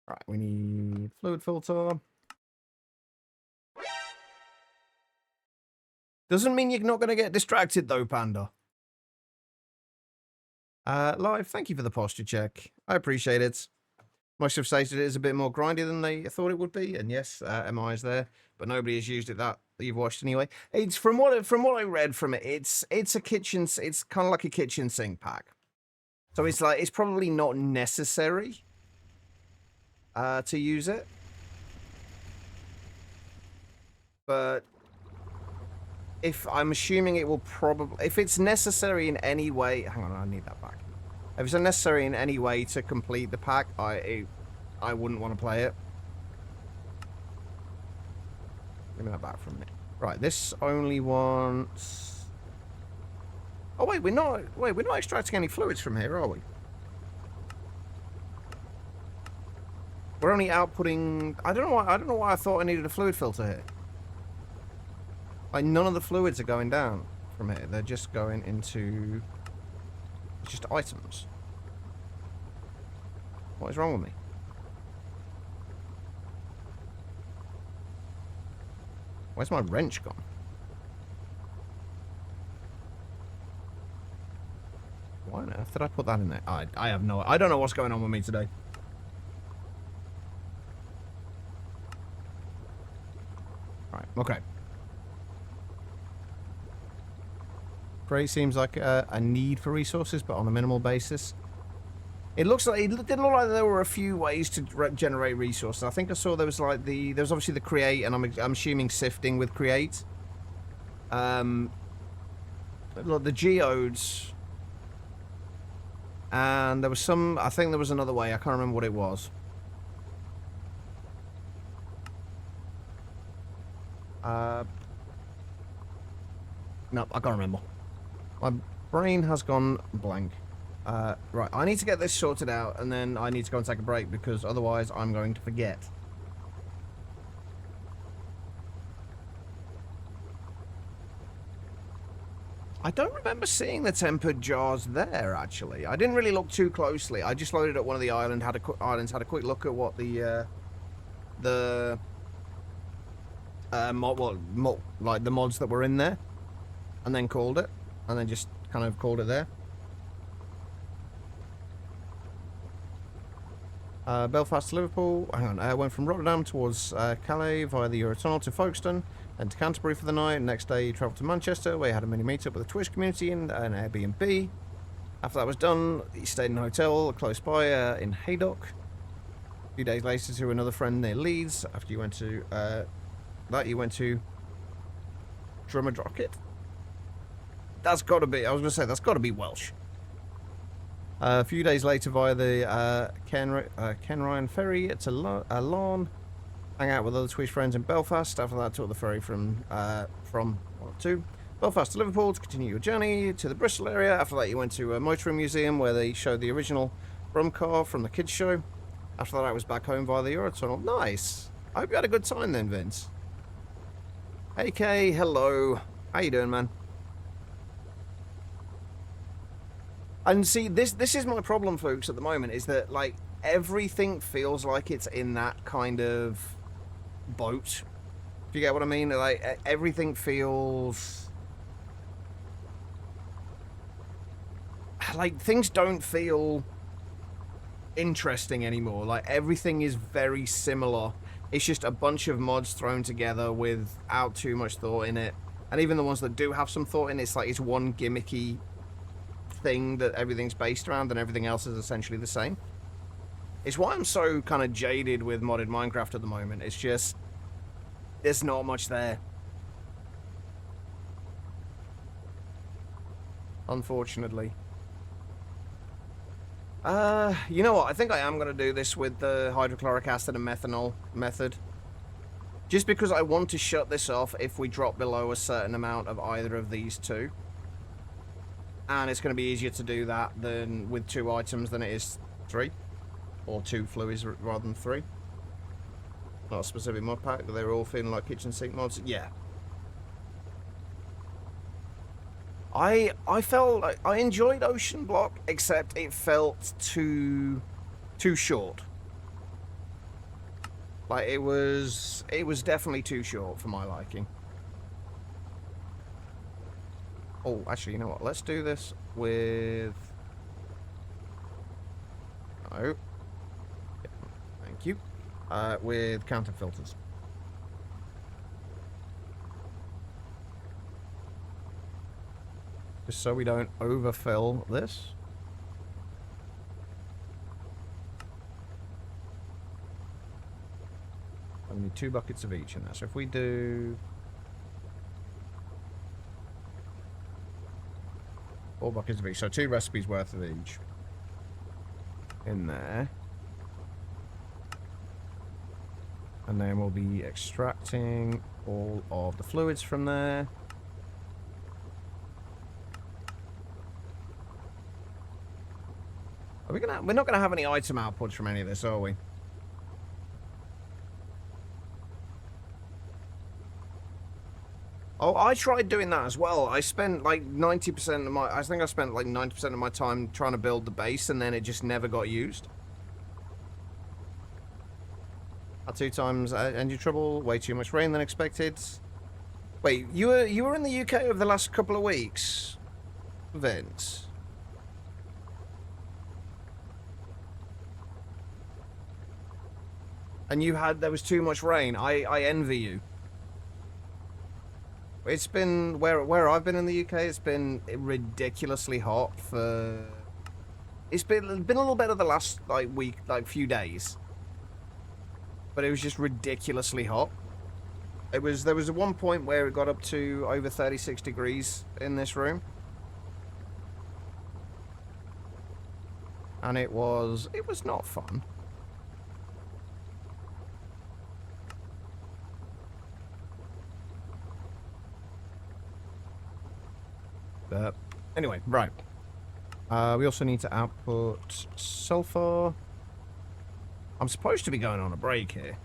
Right, we need fluid filter. Doesn't mean you're not going to get distracted though, Panda. Live, thank you for the posture check. I appreciate it. Most have stated it is a bit more grindy than they thought it would be, and yes, MI is there, but nobody has used it that you've watched anyway. It's from what I read from it, it's a kitchen, it's kind of like a kitchen sink pack. So it's like it's probably not necessary to use it, but if I'm assuming it will probably, if it's necessary in any way, hang on, I need that back. If it's unnecessary in any way to complete the pack, I wouldn't want to play it. Give me that back for a minute. Right, this only wants. Oh wait, we're not extracting any fluids from here, are we? We're only outputting. I don't know why I thought I needed a fluid filter here. Like none of the fluids are going down from here. They're just going into just items. What is wrong with me? Where's my wrench gone? Why on earth did I put that in there? I have no. I don't know what's going on with me today. Right. Okay. Prey seems like a need for resources, but on a minimal basis. It looks like it didn't look like there were a few ways to generate resources. I think I saw there was like there's obviously the create, and I'm assuming sifting with create. Look, the geodes, and there was some. I think there was another way. I can't remember what it was. No, I can't remember. My brain has gone blank. Right, I need to get this sorted out, and then I need to go and take a break, because otherwise I'm going to forget. I don't remember seeing the tempered jars there, actually. I didn't really look too closely. I just loaded up one of the islands, had a quick look at what the mods that were in there, and then called it, and then just kind of called it there. Belfast to Liverpool. Hang on. Went from Rotterdam towards Calais via the Eurotunnel to Folkestone, then to Canterbury for the night. Next day, you travelled to Manchester, where you had a mini meetup with the Twitch community and an Airbnb. After that was done, you stayed in a hotel close by in Haydock. A few days later, to another friend near Leeds. After you went to you went to Drummadrocket. That's got to be. I was going to say that's got to be Welsh. A few days later, via the Ken Ryan ferry to Lawn, hang out with other Twitch friends in Belfast. After that, took the ferry from Belfast to Liverpool to continue your journey to the Bristol area. After that, you went to a motoring museum where they showed the original Brum car from the kids show. After that, I was back home via the Eurotunnel. Nice. I hope you had a good time then, Vince. Hey Kay, hello. How you doing, man? And see, this is my problem, folks, at the moment, is that, like, everything feels like it's in that kind of boat. Do you get what I mean? Like, everything feels... like, things don't feel interesting anymore. Like, everything is very similar. It's just a bunch of mods thrown together without too much thought in it. And even the ones that do have some thought in it, it's like it's one gimmicky thing that everything's based around, and everything else is essentially the same. It's why I'm so kind of jaded with modded Minecraft at the moment. It's just, there's not much there. Unfortunately. You know what? I think I am going to do this with the hydrochloric acid and methanol method. Just because I want to shut this off if we drop below a certain amount of either of these two. And it's going to be easier to do that than with 2 items than it is 3. Or 2 fluids rather than 3. Not a specific mod pack, but they were all feeling like kitchen sink mods. Yeah. I felt like I enjoyed Ocean Block, except it felt too short. Like it was definitely too short for my liking. Oh, actually, you know what? Let's do this with... Oh. Thank you. With counter filters. Just so we don't overfill this. We need 2 buckets of each in there. So if we do 4 buckets of each, so 2 recipes worth of each in there. And then we'll be extracting all of the fluids from there. We're not gonna have any item outputs from any of this, are we? Oh, I tried doing that as well. I spent like 90% of my... I think I spent like 90% of my time trying to build the base, and then it just never got used. 2 times engine trouble, way too much rain than expected. Wait, you were in the UK over the last couple of weeks, Vince? And there was too much rain. I envy you. It's been, where I've been in the UK, it's been ridiculously hot for... It's been a little better the last, like, few days. But it was just ridiculously hot. There was one point where it got up to over 36 degrees in this room. And it was not fun. But anyway, right. We also need to output sulfur. I'm supposed to be going on a break here.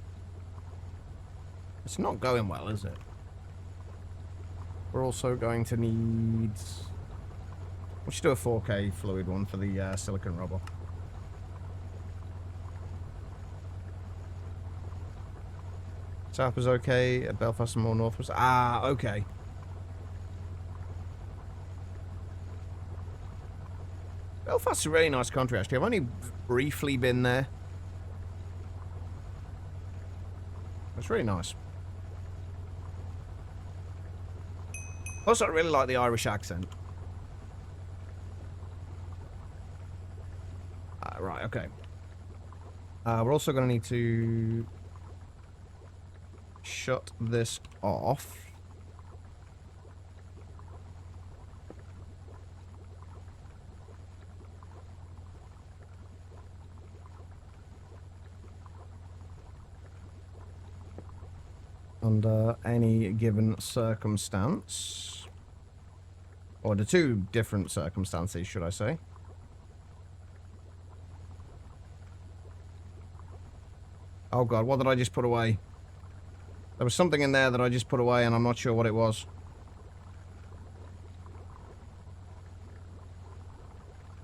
It's not going well, is it? We're also going to need... We should do a 4K fluid one for the silicon rubber. South was okay. Belfast and more north was... Ah, okay. Belfast's a really nice country, actually. I've only briefly been there. It's really nice. Also, I really like the Irish accent. Right, okay. We're also going to need to shut this off. Under any given circumstance. Or the 2 different circumstances, should I say. Oh god, what did I just put away? There was something in there that I just put away and I'm not sure what it was.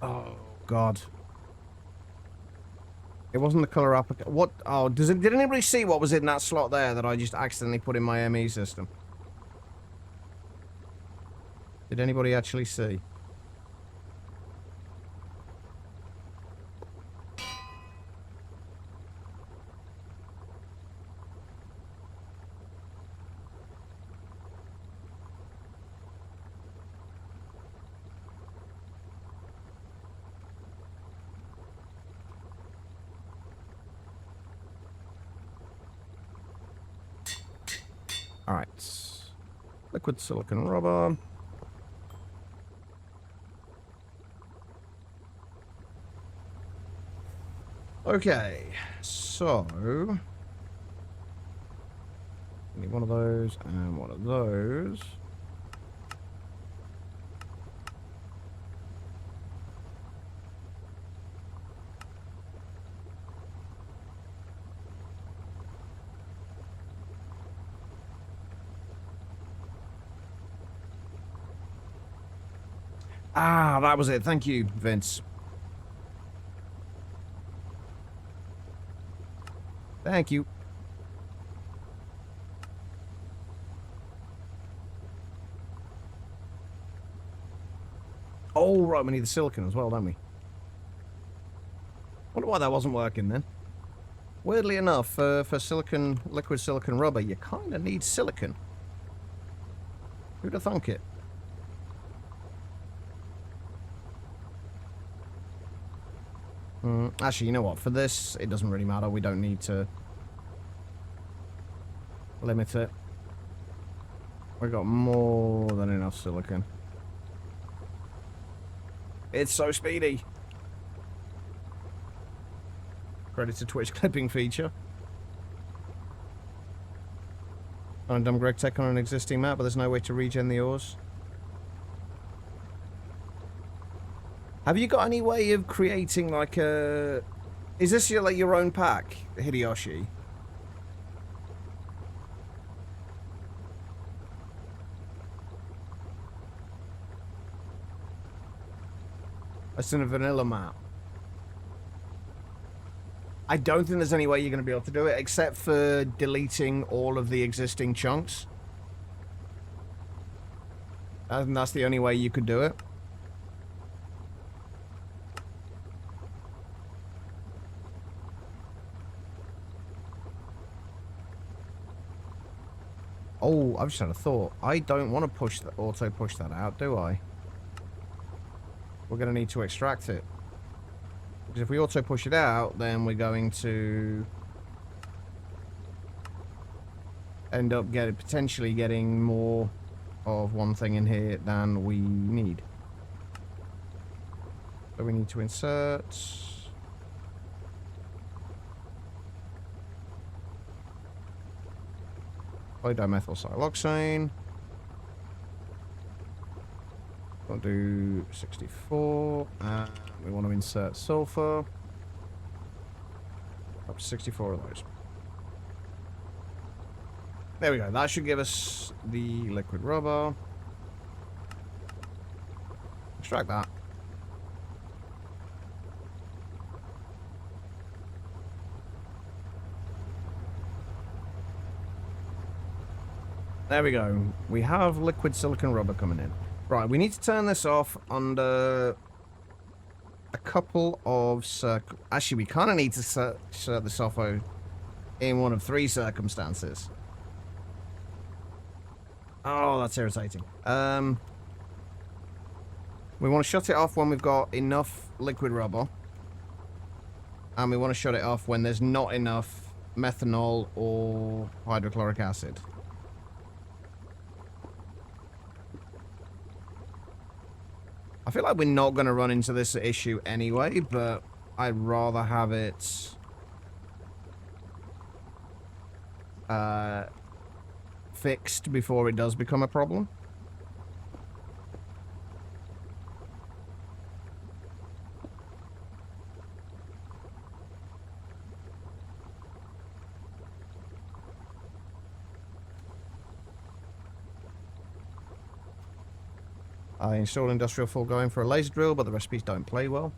Oh god. It wasn't the color applicator. What? Oh, did anybody see what was in that slot there that I just accidentally put in my ME system? Did anybody actually see? Alright. Liquid silicon rubber. Okay, so... need one of those and one of those. Ah, that was it. Thank you, Vince. Thank you. Oh, right, we need the silicon as well, don't we? Wonder why that wasn't working then. Weirdly enough, for silicon, liquid silicon rubber, you kind of need silicon. Who'd have thunk it? Actually, you know what? For this, it doesn't really matter. We don't need to limit it. We've got more than enough silicon. It's so speedy. Credit to Twitch clipping feature. I'm dumb Greg Tech on an existing map, but there's no way to regen the ores. Have you got any way of creating like a... Is this your, like your own pack, Hideyoshi? It's in a vanilla map. I don't think there's any way you're going to be able to do it, except for deleting all of the existing chunks. And that's the only way you could do it. Oh, I've just had a thought. I don't want to push the auto push that out, do I? We're going to need to extract it. Because if we auto push it out, then we're going to end up potentially getting more of one thing in here than we need. So we need to insert polydimethylsiloxane. We'll do 64, and we want to insert sulfur. Up to 64 of those. There we go. That should give us the liquid rubber. Extract that. There we go. We have liquid silicon rubber coming in. Right, we need to turn this off under a couple of Actually, we kind of need to shut this off in one of three circumstances. Oh, that's irritating. We want to shut it off when we've got enough liquid rubber. And we want to shut it off when there's not enough methanol or hydrochloric acid. I feel like we're not going to run into this issue anyway, but I'd rather have it fixed before it does become a problem. I installed industrial foregoing for a laser drill, but the recipes don't play well.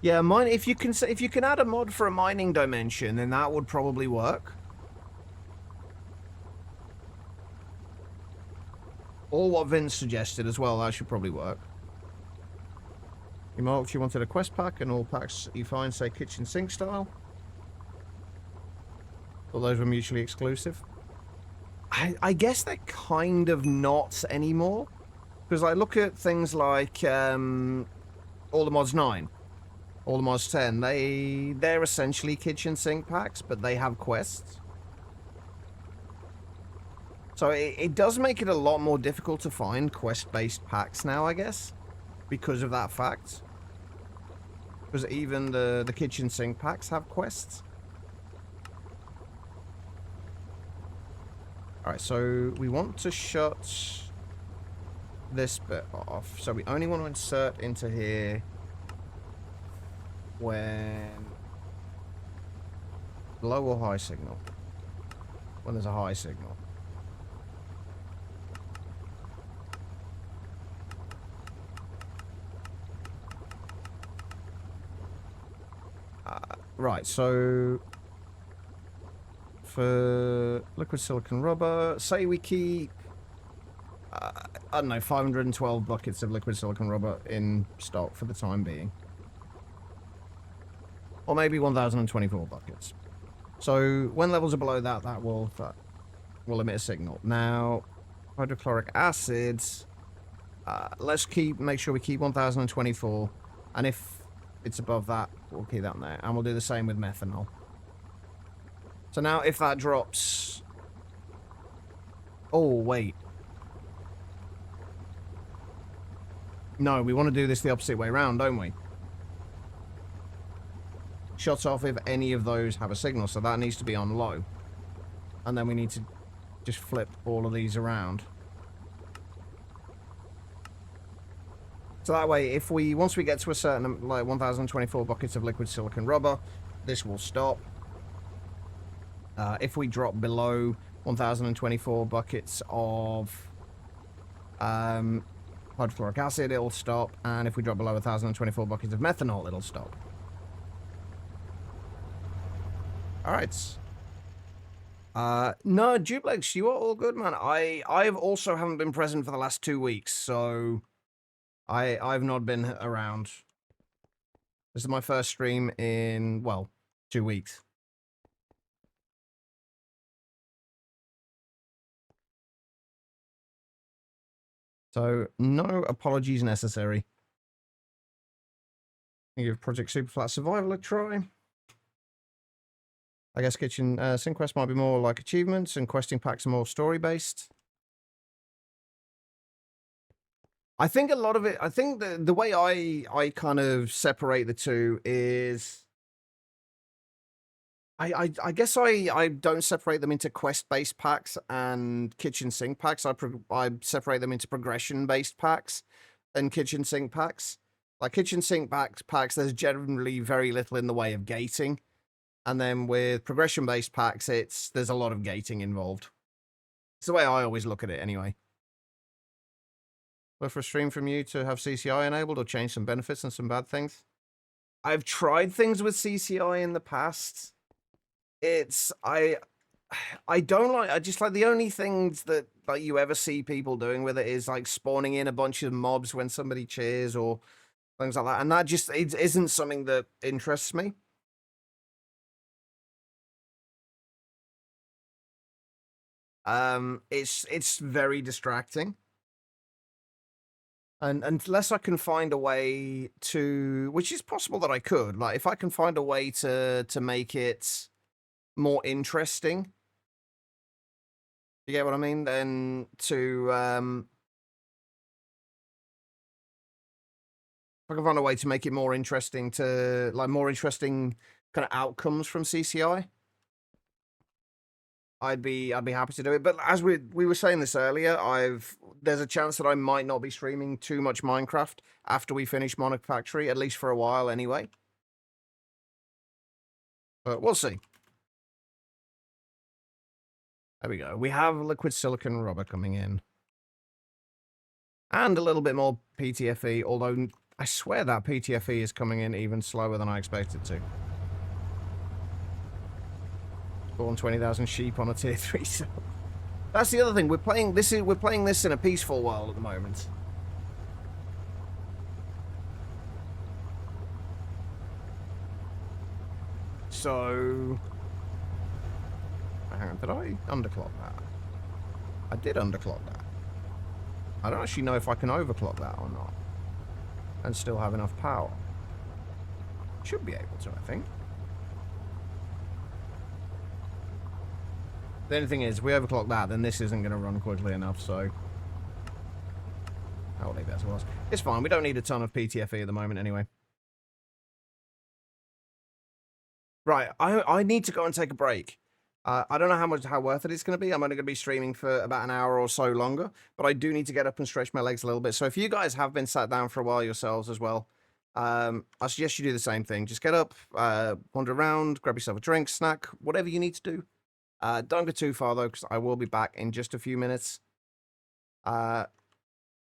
Yeah, mine. If you can add a mod for a mining dimension, then that would probably work. Or what Vince suggested as well, that should probably work. You marked you wanted a quest pack, and all packs you find say kitchen sink style. All those were mutually exclusive. I guess they're kind of not anymore. Because I look at things like All the Mods 9, All the Mods 10, they're essentially kitchen sink packs, but they have quests. So it does make it a lot more difficult to find quest-based packs now, I guess, because of that fact. Because even the kitchen sink packs have quests. Alright, so we want to shut this bit off. So we only want to insert into here when low or high signal. When there's a high signal. Right, so for liquid silicon rubber, say we keep, I don't know, 512 buckets of liquid silicon rubber in stock for the time being. Or maybe 1024 buckets. So when levels are below that, that will emit a signal. Now, hydrochloric acids, let's make sure we keep 1024, and if it's above that, we'll keep that in there. And we'll do the same with methanol. So now if that drops... Oh, wait. No, we want to do this the opposite way around, don't we? Shuts off if any of those have a signal, so that needs to be on low. And then we need to just flip all of these around. So that way, if once we get to a certain, like 1024 buckets of liquid silicon rubber, this will stop. If we drop below 1024 buckets of hydrochloric acid, it'll stop. And if we drop below 1024 buckets of methanol, it'll stop. Alright. No, Duplex, you are all good, man. I've also haven't been present for the last 2 weeks, so... I've not been around. This is my first stream in, well, 2 weeks. So, no apologies necessary. I'll give Project Superflat Survival a try. I guess Kitchen Sink Quest might be more like achievements, and questing packs are more story-based. I think a lot of it, I think the way I kind of separate the two is, I guess I don't separate them into quest-based packs and kitchen sink packs. I separate them into progression-based packs and kitchen sink packs. Like kitchen sink packs, there's generally very little in the way of gating. And then with progression-based packs, there's a lot of gating involved. It's the way I always look at it anyway. But for a stream from you to have CCI enabled or change some benefits and some bad things? I've tried things with CCI in the past. I don't like, I just like the only things that like you ever see people doing with it is like spawning in a bunch of mobs when somebody cheers or things like that. And that just it isn't something that interests me. It's very distracting. And unless I can find a way to, which is possible that I could, like if I can find a way to make it more interesting, you get what I mean? Then to if I can find a way to make it more interesting to like more interesting kind of outcomes from CCI, I'd be happy to do it. But as we were saying this earlier, there's a chance that I might not be streaming too much Minecraft after we finish Monifactory, at least for a while anyway. But we'll see. There we go. We have liquid silicon rubber coming in. And a little bit more PTFE, although I swear that PTFE is coming in even slower than I expected to. Spawn 20,000 sheep on a tier 3 so that's the other thing. We're playing this in a peaceful world at the moment. So hang on, did I underclock that? I did underclock that. I don't actually know if I can overclock that or not and still have enough power. Should be able to, I think. The only thing is, if we overclock that, then this isn't going to run quickly enough, so... I'll leave that to us. It's fine, we don't need a ton of PTFE at the moment anyway. Right, I need to go and take a break. I don't know how worth it it's going to be. I'm only going to be streaming for about an hour or so longer, but I do need to get up and stretch my legs a little bit. So if you guys have been sat down for a while yourselves as well, I suggest you do the same thing. Just get up, wander around, grab yourself a drink, snack, whatever you need to do. Don't go too far though, because I will be back in just a few minutes. And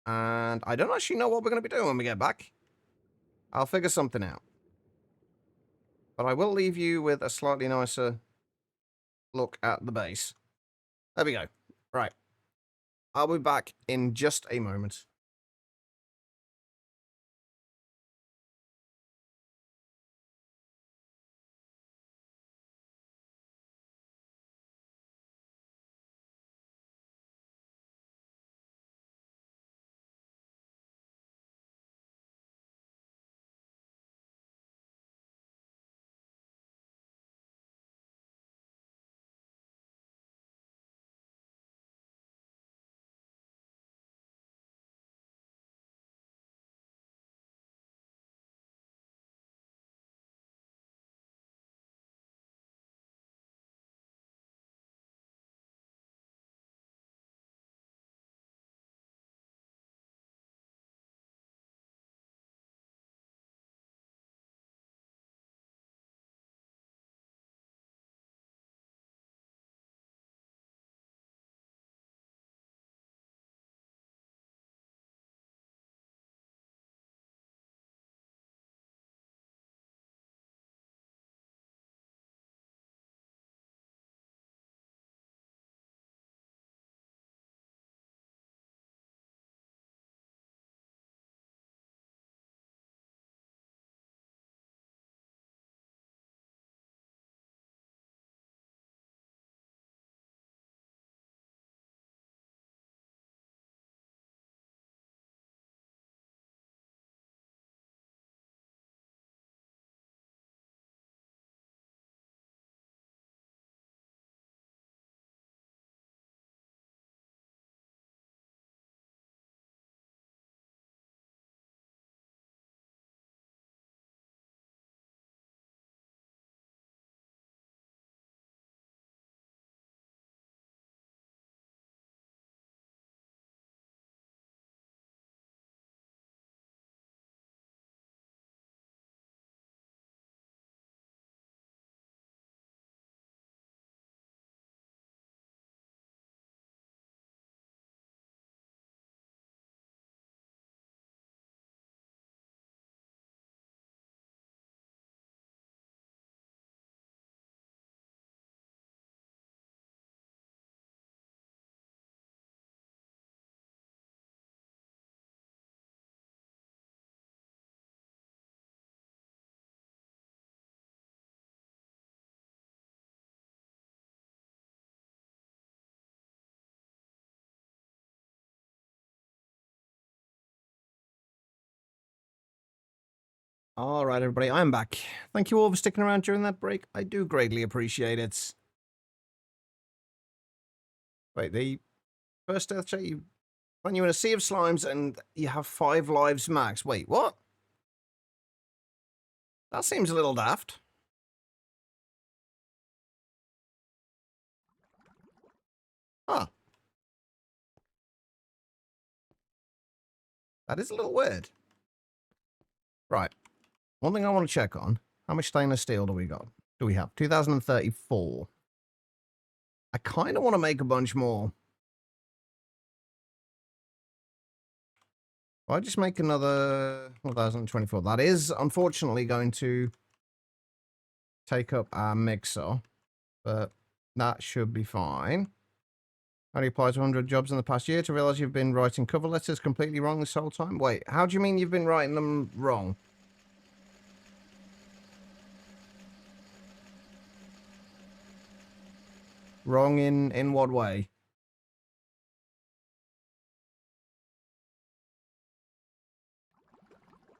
I don't actually know what we're going to be doing when we get back. I'll figure something out. But I will leave you with a slightly nicer look at the base. There we go. Right. I'll be back in just a moment. All right, everybody, I'm back. Thank you all for sticking around during that break. I do greatly appreciate it. Wait, the first death check, you find you in a sea of slimes and you have 5 lives max. Wait, what? That seems a little daft. Huh. That is a little weird. Right. One thing I want to check on. How much stainless steel do we got? Do we have? 2034. I kind of want to make a bunch more. I'll just make another 1024. That is, unfortunately, going to take up our mixer. But that should be fine. Only applied to 100 jobs in the past year to realize you've been writing cover letters completely wrong this whole time. Wait, how do you mean you've been writing them wrong? Wrong in what way?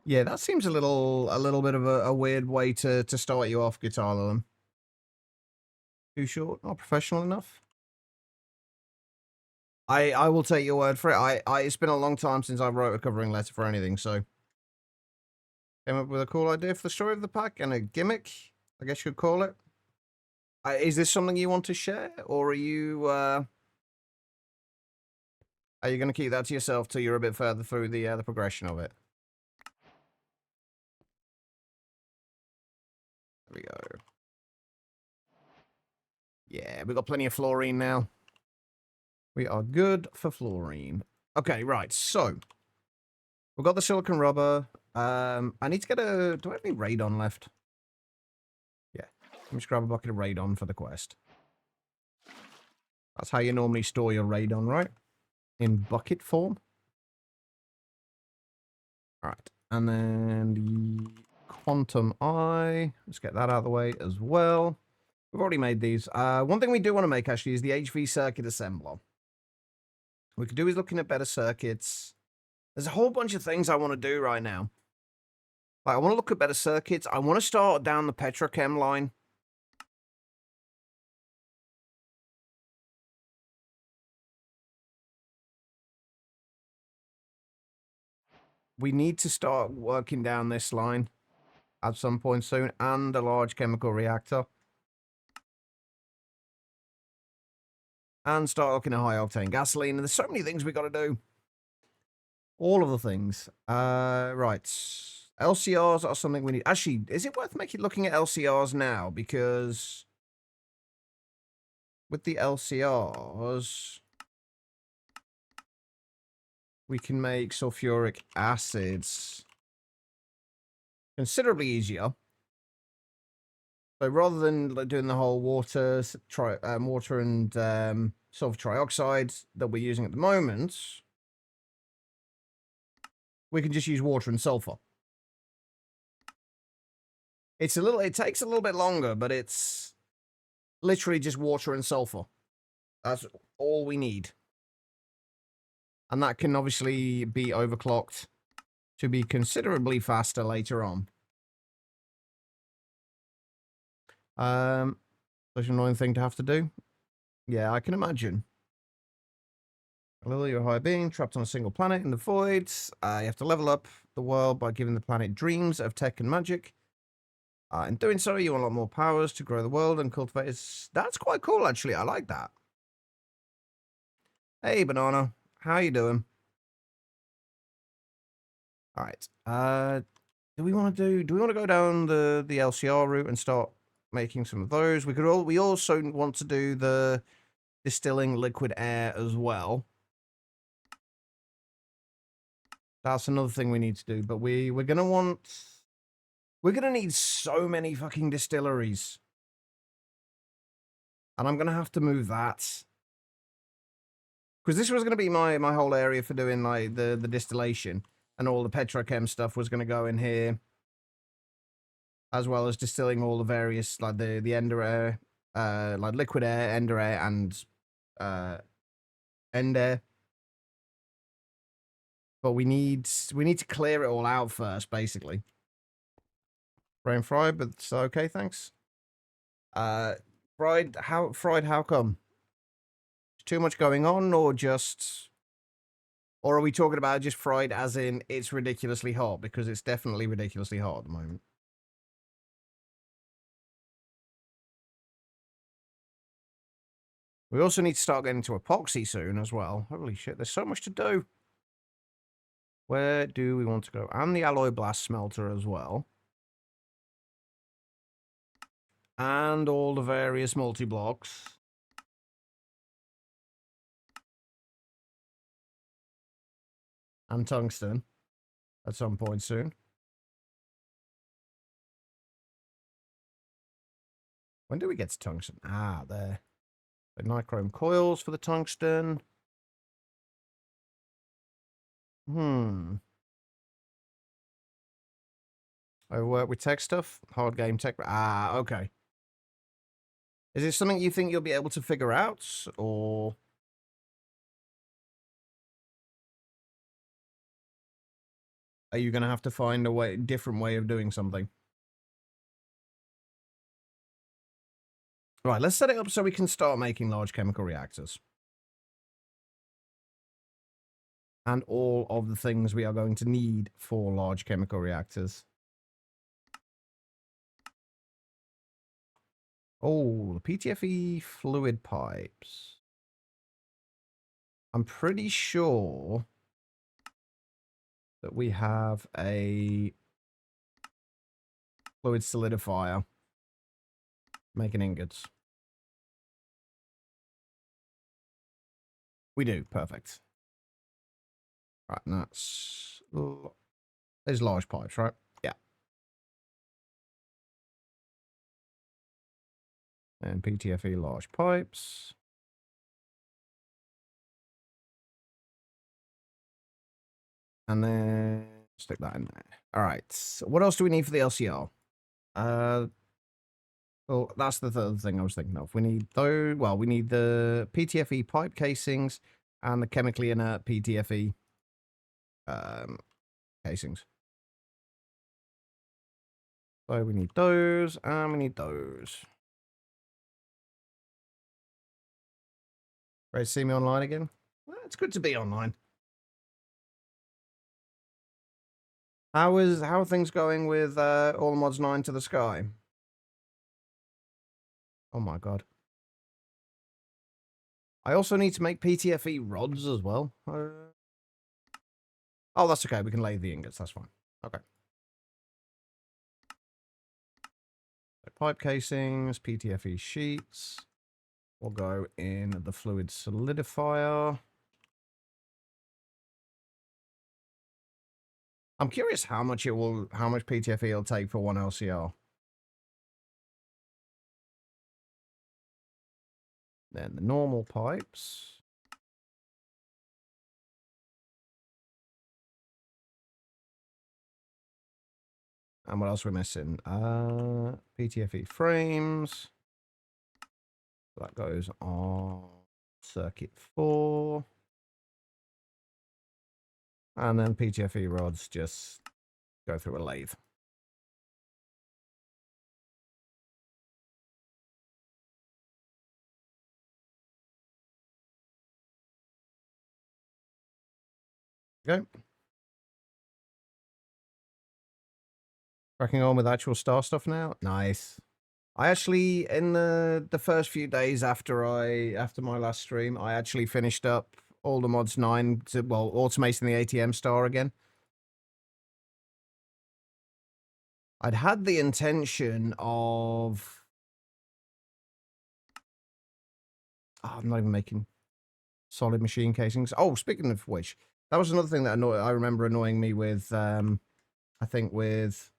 Yeah, that seems a little bit of a weird way to start you off, Guitar Llum. Too short? Not professional enough? I will take your word for it. It's been a long time since I wrote a covering letter for anything, so came up with a cool idea for the story of the pack and a gimmick, I guess you'd call it. Is this something you want to share, or are you going to keep that to yourself till you're a bit further through the progression of it? There we go. Yeah, we've got plenty of fluorine now. We are good for fluorine. Okay, right, so we've got the silicon rubber. I need to get a... Do I have any radon left? Yeah. Let me just grab a bucket of radon for the quest. That's how you normally store your radon, right? In bucket form. Alright. And then the quantum eye. Let's get that out of the way as well. We've already made these. One thing we do want to make, actually, is the HV circuit assembler. What we could do is looking at better circuits. There's a whole bunch of things I want to do right now. Like, I want to look at better circuits. I want to start down the petrochem line. We need to start working down this line at some point soon, and a large chemical reactor. And start looking at high-octane gasoline. And there's so many things we got to do. All of the things. Right. LCRs are something we need. Actually, is it worth looking at LCRs now? Because with the LCRs, we can make sulfuric acids considerably easier. So rather than doing the whole water and sulfur trioxide that we're using at the moment, we can just use water and sulfur. It takes a little bit longer, but it's literally just water and sulfur. That's all we need. And that can obviously be overclocked to be considerably faster later on. Such an annoying thing to have to do. Yeah, I can imagine. Lily, you're a high being, trapped on a single planet in the void. You have to level up the world by giving the planet dreams of tech and magic. In doing so, you unlock more powers to grow the world and cultivate its... That's quite cool, actually. I like that. Hey, Banana. How you doing? All right. Do we want to go down the LCR route and start making some of those? We also want to do the distilling liquid air as well. That's another thing we need to do, but we're gonna need so many fucking distilleries. And I'm gonna have to move that. Because this was gonna be my whole area for doing like the distillation, and all the petrochem stuff was gonna go in here. As well as distilling all the various like the ender air, like liquid air, ender air, and end air. But we need to clear it all out first, basically. Brain fried, but it's okay, thanks. Fried, how come? Too much going on, or are we talking about just fried as in it's ridiculously hot? Because it's definitely ridiculously hot at the moment. We also need to start getting to epoxy soon as well. Holy shit, there's so much to do. Where do we want to go? And the alloy blast smelter as well. And all the various multi-blocks. And tungsten. At some point soon. When do we get to tungsten? Ah, there. The nichrome coils for the tungsten. I work with tech stuff. Hard game tech. Ah, okay. Is it something you think you'll be able to figure out, or are you going to have to find a different way of doing something? Right, let's set it up so we can start making large chemical reactors. and all of the things we are going to need for large chemical reactors. Oh, the PTFE fluid pipes. I'm pretty sure that we have a fluid solidifier making ingots. We do. Perfect. Right, and that's... There's large pipes, right? Yeah. And PTFE large pipes. And then stick that in there. All right. So what else do we need for the LCR? Well, that's the third thing I was thinking of. We need those. Well, we need the PTFE pipe casings and the chemically inert PTFE casings. So we need those, and we need those. Ready to see me online again? Well, it's good to be online. How are things going with all the mods 9 to the sky? Oh my god. I also need to make PTFE rods as well. Oh, that's okay. We can lay the ingots. That's fine. Okay. So pipe casings, PTFE sheets. We'll go in the fluid solidifier. I'm curious how much PTFE it'll take for one LCR. Then the normal pipes. And what else are we missing? PTFE frames. That goes on circuit 4. And then PTFE rods just go through a lathe. Okay. Cracking on with actual star stuff now. Nice. I actually, in the first few days after my last stream, I actually finished up all the mods 9 to, well, automating the ATM star again. I'd had the intention of... Oh, I'm not even making solid machine casings. Oh, speaking of which, that was another thing that I remember annoying me with, I think with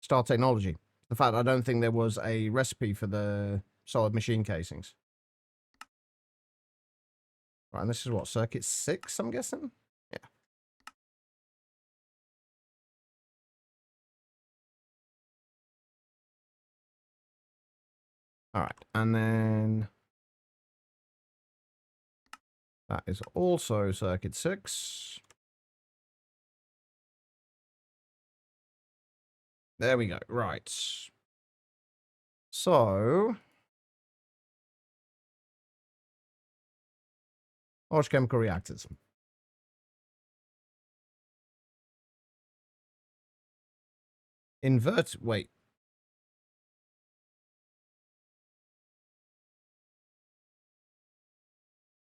Star Technology. The fact I don't think there was a recipe for the solid machine casings. Right, and this is what, circuit 6, I'm guessing? Yeah. All right, and then that is also circuit 6. There we go. Right. So, large chemical reactors. Wait.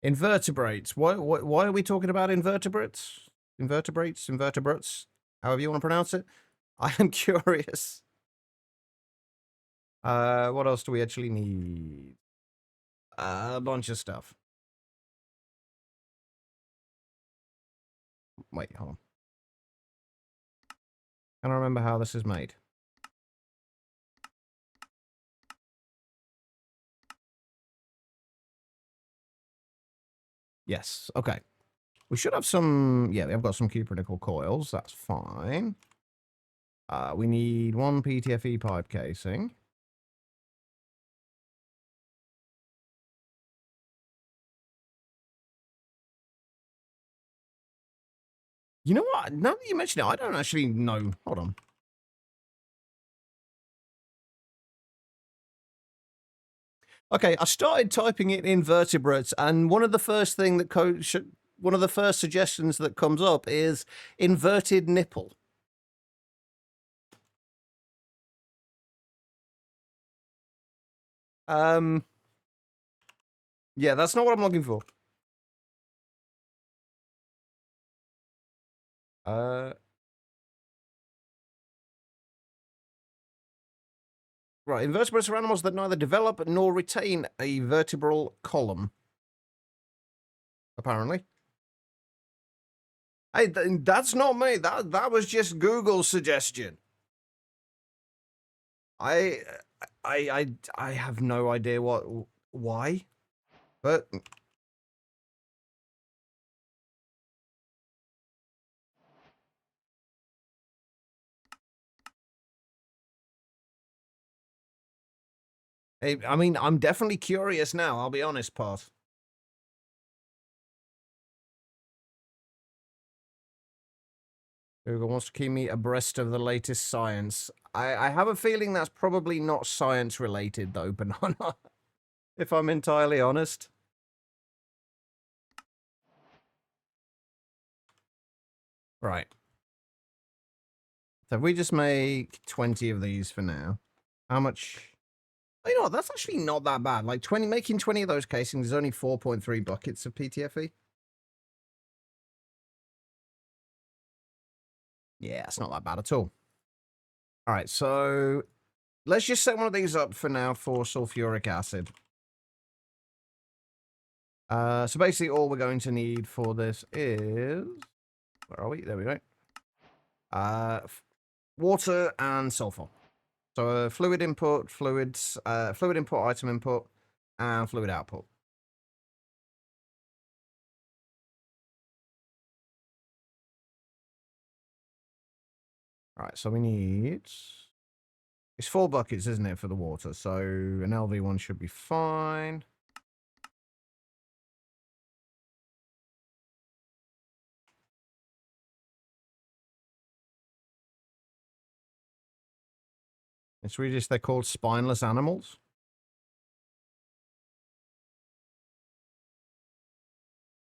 Invertebrates. Why are we talking about invertebrates? Invertebrates, however you want to pronounce it. I am curious. What else do we actually need? A bunch of stuff. Wait, hold on. Can I remember how this is made? Yes, okay. We should have some... Yeah, we have got some cuprical coils. That's fine. We need 1 PTFE pipe casing. You know what? Now that you mention it, I don't actually know. Hold on. Okay, I started typing it in vertebrates, and one of the first thing that one of the first suggestions that comes up is inverted nipple. Yeah, that's not what I'm looking for. Right, invertebrates are animals that neither develop nor retain a vertebral column. Apparently. Hey, that's not me. That was just Google's suggestion. I have no idea why, but I mean, I'm definitely curious now. I'll be honest, Pat. Google wants to keep me abreast of the latest science. I have a feeling that's probably not science related, though, Banana. If I'm entirely honest. Right. So if we just make 20 of these for now, how much? You know what, that's actually not that bad. Like making 20 of those casings is only 4.3 buckets of PTFE. Yeah, it's not that bad at all. All right, so let's just set one of these up for now for sulfuric acid. So basically all we're going to need for this is... Where are we? There we go. Water and sulfur. So fluid input, fluid input, item input, and fluid output. All right, so we need... It's 4 buckets, isn't it, for the water? So an LV one should be fine. In Swedish, they're called spineless animals.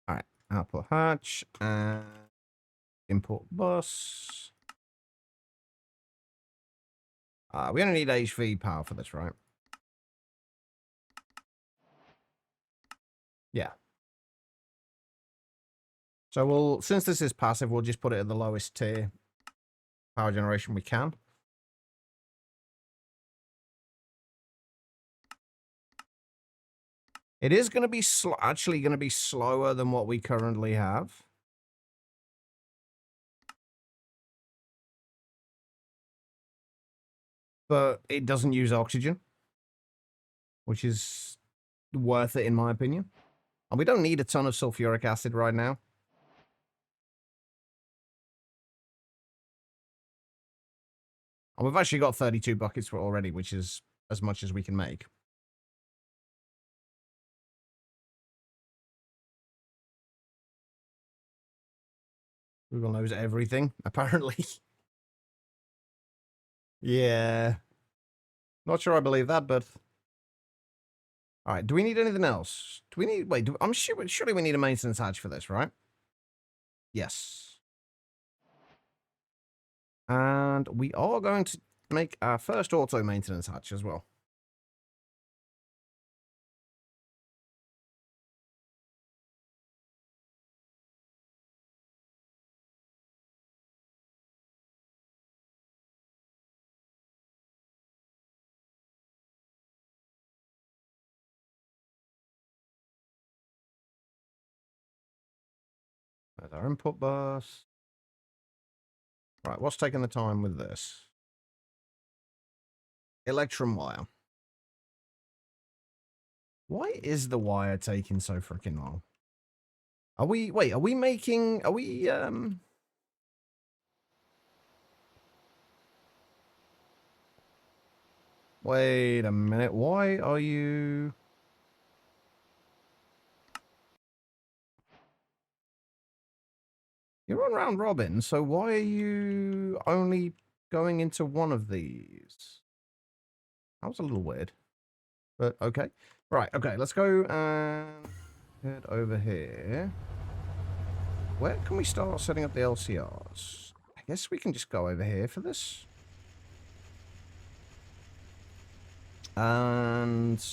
All right, output hatch and import bus. We only need HV power for this, right? Yeah. So since this is passive, we'll just put it at the lowest tier power generation we can. It is going to be actually going to be slower than what we currently have. But it doesn't use oxygen, which is worth it in my opinion. And we don't need a ton of sulfuric acid right now. And we've actually got 32 buckets for it already, which is as much as we can make. Google knows everything, apparently. Yeah. Not sure I believe that, but... All right, do we need anything else? Do we need... Wait, I'm sure... Surely we need a maintenance hatch for this, right? Yes. And we are going to make our first auto maintenance hatch as well. There's our input bus. Right, what's taking the time with this? Electrum wire. Why is the wire taking so freaking long? Are we... Wait, are we making... Are we... Wait a minute. Why are you... You're on round robin, so why are you only going into one of these? That was a little weird. But okay. Right, okay, let's go and head over here. Where can we start setting up the LCRs? I guess we can just go over here for this. And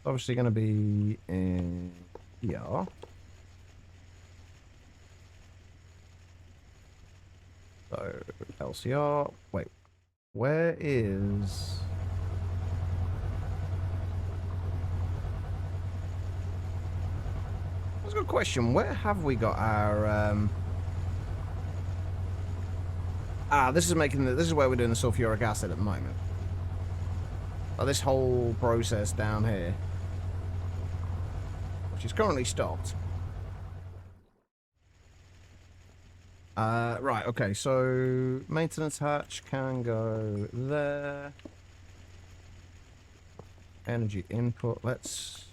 obviously going to be in here. So LCR. Wait, where is? That's a good question. Where have we got our? This is making the. This is where we're doing the sulfuric acid at the moment. Oh, this whole process down here, which is currently stopped. Right, okay, so maintenance hatch can go there. Energy input, let's...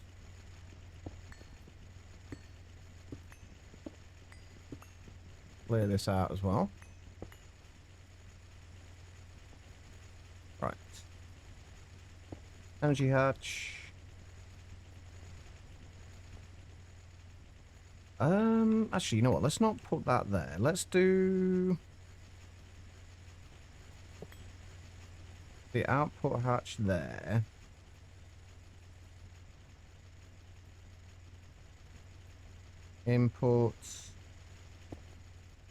clear this out as well. Right. Energy hatch. Actually, you know what? Let's not put that there. Let's do the output hatch there. Input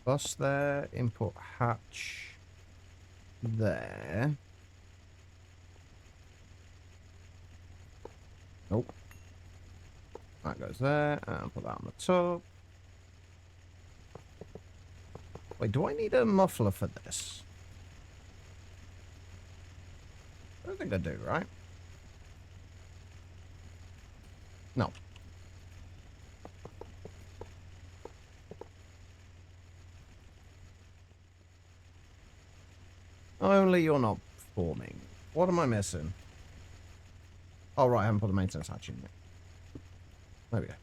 bus there. Input hatch there. Nope. That goes there, and put that on the top. Wait, do I need a muffler for this? I don't think I do, right? No. Only you're not forming. What am I missing? Oh, right, I haven't put the maintenance hatch in yet. There we go.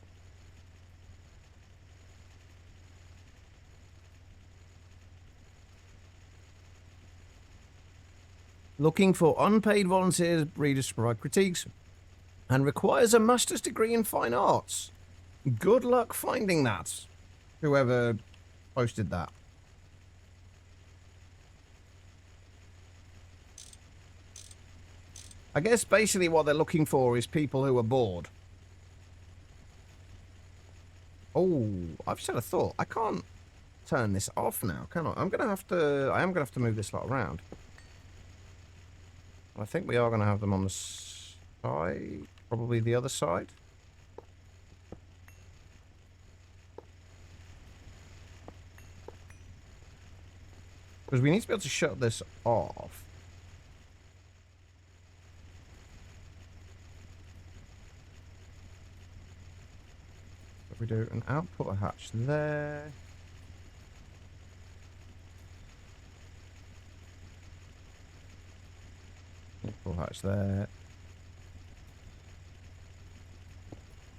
Looking for unpaid volunteers, readers to provide critiques, and requires a master's degree in fine arts. Good luck finding that. Whoever posted that. I guess basically what they're looking for is people who are bored. Oh, I've just had a thought. I can't turn this off now, can I? I am gonna have to move this lot around. I think we are going to have them on the side, probably the other side. Because we need to be able to shut this off. If we do an output hatch there. Input hatch there.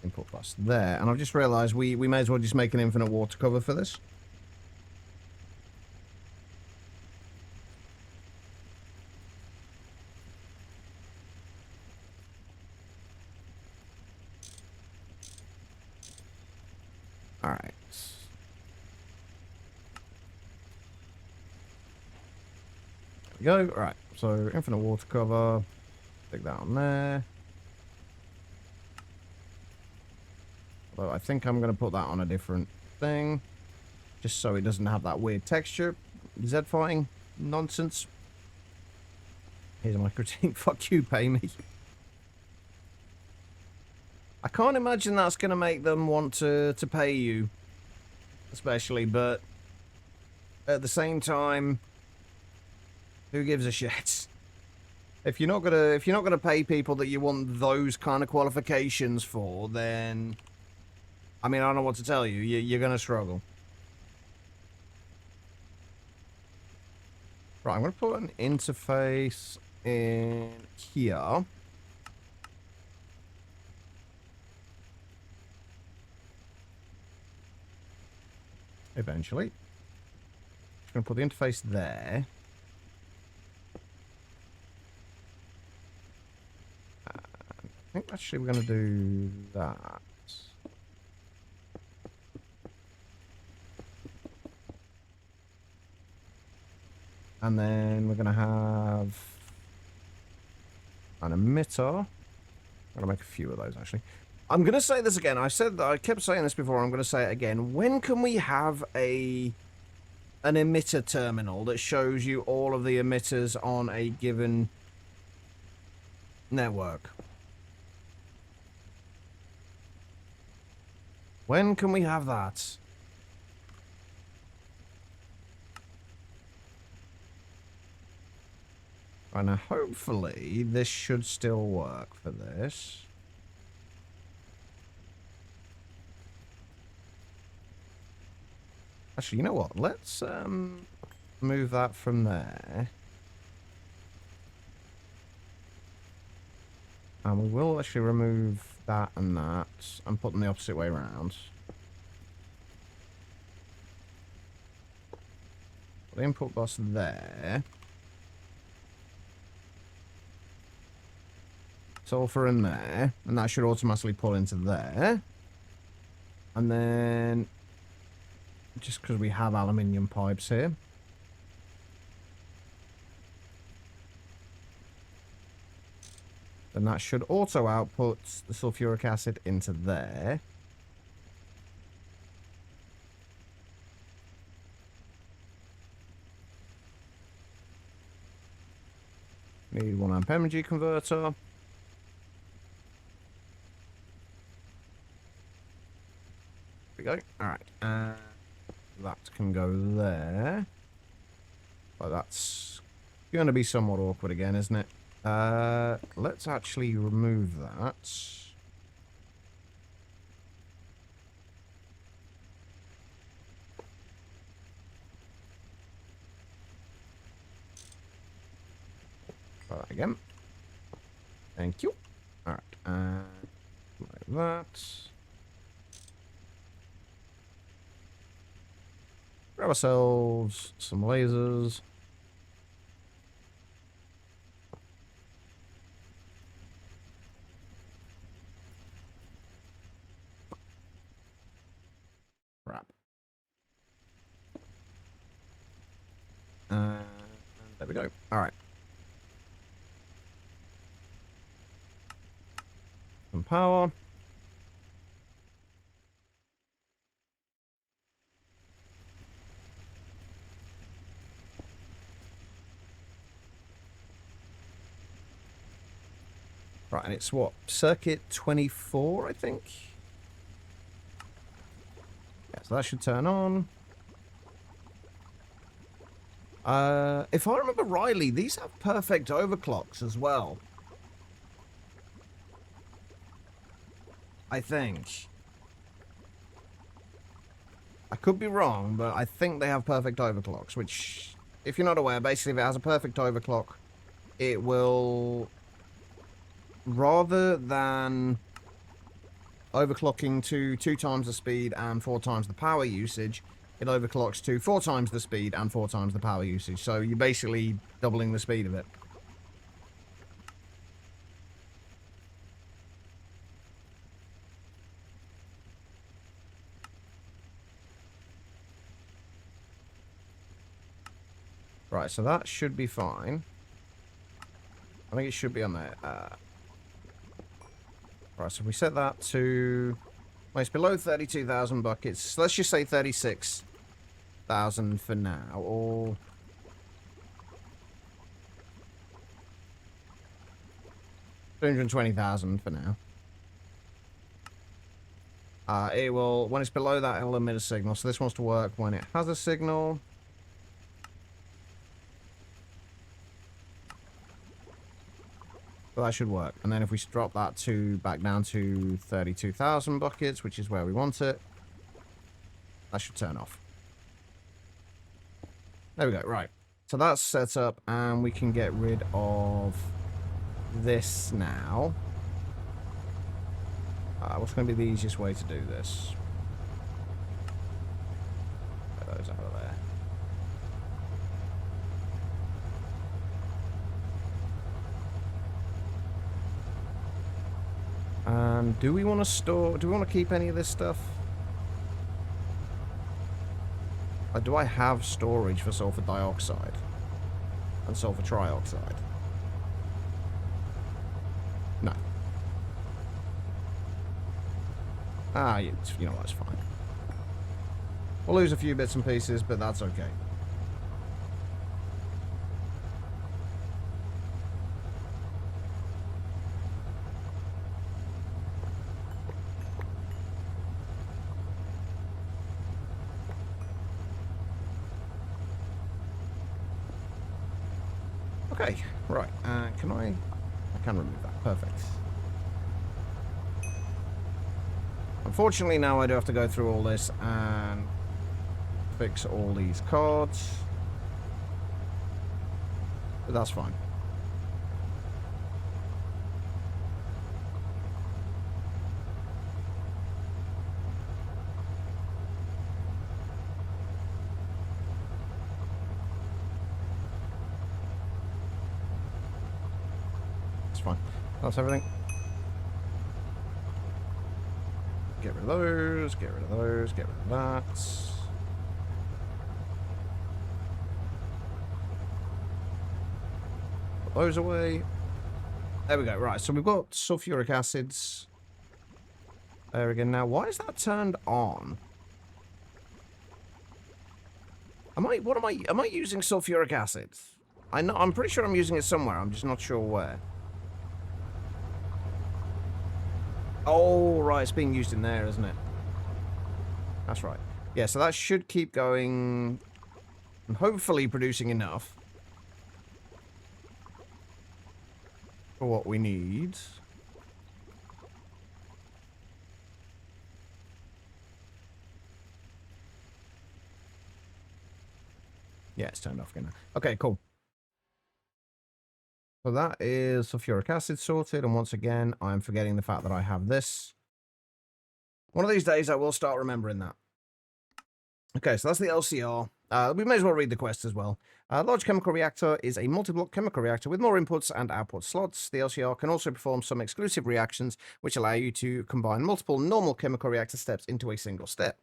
Input bus there. And I've just realised we may as well just make an infinite water cover for this. Alright. There we go. Alright. So, infinite water cover. Stick that on there. Although I think I'm going to put that on a different thing. Just so it doesn't have that weird texture. Z fighting nonsense. Here's my critique. Fuck you, pay me. I can't imagine that's going to make them want to pay you. Especially, but at the same time, who gives a shit? If you're not gonna pay people that you want those kind of qualifications for, then I mean, I don't know what to tell you. You're gonna struggle. Right, I'm gonna put an interface in here. Eventually. Just gonna put the interface there. I think actually we're going to do that. And then we're going to have an emitter. I'm going to make a few of those, actually. I'm going to say this again. I kept saying this before. I'm going to say it again. When can we have an emitter terminal that shows you all of the emitters on a given network? When can we have that? Right, now hopefully this should still work for this. Actually, you know what? Let's move that from there. And we will actually remove that and that and put them the opposite way around. Put the input bus there. Sulfur in there. And that should automatically pull into there. And then, just because we have aluminium pipes here. Then that should auto output the sulfuric acid into there. Need 1 amp energy converter. There we go. Alright. That can go there. But that's going to be somewhat awkward again, isn't it? Let's actually remove that. Try that again. Thank you. Alright, like that. Grab ourselves some lasers. Crap. There we go. Alright. Some power. Right, and it's what? Circuit 24, I think? Yeah, so that should turn on. If I remember rightly, these have perfect overclocks as well. I think. I could be wrong, but I think they have perfect overclocks, which, if you're not aware, basically if it has a perfect overclock, it will, rather than overclocking to 2 times the speed and 4 times the power usage, it overclocks to 4 times the speed and 4 times the power usage. So you're basically doubling the speed of it. Right, so that should be fine. I think it should be on there. Right, so if we set that to... Well, it's below 32,000 buckets. So let's just say 36,000 for now, or... 220,000 for now. It will, when it's below that, it'll emit a signal. So this wants to work when it has a signal. So that should work. And then if we drop that to back down to 32,000 buckets, which is where we want it, that should turn off. There we go. Right. So that's set up, and we can get rid of this now. What's going to be the easiest way to do this? Get those out of there. Do we want to store... Do we want to keep any of this stuff? Or do I have storage for sulfur dioxide? and sulfur trioxide. No. Ah, you know, that's fine. We'll lose a few bits and pieces, but that's okay. Okay, right. Can I can remove that. Perfect. Unfortunately, now I do have to go through all this and fix all these cards. But that's fine. It's fine. That's everything. Get rid of those, get rid of those, get rid of that. Put those away. There we go. Right, so we've got sulfuric acids. There again. Now, why is that turned on? Am I using sulfuric acid? I'm pretty sure I'm using it somewhere. I'm just not sure where. Oh, right, it's being used in there, isn't it? That's right. Yeah, so that should keep going and hopefully producing enough for what we need. Yeah, it's turned off again. Okay, cool. So that is sulfuric acid sorted, and once again, I'm forgetting the fact that I have this. One of these days, I will start remembering that. Okay, so that's the LCR. We may as well read the quest as well. Large chemical reactor is a multi-block chemical reactor with more inputs and output slots. The LCR can also perform some exclusive reactions, which allow you to combine multiple normal chemical reactor steps into a single step,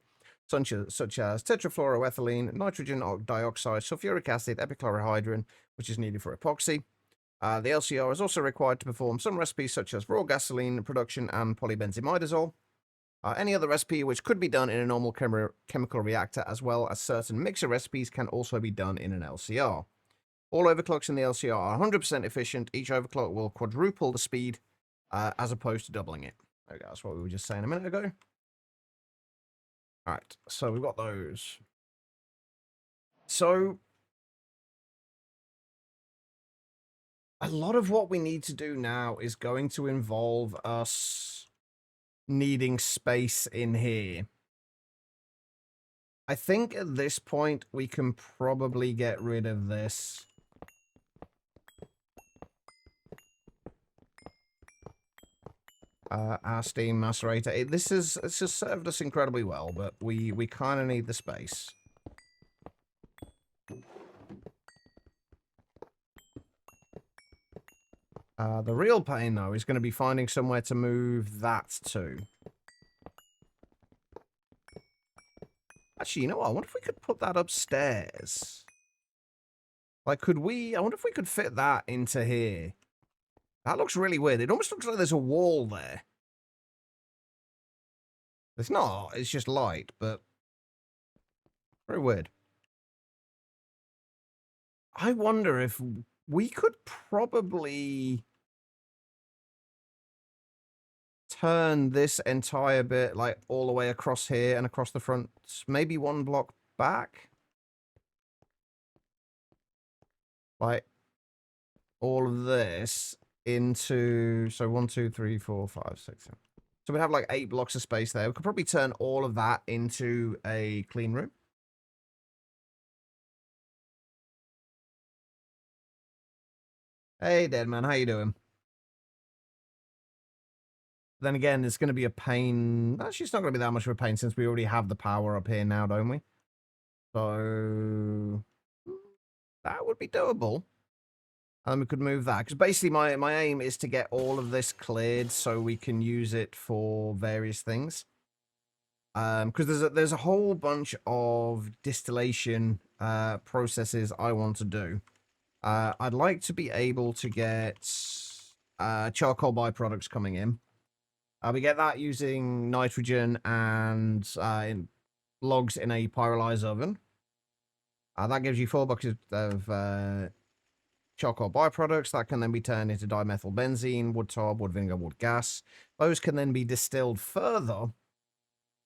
such as tetrafluoroethylene, nitrogen dioxide, sulfuric acid, epichlorohydrin, which is needed for epoxy. The LCR is also required to perform some recipes such as raw gasoline production and polybenzimidazole. Any other recipe which could be done in a normal chemical reactor, as well as certain mixer recipes, can also be done in an LCR. All overclocks in the LCR are 100% efficient. Each overclock will quadruple the speed as opposed to doubling it. There we go. That's what we were just saying a minute ago. All right, so we've got those. So a lot of what we need to do now is going to involve us needing space in here. I think at this point we can probably get rid of this. Our steam macerator. This has served us incredibly well, but we kind of need the space. The real pain, though, is going to be finding somewhere to move that to. Actually, you know what? I wonder if we could put that upstairs. Like, could we... I wonder if we could fit that into here. That looks really weird. It almost looks like there's a wall there. It's not. It's just light, but... very weird. I wonder if we could probably turn this entire bit, like, all the way across here and across the front, maybe one block back. Like, all of this into, so 1, 2, 3, 4, 5, 6, 7. So we have like 8 blocks of space there. We could probably turn all of that into a clean room. Hey, Deadman, how you doing? Then again, it's going to be a pain. Actually, it's not going to be that much of a pain since we already have the power up here now, don't we? So that would be doable. And we could move that. Because basically my aim is to get all of this cleared so we can use it for various things. Because there's a whole bunch of distillation processes I want to do. I'd like to be able to get charcoal byproducts coming in. We get that using nitrogen and logs in a pyrolyzed oven. That gives you 4 buckets of charcoal byproducts that can then be turned into dimethyl benzene, wood tar, wood vinegar, wood gas. Those can then be distilled further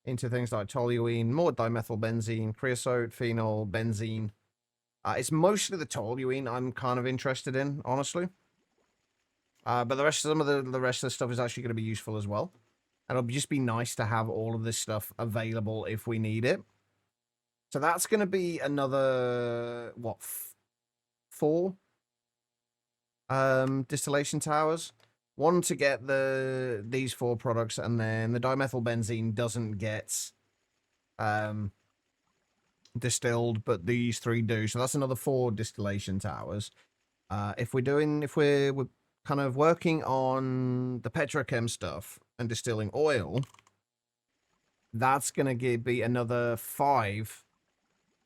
into things like toluene, more dimethyl benzene, creosote, phenol, benzene. It's mostly the toluene I'm kind of interested in, honestly. But the rest of some of the rest of the stuff is actually going to be useful as well. And it'll just be nice to have all of this stuff available if we need it. So that's going to be another, what, 4 distillation towers. One to get these 4 products, and then the dimethyl benzene doesn't get distilled, but these 3 do. So that's another 4 distillation towers. If we're kind of working on the petrochem stuff and distilling oil, that's going to be another 5.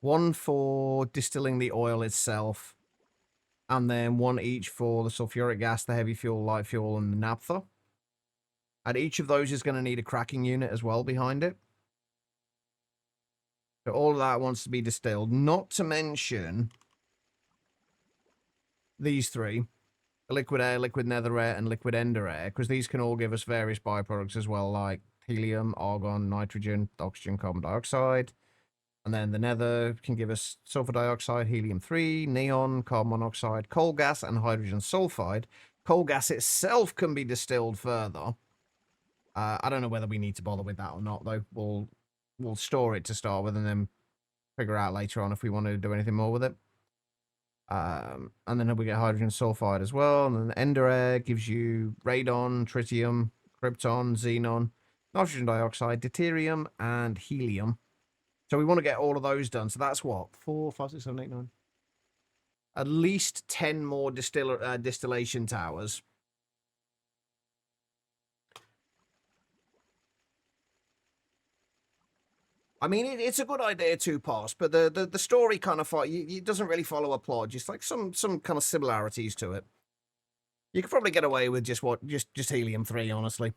1 for distilling the oil itself, and then 1 each for the sulfuric gas, the heavy fuel, light fuel, and the naphtha. And each of those is going to need a cracking unit as well behind it. So all of that wants to be distilled. Not to mention these 3. Liquid air, liquid nether air, and liquid ender air, because these can all give us various byproducts as well, like helium, argon, nitrogen, oxygen, carbon dioxide. And then the nether can give us sulfur dioxide, helium-3, neon, carbon monoxide, coal gas, and hydrogen sulfide. Coal gas itself can be distilled further. I don't know whether we need to bother with that or not, though. We'll store it to start with and then figure out later on if we want to do anything more with it. And then we get hydrogen sulfide as well. And then the ender air gives you radon, tritium, krypton, xenon, nitrogen dioxide, deuterium, and helium. So we want to get all of those done. So that's what? 4, 5, 6, 7, 8, 9. At least 10 more distillation towers. I mean, it's a good idea to pass, but the story kind of it doesn't really follow a plot. Just like some kind of similarities to it. You could probably get away with just helium-3, honestly.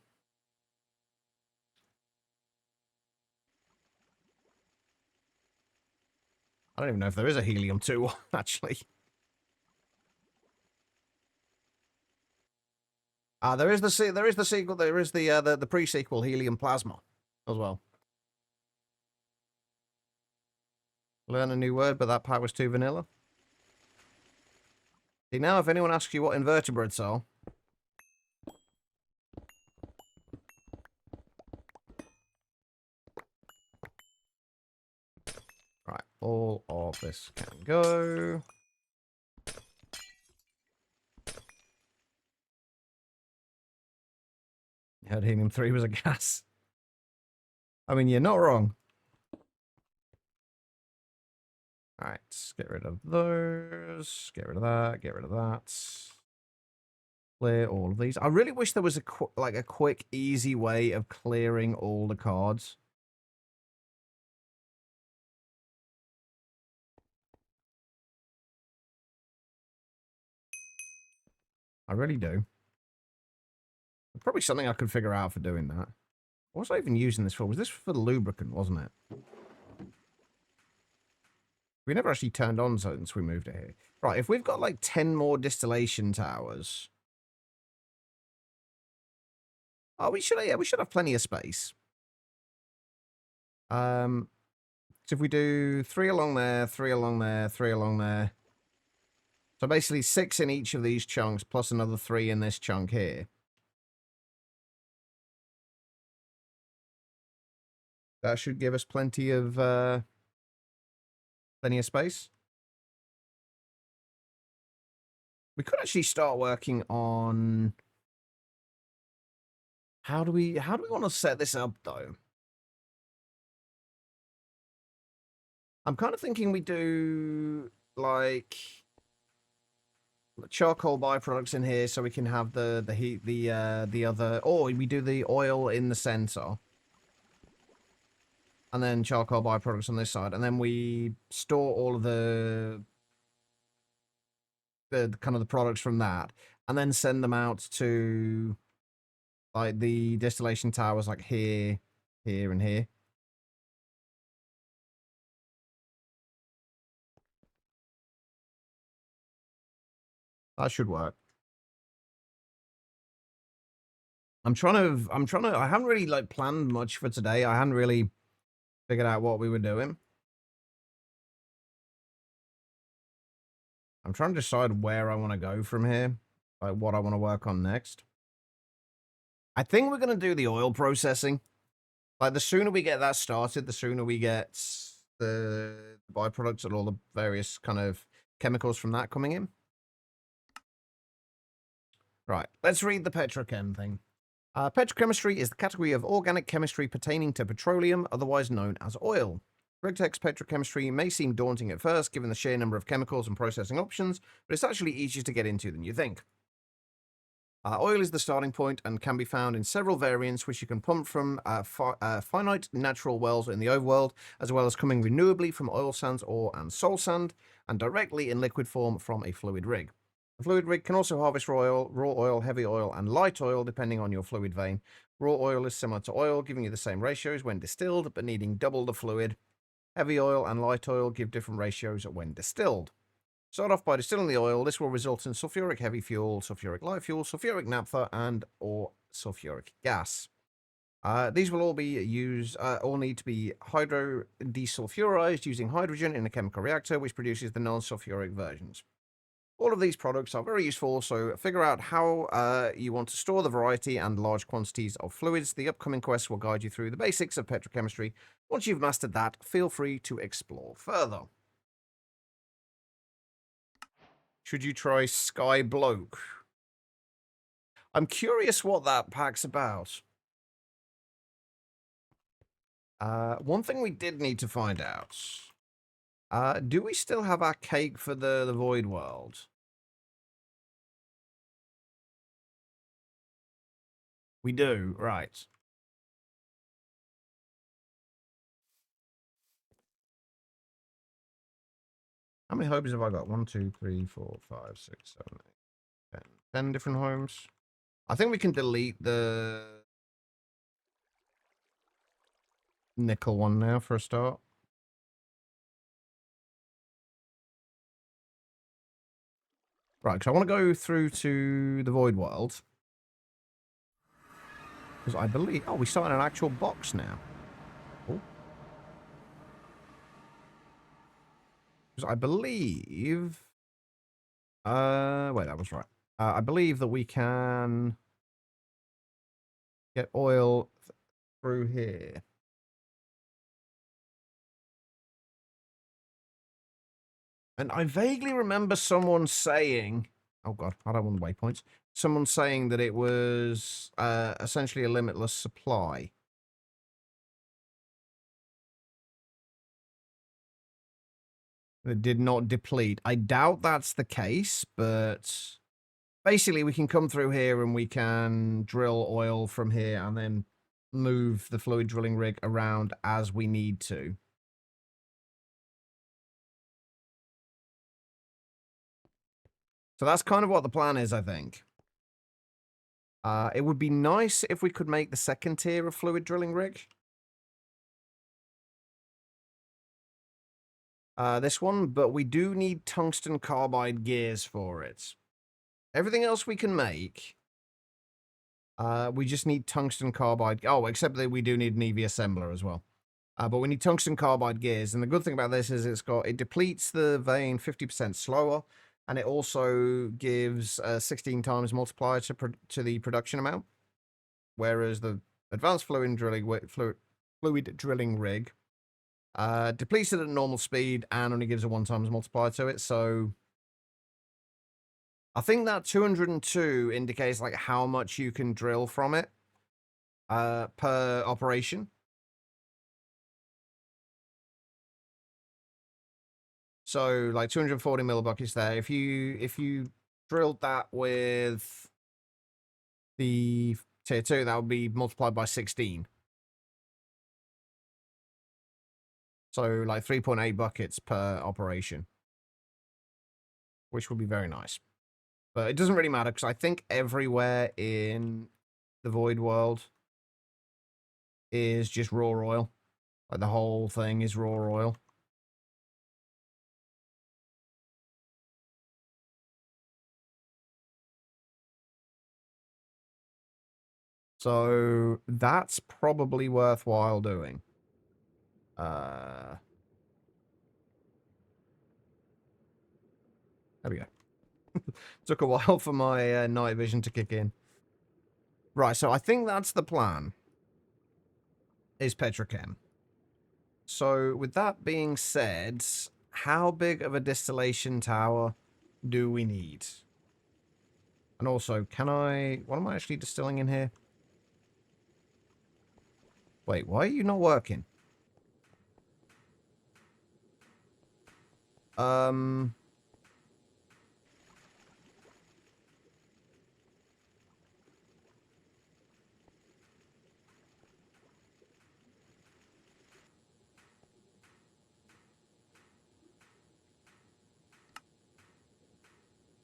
I don't even know if there is a helium-2 actually. There is the sequel. There is the pre-sequel Helium Plasma as well. Learn a new word, but that part was too vanilla. See, now if anyone asks you what invertebrates are, right, all of this can go. You heard helium-3 was a gas. I mean, you're not wrong. All right, get rid of those. Get rid of that. Get rid of that. Clear all of these. I really wish there was a quick, easy way of clearing all the cards. I really do. Probably something I could figure out for doing that. What was I even using this for? Was this for the lubricant, wasn't it? We never actually turned on since we moved it here. Right, if we've got like 10 more distillation towers. Oh, we should have plenty of space. So if we do 3 along there, 3 along there, 3 along there. So basically 6 in each of these chunks, plus another 3 in this chunk here. That should give us plenty of space. We could actually start working on how do we want to set this up though? I'm kind of thinking we do like charcoal byproducts in here so we can have the heat, the other, or we do the oil in the center. And then charcoal byproducts on this side. And then we store all of the the kind of the products from that, and then send them out to like the distillation towers, like here, here, and here. That should work. I haven't really like planned much for today. I hadn't really figured out what we were doing. I'm trying to decide where I want to go from here, like what I want to work on next. I think we're going to do the oil processing. Like, the sooner we get that started, the sooner we get the byproducts and all the various kind of chemicals from that coming in. Right, let's read the petrochem thing. Petrochemistry is the category of organic chemistry pertaining to petroleum, otherwise known as oil. Regtech's petrochemistry may seem daunting at first, given the sheer number of chemicals and processing options, but it's actually easier to get into than you think. Oil is the starting point and can be found in several variants, which you can pump from finite natural wells in the overworld, as well as coming renewably from oil sands, ore, and soul sand, and directly in liquid form from a fluid rig. A fluid rig can also harvest raw oil, heavy oil, and light oil, depending on your fluid vein. Raw oil is similar to oil, giving you the same ratios when distilled, but needing double the fluid. Heavy oil and light oil give different ratios when distilled. Start off by distilling the oil. This will result in sulfuric heavy fuel, sulfuric light fuel, sulfuric naphtha, and or sulfuric gas. These will all be used, all need to be hydrodesulfurized using hydrogen in a chemical reactor, which produces the non-sulfuric versions. All of these products are very useful, so figure out how you want to store the variety and large quantities of fluids. The upcoming quests will guide you through the basics of petrochemistry. Once you've mastered that, feel free to explore further. Should you try Sky Bloke? I'm curious what that pack's about. One thing we did need to find out. Do we still have our cake for the Void World? We do, right. How many homes have I got? 1, 2, 3, 4, 5, 6, 7, 8, 10. 10 different homes. I think we can delete the nickel one now for a start. Right, because I want to go through to the Void World. Because I believe... Oh, we start in an actual box now. Oh. Because I believe... wait, that was right. I believe that we can get oil through here. And I vaguely remember someone saying... Oh, God, I don't want waypoints. Someone saying that it was essentially a limitless supply. It did not deplete. I doubt that's the case, but basically we can come through here and we can drill oil from here and then move the fluid drilling rig around as we need to. So that's kind of what the plan is, I think. It would be nice if we could make the second tier of fluid drilling rig. This one, but we do need tungsten carbide gears for it. Everything else we can make. We just need tungsten carbide. Oh, except that we do need an EV assembler as well. But we need tungsten carbide gears. And the good thing about this is it depletes the vein 50% slower. And it also gives 16 times multiplier to the production amount. Whereas the advanced fluid drilling rig depletes it at normal speed and only gives a 1 times multiplier to it. So I think that 202 indicates like how much you can drill from it per operation. So like 240 millibuckets there. If you drilled that with the tier 2, that would be multiplied by 16. So like 3.8 buckets per operation. which would be very nice. But it doesn't really matter because I think everywhere in the Void world is just raw oil. Like the whole thing is raw oil. So that's probably worthwhile doing. There we go. Took a while for my night vision to kick in. Right, so I think that's the plan. Is petrochem. So with that being said, how big of a distillation tower do we need? And also, what am I actually distilling in here? Wait, why are you not working? Um...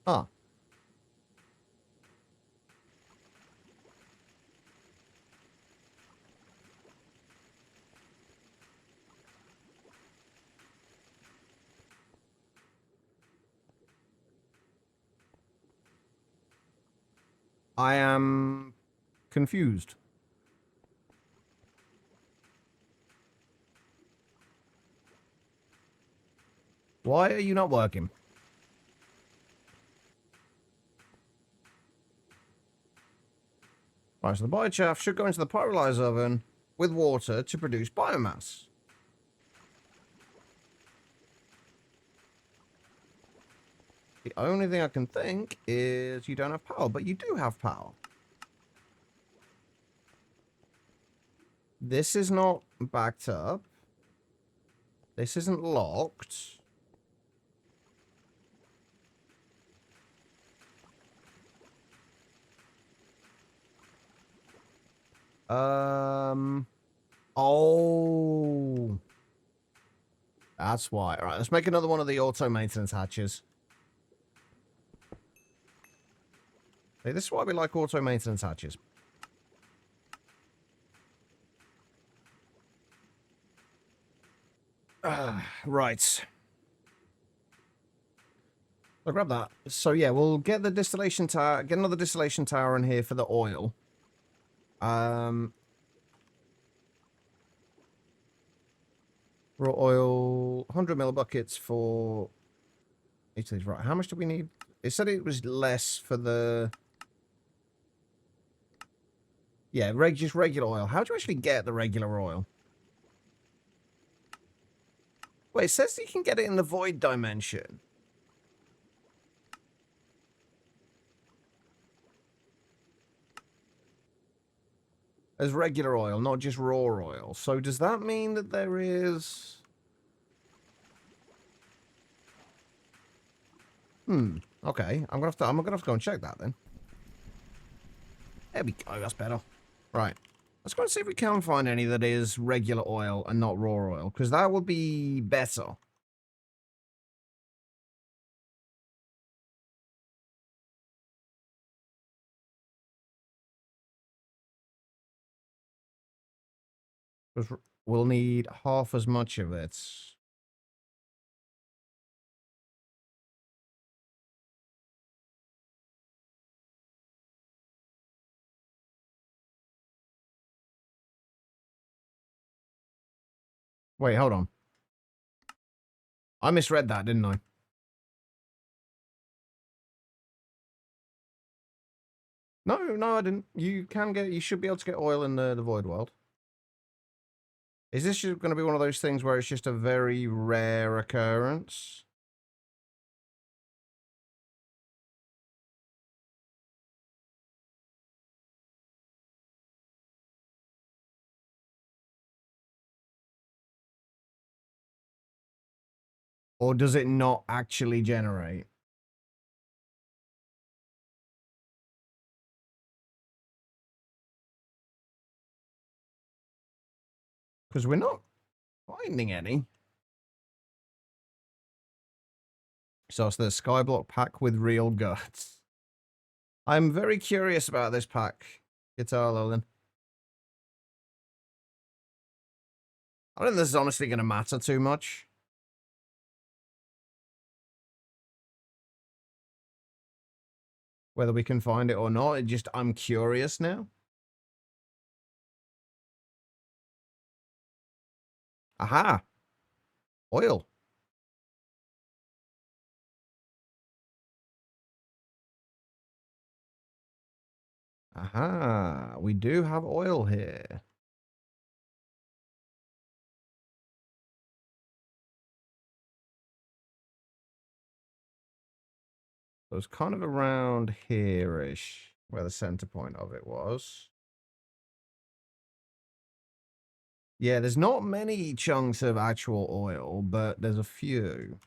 Ah. I am confused. Why are you not working? Right, so the biochaff should go into the pyrolyzer oven with water to produce biomass. The only thing I can think is you don't have power, but you do have power. This is not backed up. This isn't locked. Oh. That's why. All right, let's make another one of the auto maintenance hatches. Hey, this is why we like auto maintenance hatches. Right. I'll grab that. So yeah, we'll get the distillation tower, get another distillation tower in here for the oil. Raw oil, 100 millibuckets for each of these. Right, how much do we need? It said it was less for the... Yeah, just regular oil. How do you actually get the regular oil? Wait, it says you can get it in the void dimension. As regular oil, not just raw oil. So does that mean that there is... Okay. I'm gonna have to go and check that then. There we go, that's better. Right. Let's go and see if we can find any that is regular oil and not raw oil, because that would be better. Because we'll need half as much of it. Wait, hold on. I misread that, didn't I? No, I didn't. You should be able to get oil in the void world. Is this going to be one of those things where it's just a very rare occurrence? Or does it not actually generate? Because we're not finding any. So it's the Skyblock pack with real guts. I'm very curious about this pack, Guitar Lolin. I don't think this is honestly going to matter too much. Whether we can find it or not, I'm curious now. Aha! Oil. Aha! We do have oil here. So it's kind of around here-ish, where the center point of it was. Yeah, there's not many chunks of actual oil, but there's a few.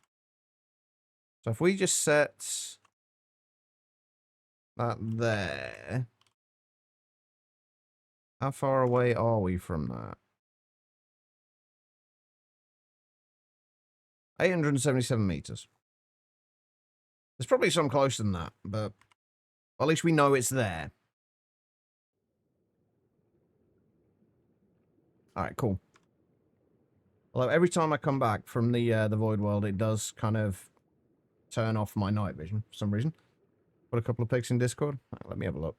So if we just set that there, how far away are we from that? 877 meters. There's probably some closer than that, but at least we know it's there. All right, cool. Although every time I come back from the void world, it does kind of turn off my night vision for some reason. Put a couple of pics in Discord. Right, let me have a look.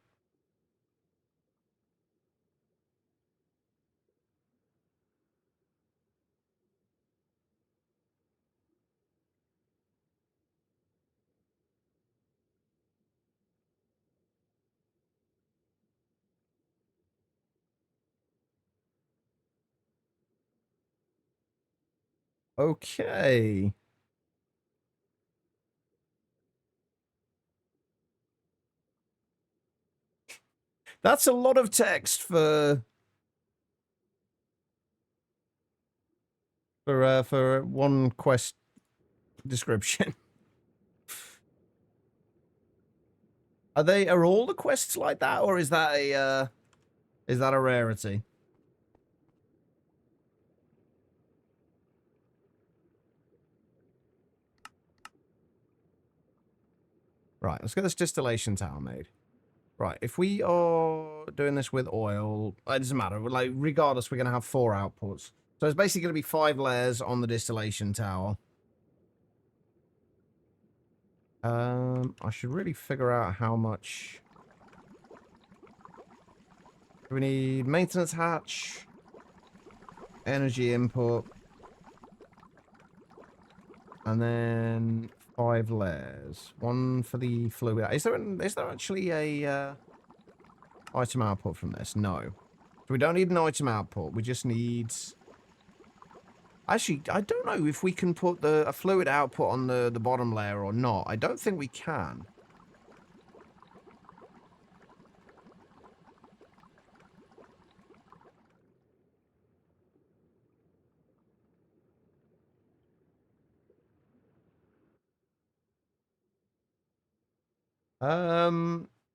Okay. That's a lot of text for one quest description. Are all the quests like that, or is that a rarity? Right, let's get this distillation tower made. Right, if we are doing this with oil, it doesn't matter. Like, regardless, we're going to have 4 outputs. So it's basically going to be 5 layers on the distillation tower. I should really figure out how much. We need maintenance hatch, energy input, and then 5 layers. 1 for the fluid. Is there actually a item output from this? No. So we don't need an item output. We just need. Actually, I don't know if we can put a fluid output on the bottom layer or not. I don't think we can.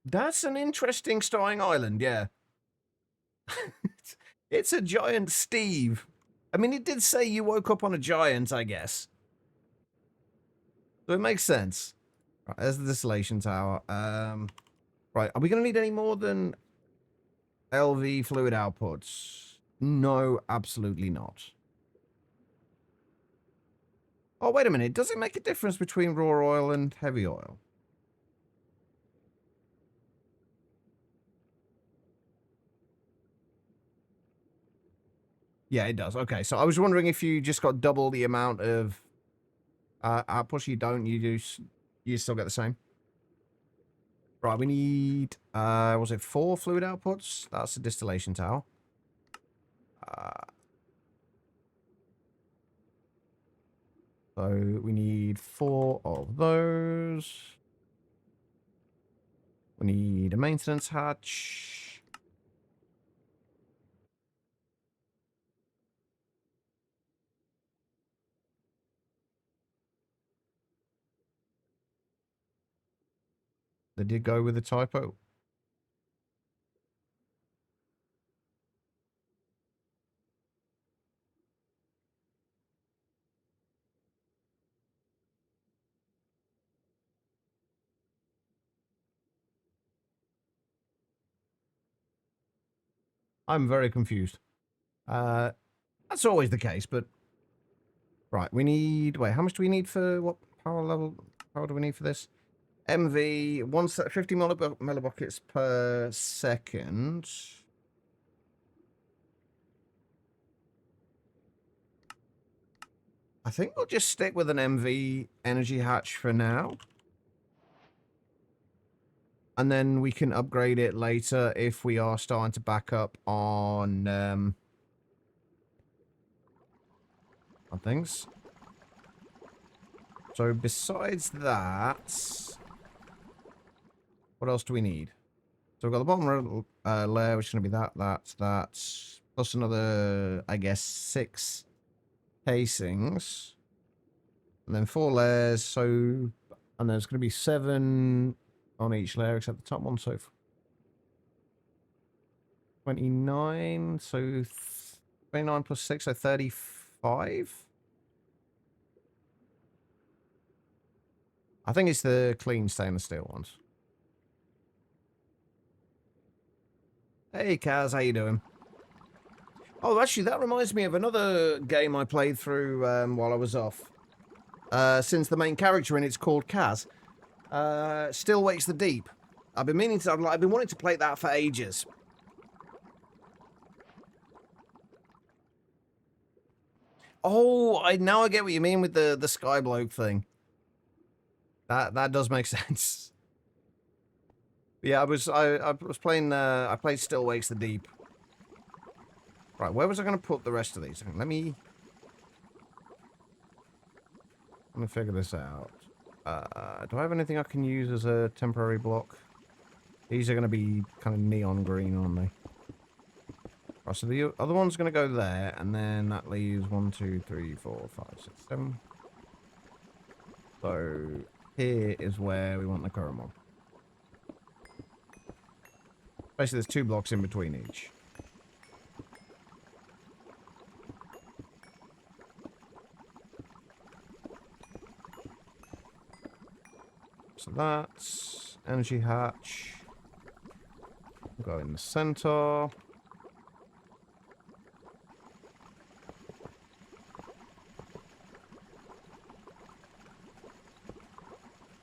That's an interesting starting island, yeah. It's a giant Steve. I mean, it did say you woke up on a giant, I guess. So it makes sense. Right, there's the distillation tower. Right, are we going to need any more than LV fluid outputs? No, absolutely not. Oh, wait a minute. Does it make a difference between raw oil and heavy oil? Yeah, it does. Okay, so I was wondering if you just got double the amount of outputs. You don't. You still get the same. Right, we need, was it 4 fluid outputs? That's the distillation tower. So we need 4 of those. We need a maintenance hatch. They did go with a typo. I'm very confused. That's always the case, but... Right, we need... Wait, how much do we need for... What power level... Power do we need for this? MV, 50 millibuckets per second. I think we'll just stick with an MV energy hatch for now. And then we can upgrade it later if we are starting to back up on things. So besides that, what else do we need? So we've got the bottom layer, which is going to be that, plus another, I guess, 6 casings. And then 4 layers, so... And there's going to be 7 on each layer, except the top one, so... 29, so... 29 plus 6, so 35? I think it's the clean stainless steel ones. Hey, Kaz, how you doing? Oh, actually, that reminds me of another game I played through while I was off. Since the main character in it's called Kaz. Still Wakes the Deep. I've been meaning to... I've been wanting to play that for ages. Oh, now I get what you mean with the Skybloke thing. That does make sense. Yeah, I was playing. I played Still Wakes the Deep. Right, where was I going to put the rest of these? Let me figure this out. Do I have anything I can use as a temporary block? These are going to be kind of neon green, aren't they? Right, so the other one's going to go there, and then that leaves 1, 2, 3, 4, 5, 6, 7. So here is where we want the current one. Basically, there's 2 blocks in between each. So that's energy hatch. Go in the center.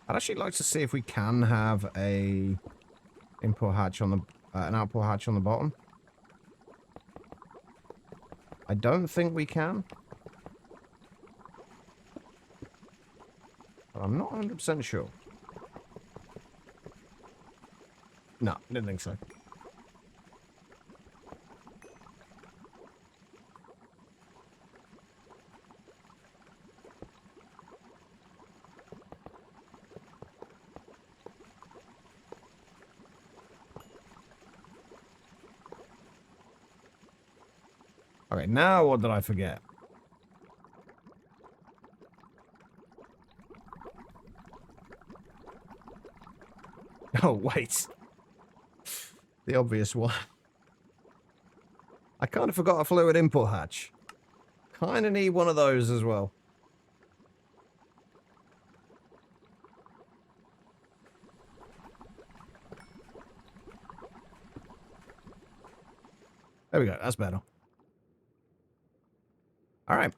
I'd actually like to see if we can have a input hatch on the an output hatch on the bottom. I don't think we can. But I'm not 100% sure. No, didn't think so. Okay, now what did I forget? Oh, wait. The obvious one. I kind of forgot a fluid input hatch. Kind of need one of those as well. There we go. That's better. All right.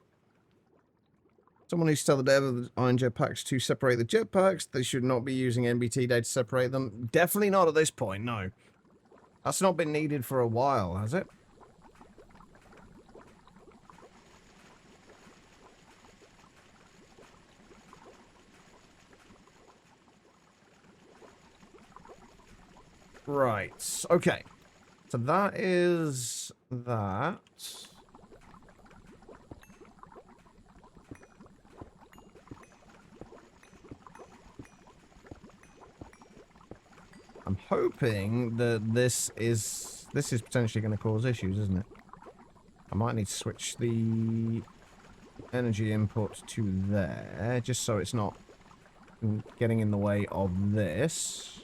Someone needs to tell the dev of the iron jetpacks to separate the jetpacks. They should not be using NBT data to separate them. Definitely not at this point, no. That's not been needed for a while, has it? Right. Okay. So that is that. I'm hoping that this is potentially going to cause issues, isn't it? I might need to switch the energy input to there, just so it's not getting in the way of this.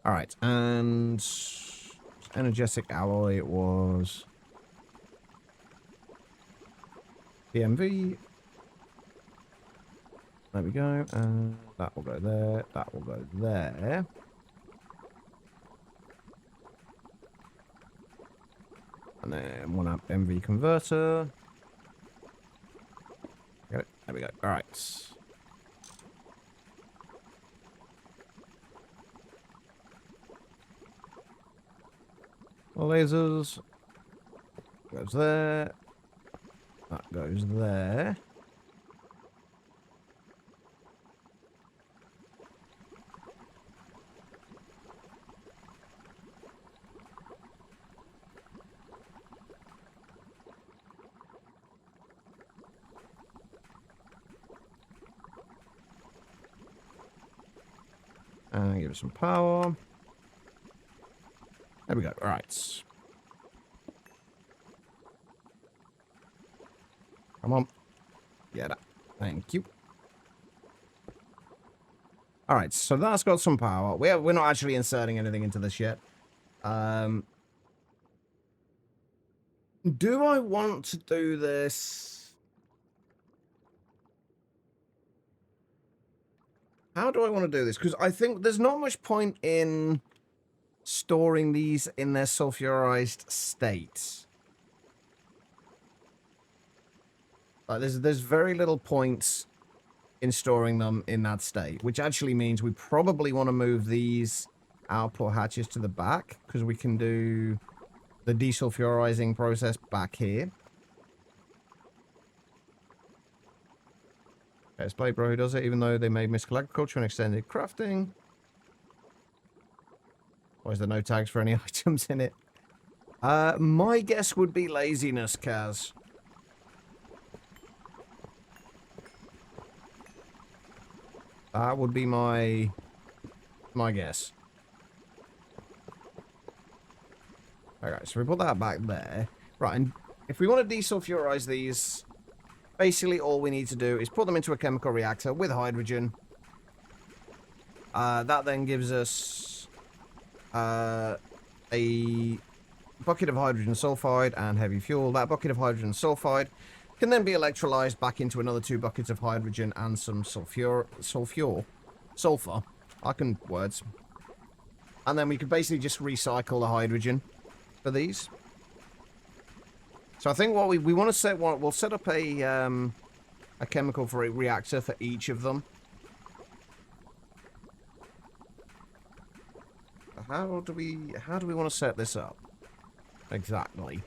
All right, and energetic alloy was PMV. There we go. And that will go there. That will go there. And then 1 amp MV converter. Got it. There we go. All right. Lasers. Goes there. That goes there. And give it some power. There we go. All right. Come on. Get it. Thank you. All right. So that's got some power. We're not actually inserting anything into this yet. Do I want to do this? How do I want to do this? Because I think there's not much point in storing these in their sulfurized state. There's very little point in storing them in that state, which actually means we probably want to move these output hatches to the back because we can do the desulfurizing process back here. Okay, it's Blade Bro who does it, even though they made mystical agriculture and extended crafting. Why is there no tags for any items in it? My guess would be laziness, Kaz. That would be my guess. Alright, so we put that back there. Right, and if we want to desulfurize these, basically all we need to do is put them into a chemical reactor with hydrogen. That then gives us a bucket of hydrogen sulfide and heavy fuel. That bucket of hydrogen sulfide can then be electrolyzed back into another 2 buckets of hydrogen and some sulfur. I can words. And then we could basically just recycle the hydrogen for these. So I think what we want to set, we'll set up a chemical for a reactor for each of them. How do we want to set this up exactly?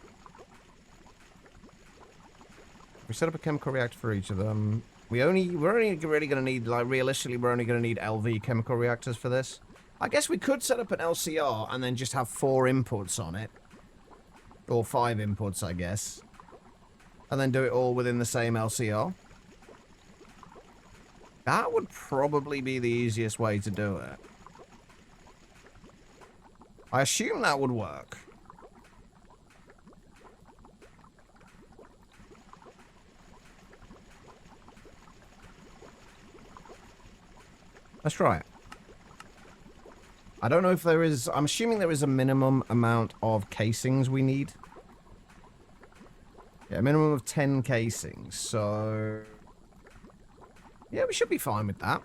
We set up a chemical reactor for each of them. We're only really going to need, like, realistically, we're only going to need LV chemical reactors for this. I guess we could set up an LCR and then just have 4 inputs on it. Or 5 inputs, I guess. And then do it all within the same LCR. That would probably be the easiest way to do it. I assume that would work. Let's try it. I don't know if there is... I'm assuming there is a minimum amount of casings we need. Yeah, a minimum of 10 casings, so... yeah, we should be fine with that.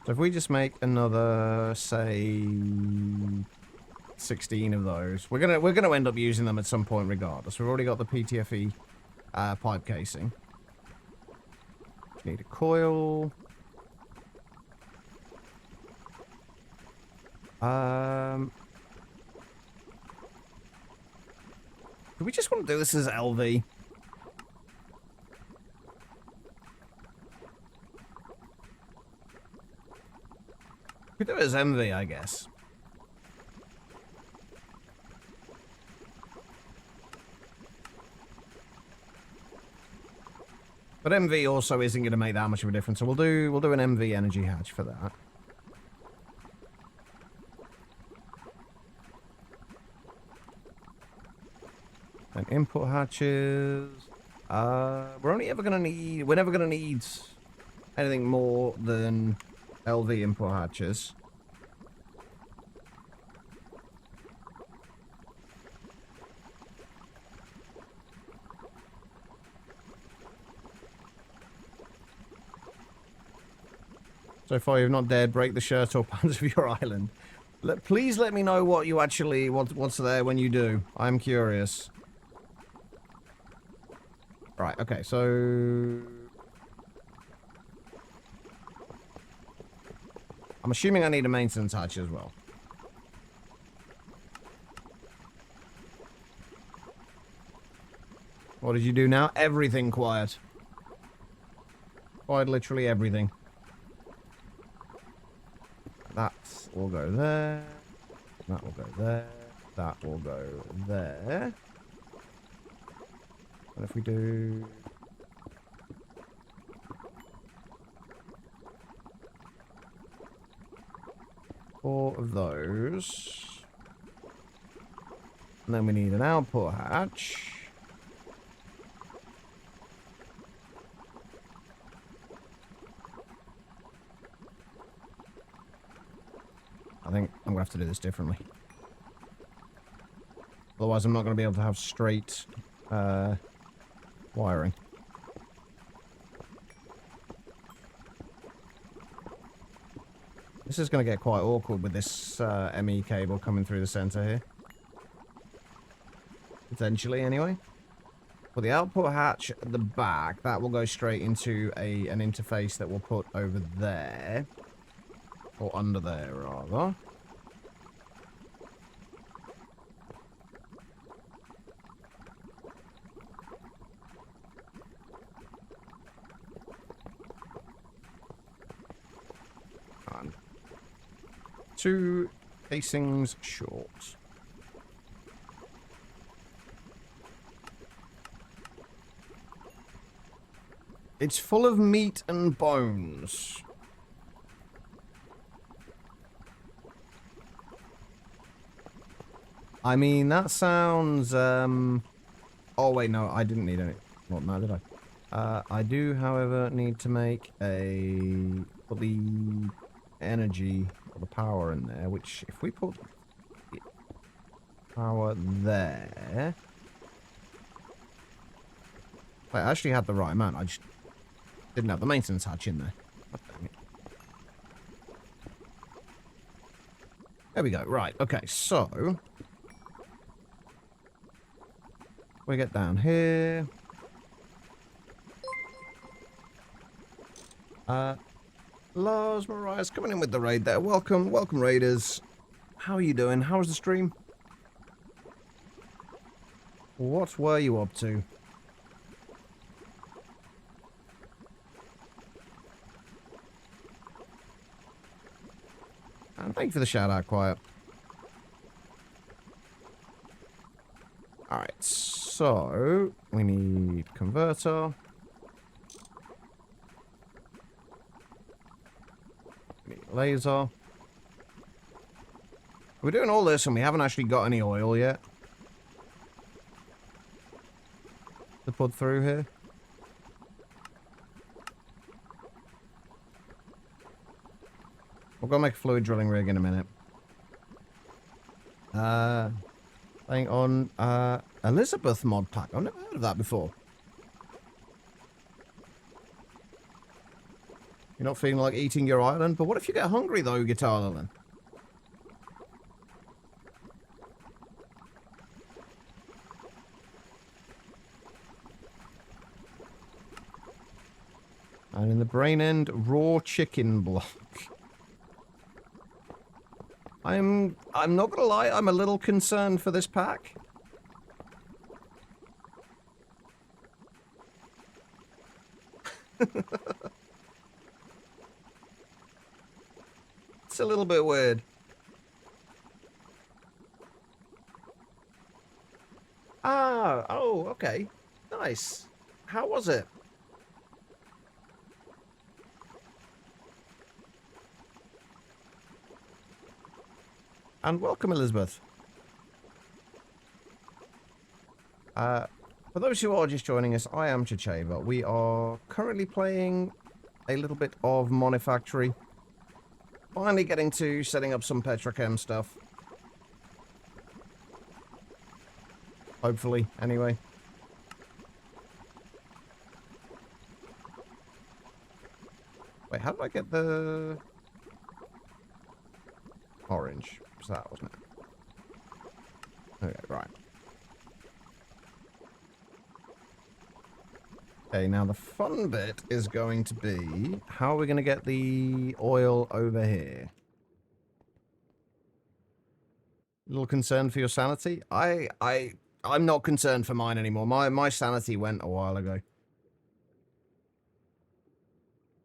So if we just make another, say... 16 of those. We're gonna end up using them at some point regardless. We've already got the PTFE pipe casing. Need a coil. Do we just want to do this as LV? We do it as MV, I guess. But MV also isn't going to make that much of a difference, so we'll do an MV energy hatch for that. And input hatches. We're never going to need anything more than LV input hatches. So far, you've not dared break the shirt or pants of your island. Please let me know what you actually... what's there when you do. I'm curious. Right, okay, so... I'm assuming I need a maintenance hatch as well. What did you do now? Everything quiet. Quite literally everything. That will go there. That will go there. That will go there. And if we do... 4 of those. And then we need an output hatch. I think I'm going to have to do this differently. Otherwise, I'm not going to be able to have straight wiring. This is going to get quite awkward with this ME cable coming through the center here. Potentially, anyway. For the output hatch at the back, that will go straight into an interface that we'll put over there. Or under there, rather. And 2 casings short. It's full of meat and bones. I mean, that sounds, Oh, wait, no, I didn't need any. Well, no, did I? I do, however, need to make put the energy, or the power in there, which, if we put the power there... Wait, I actually had the right amount, I just didn't have the maintenance hatch in there. God dang it. There we go, right, okay, so... We get down here. Lars Mariah's coming in with the raid there. Welcome, welcome raiders. How are you doing? How was the stream? What were you up to? And thank you for the shout out, Quiet. Alright, so we need converter. We need laser. We're doing all this and we haven't actually got any oil yet to put through here. We'll go make a fluid drilling rig in a minute. Playing on Elizabeth mod pack. I've never heard of that before. You're not feeling like eating your island? But what if you get hungry though, Guitar Lilin? And in the brain end, raw chicken block. I'm not gonna lie, I'm a little concerned for this pack. It's a little bit weird. Ah, oh, okay. Nice. How was it? And welcome, Elizabeth. For those who are just joining us, I am Chicheva. We are currently playing a little bit of Monifactory. Finally getting to setting up some petrochem stuff. Hopefully, anyway. Wait, Wait, how did I get the orange? Was that, wasn't it? Okay, right. Okay, now the fun bit is going to be how are we going to get the oil over here? A little concerned for your sanity? I'm not concerned for mine anymore. My sanity went a while ago.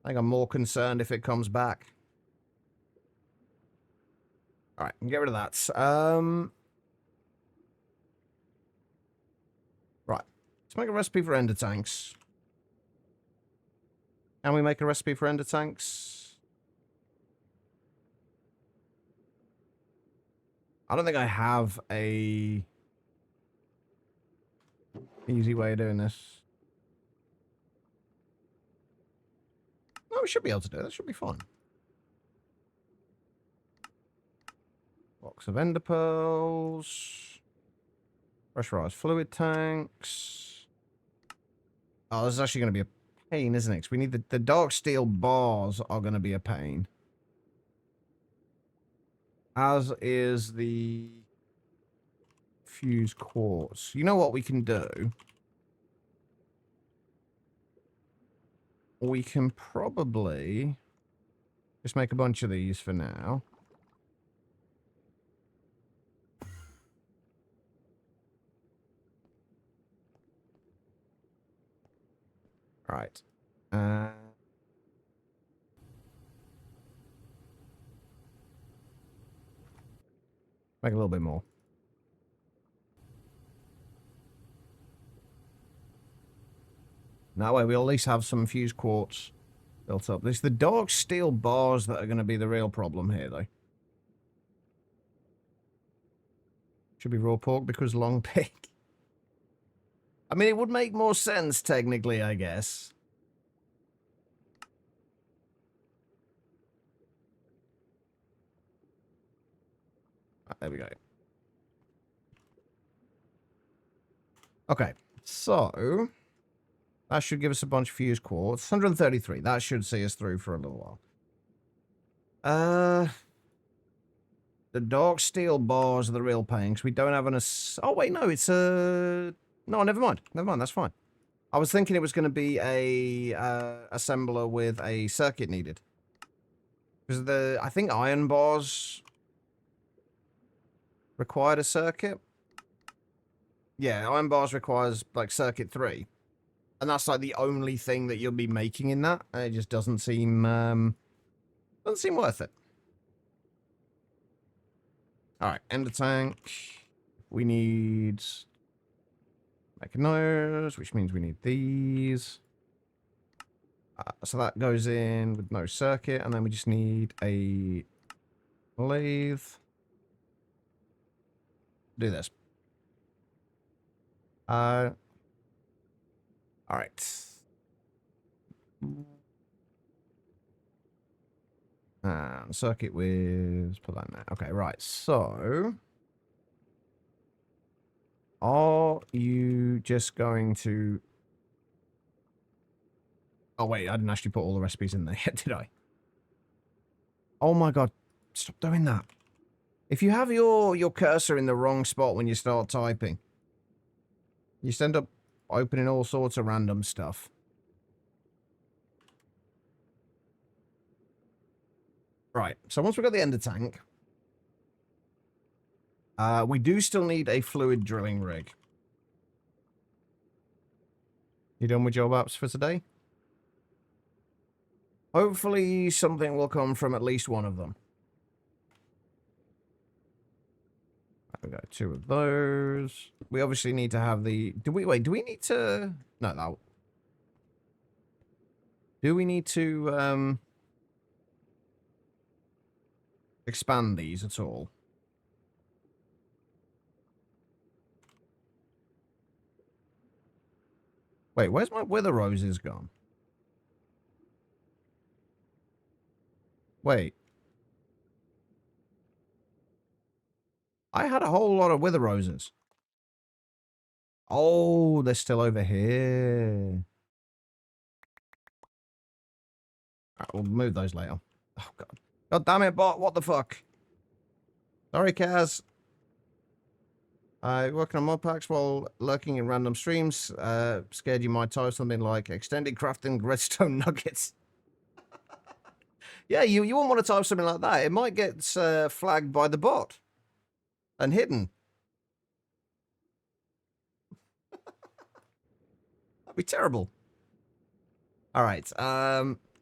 I think I'm more concerned if it comes back. All right, get rid of that. Right, let's make a recipe for ender tanks. Can we make a recipe for ender tanks? I don't think I have a easy way of doing this. No, we should be able to do it. That should be fun. Box of ender pearls. Pressurized fluid tanks. Oh, this is actually going to be a pain, isn't it? 'Cause we need the dark steel bars are going to be a pain. As is the fused quartz. You know what we can do? We can probably just make a bunch of these for now. Right. Make a little bit more. That way we'll at least have some fused quartz built up. It's the dark steel bars that are going to be the real problem here, though. Should be raw pork because long pig. I mean, it would make more sense, technically, I guess. Right, there we go. Okay, so that should give us a bunch of fused quartz. 133. That should see us through for a little while. The dark steel bars are the real pain because we don't have an... Oh, wait, no, it's a... No, never mind. Never mind, that's fine. I was thinking it was going to be a assembler with a circuit needed. Because I think iron bars required a circuit. Yeah, iron bars requires, like, circuit 3. And that's, like, the only thing that you'll be making in that. And it just doesn't seem worth it. Alright, ender tank. We need... Mechanizers, which means we need these. So that goes in with no circuit, and then we just need a lathe. Do this. Alright. Circuit with... Put that in there. Okay, right. So... Are you just going to... Oh, wait. I didn't actually put all the recipes in there yet, did I? Oh, my God. Stop doing that. If you have your cursor in the wrong spot when you start typing, you just end up opening all sorts of random stuff. Right, so once we've got the ender tank, we do still need a fluid drilling rig. You done with job apps for today? Hopefully something will come from at least one of them. We've got 2 of those. We obviously need to have the... do we need to... No. Do we need to, expand these at all? Wait, where's my wither roses gone? Wait. I had a whole lot of wither roses. Oh, they're still over here. Right, we'll move those later. Oh, God. God damn it, bot. What the fuck? Sorry, Kaz. Working on mod packs while lurking in random streams. Scared you might type something like extended crafting redstone nuggets. Yeah, you wouldn't want to type something like that. It might get flagged by the bot and hidden. That'd be terrible. All right.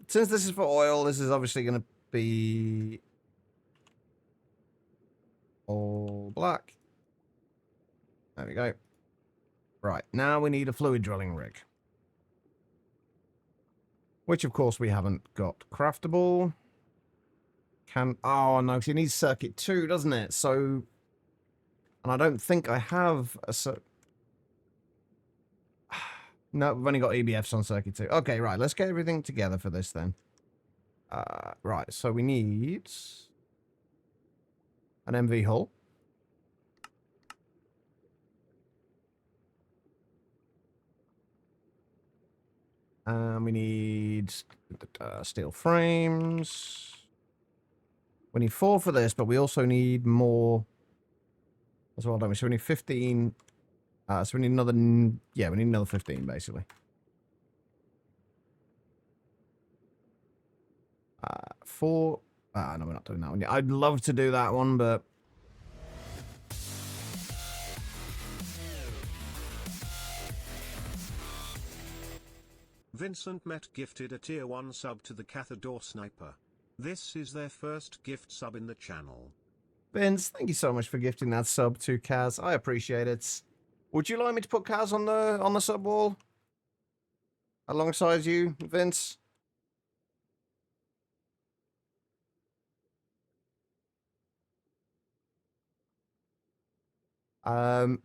Since this is for oil, this is obviously going to be all black. There we go. Right, now we need a fluid drilling rig. Which, of course, we haven't got craftable. Oh, no, because it needs circuit 2, doesn't it? So, and I don't think I have a no, we've only got EBFs on circuit 2. Okay, right, let's get everything together for this then. Right, so we need an MV hull. We need steel frames. We need 4 for this, but we also need more as well, don't we? So we need 15. So we need another, yeah, we need another 15, basically. 4. No, we're not doing that one yet. I'd love to do that one, but... Vincent Met gifted a tier 1 sub to the Cathador Sniper. This is their first gift sub in the channel. Vince, thank you so much for gifting that sub to Kaz. I appreciate it. Would you like me to put Kaz on the sub wall? Alongside you, Vince? Or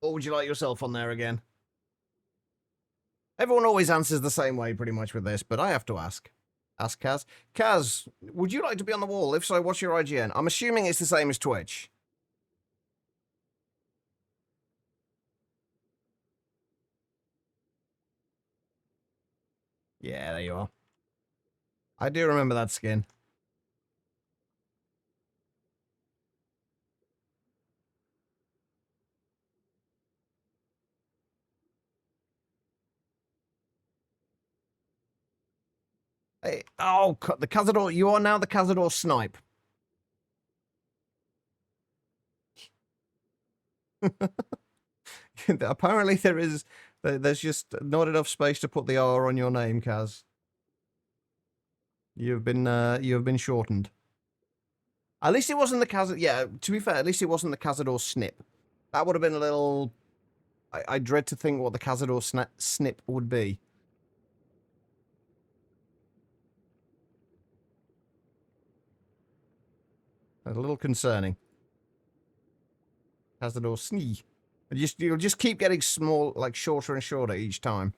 would you like yourself on there again? Everyone always answers the same way pretty much with this, but I have to ask. Ask Kaz. Kaz, would you like to be on the wall? If so, what's your IGN? I'm assuming it's the same as Twitch. Yeah, there you are. I do remember that skin. Hey, oh, the Cazador. You are now the Cazador Snipe. Apparently there's just not enough space to put the R on your name, Kaz. You have been shortened. At least it wasn't the Cazador. Yeah, to be fair, at least it wasn't the Cazador Snip. That would have been a little... I dread to think what the Cazador Snip would be. That's a little concerning. Cazador Snee. You'll just keep getting small, like shorter and shorter each time.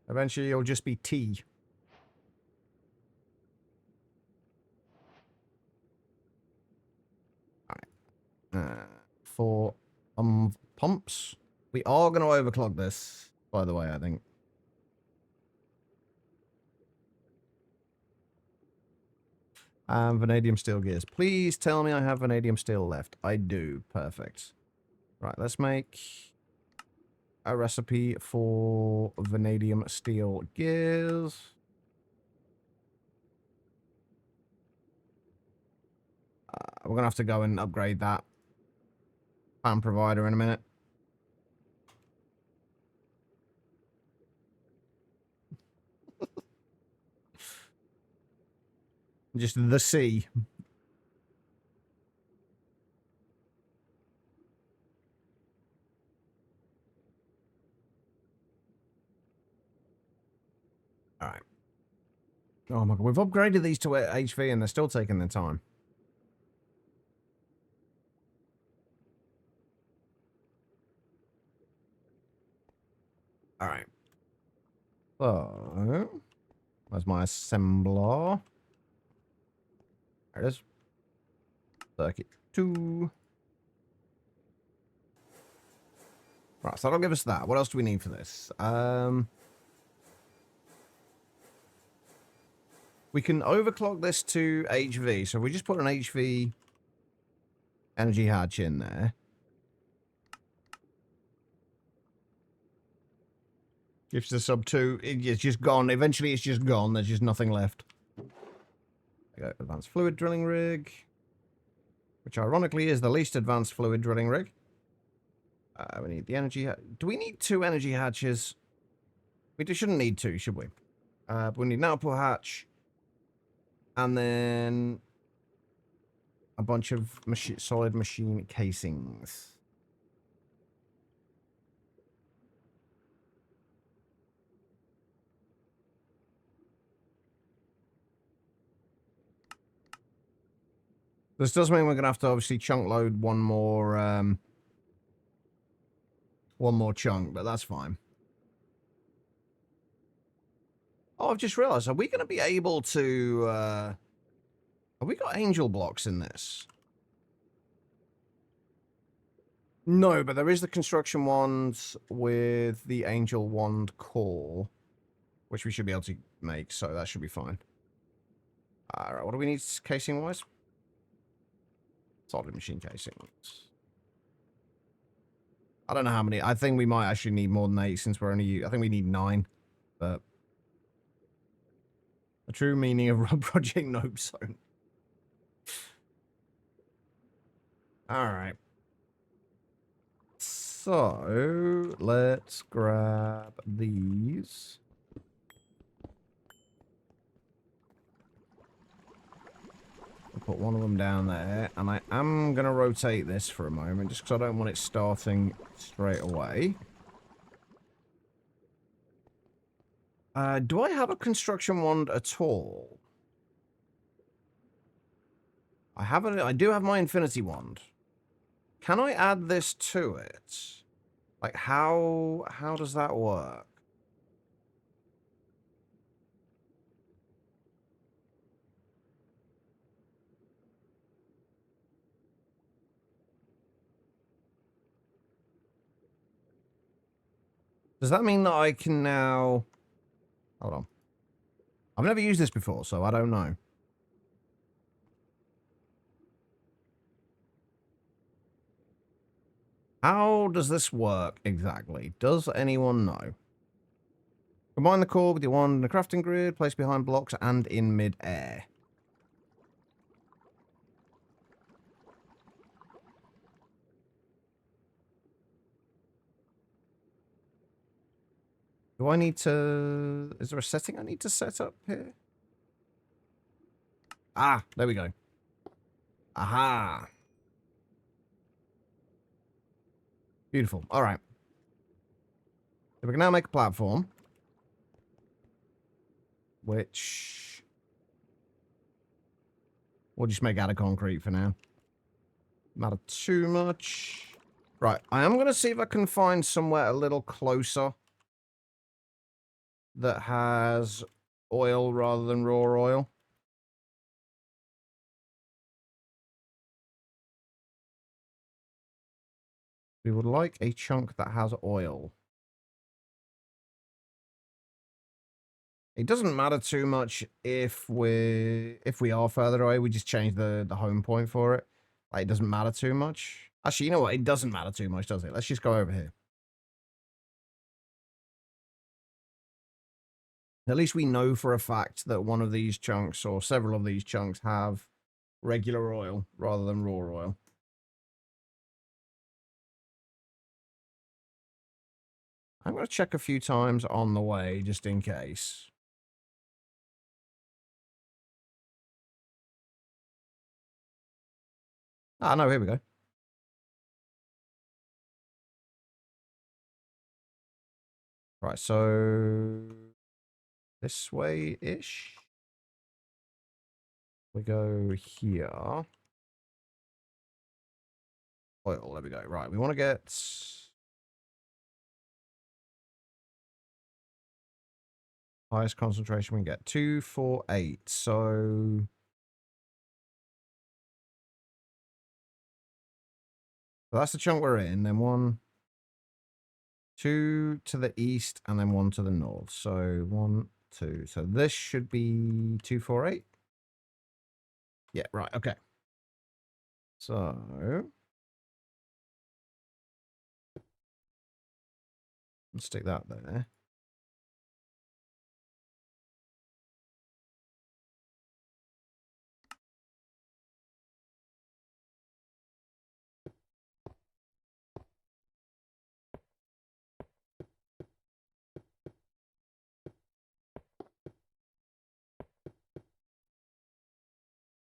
Eventually, you'll just be T. All right. For pumps, we are going to overclock this. By the way, I think. Vanadium steel gears. Please tell me I have vanadium steel left. I do. Perfect. Right, let's make a recipe for vanadium steel gears. We're going to have to go and upgrade that fan provider in a minute. Just the sea. All right. Oh my god, we've upgraded these to HV and they're still taking their time. All right. So, where's my assembler? There it is. Circuit 2. Right, so that'll give us that. What else do we need for this? We can overclock this to HV. So if we just put an HV energy hatch in there. Gives the sub 2. It's just gone. Eventually, it's just gone. There's just nothing left. There we go. Advanced fluid drilling rig. Which ironically is the least advanced fluid drilling rig. We need the energy. Do we need 2 energy hatches? We shouldn't need 2, should we? But we need an output hatch. And then a bunch of solid machine casings. This does mean we're going to have to obviously chunk load one more chunk, but that's fine. Oh, I've just realized, are we going to be able to... have we got angel blocks in this? No, but there is the construction wands with the angel wand core, which we should be able to make, so that should be fine. Alright, what do we need casing-wise? Solid machine casings. I don't know how many. I think we might actually need more than 8 since we're only... I think we need 9, but... The true meaning of Project Nope Zone. Alright. So, let's grab these. I'll put one of them down there. And I am going to rotate this for a moment, just because I don't want it starting straight away. Do I have a construction wand at all? I do have my infinity wand. Can I add this to it? Like, how does that work? Does that mean that I can now... Hold on. I've never used this before, so I don't know. How does this work exactly? Does anyone know? Combine the core with your wand and a crafting grid, placed behind blocks and in mid-air. Do I need to... Is there a setting I need to set up here? Ah, there we go. Aha. Beautiful. All right. So we can now make a platform. Which... We'll just make out of concrete for now. Not too much. Right. I am going to see if I can find somewhere a little closer that has oil rather than raw oil. We would like a chunk that has oil. It doesn't matter too much if we are further away. We just change the home point for it. Like, it doesn't matter too much. Actually, you know what? It doesn't matter too much, does it? Let's just go over here. At least we know for a fact that one of these chunks or several of these chunks have regular oil rather than raw oil. I'm going to check a few times on the way just in case. Ah, no, here we go. Right, so this way-ish. We go here. Oil, there we go. Right, we want to get... highest concentration we can get. 248. So... So that's the chunk we're in. Then one... 2 to the east, and then 1 to the north. So 1, 2. So this should be 248. Yeah, right. Okay. So let's stick that there.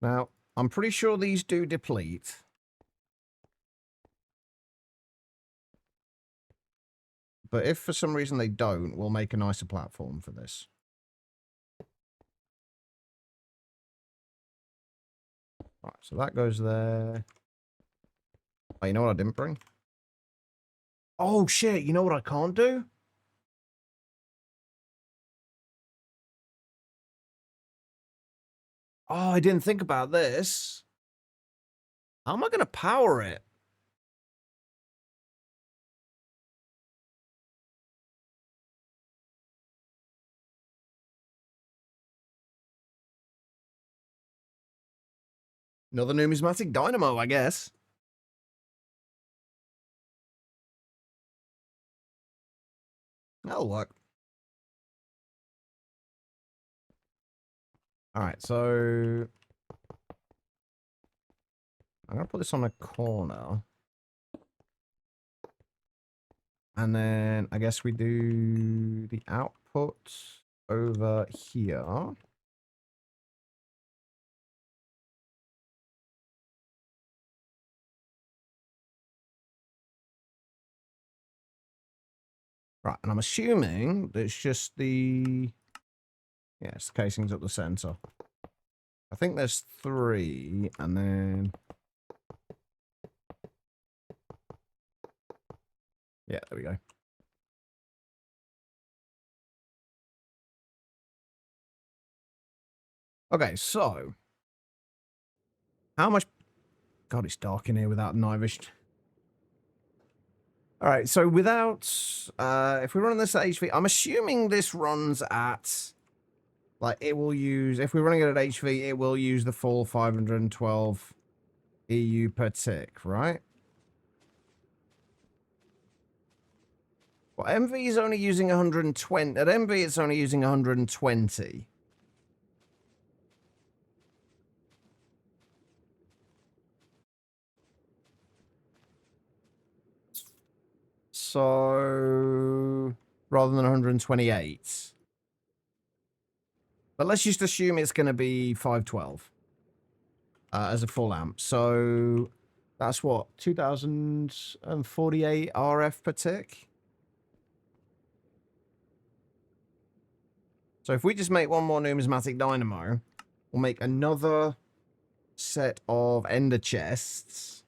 Now, I'm pretty sure these do deplete. But if for some reason they don't, we'll make a nicer platform for this. Right, so that goes there. Oh, you know what I didn't bring? Oh, shit. You know what I can't do? Oh, I didn't think about this. How am I going to power it? Another numismatic dynamo, I guess. That'll work. All right, so I'm going to put this on a corner. And then I guess we do the output over here. Right, and I'm assuming that it's just the... Yeah, it's the casings up the center. I think there's 3, and then... Yeah, there we go. Okay, so... How much... God, it's dark in here without night vision. Alright, so without... if we run this at HV... I'm assuming this runs at... Like, it will use... If we're running it at HV, it will use the full 512 EU per tick, right? Well, MV is only using 120. At MV, it's only using 120. So, rather than 128. But let's just assume it's going to be 512 as a full amp. So, that's what? 2048 RF per tick? So if we just make one more numismatic dynamo, we'll make another set of ender chests.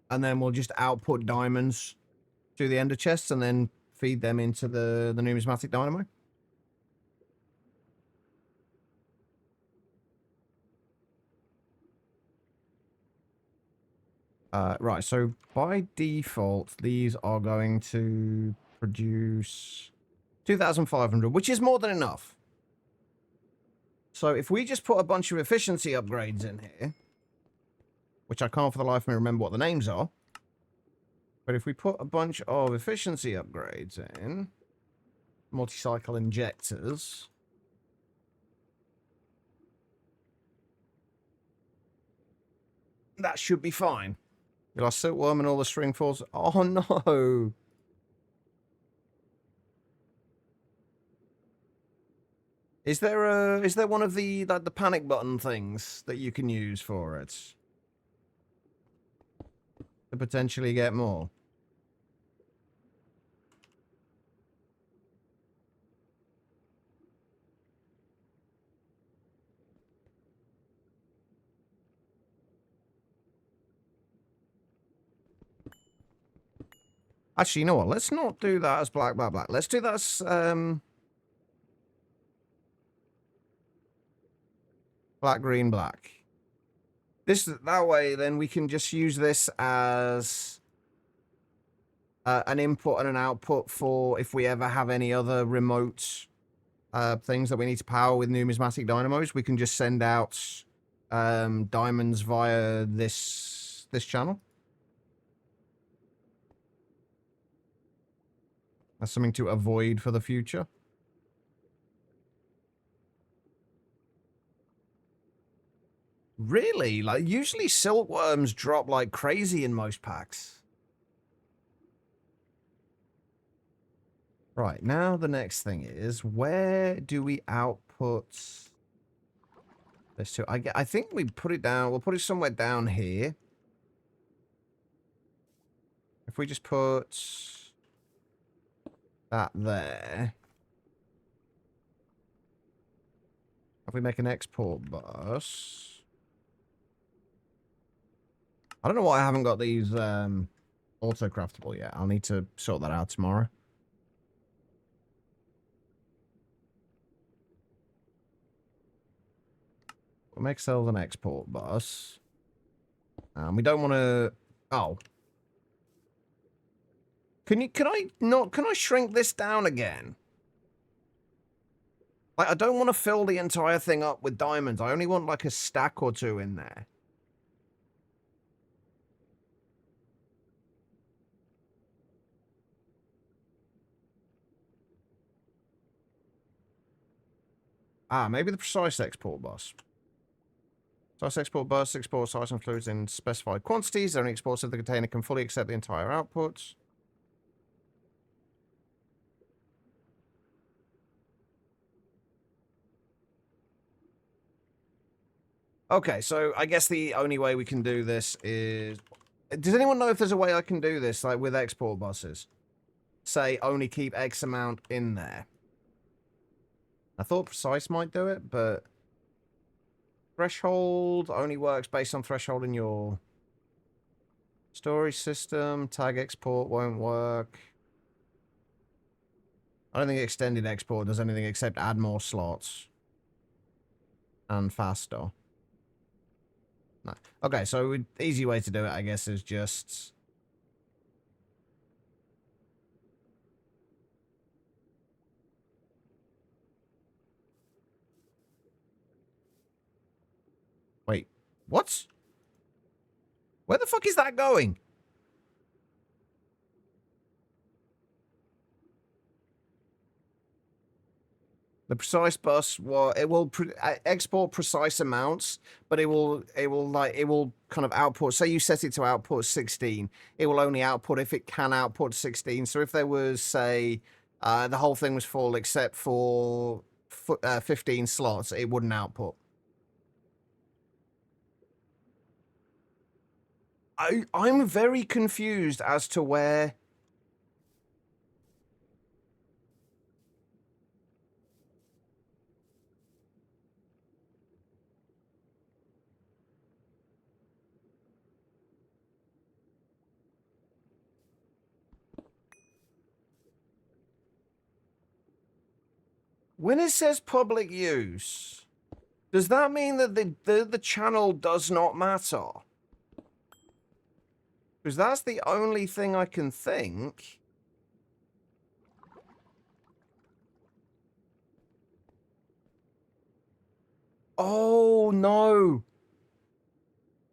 And then we'll just output diamonds to the ender chests and then feed them into the numismatic dynamo. Right, so by default, these are going to produce 2,500, which is more than enough. So if we just put a bunch of efficiency upgrades in here, which I can't for the life of me remember what the names are, but if we put a bunch of efficiency upgrades in, multi-cycle injectors, that should be fine. You lost silkworm and all the string falls. Oh no! Is there one of the like the panic button things that you can use for it to potentially get more? Actually, you know what? Let's not do that as black, black, black. Let's do that as black, green, black. That way, then we can just use this as an input and an output for if we ever have any other remote things that we need to power with numismatic dynamos. We can just send out diamonds via this channel. That's something to avoid for the future. Really? Like, usually silkworms drop like crazy in most packs. Right, now the next thing is, where do we output this to? I think we put it down, we'll put it somewhere down here. If we just put that there. If we make an export bus. I don't know why I haven't got these auto-craftable yet. I'll need to sort that out tomorrow. We'll make cells an export bus. We don't want to... Oh. Can I shrink this down again? Like, I don't want to fill the entire thing up with diamonds. I only want like a stack or two in there. Maybe the precise export bus. Precise export bus exports item fluids in specified quantities. Only exports if the container can fully accept the entire output. Okay, so I guess the only way we can do this is... Does anyone know if there's a way I can do this, like with export buses? Say, only keep X amount in there. I thought Precise might do it, but... Threshold only works based on threshold in your storage system. Tag export won't work. I don't think extended export does anything except add more slots. And faster. No. Okay, so easy way to do it, I guess, is just... Wait, what? Where the fuck is that going? The precise bus, well, it will export precise amounts, but it will kind of output. Say you set it to output 16, it will only output if it can output 16. So if there was, say, the whole thing was full except for 15 slots, it wouldn't output. I'm very confused as to where... When it says public use, does that mean that the channel does not matter? Because that's the only thing I can think. Oh, no.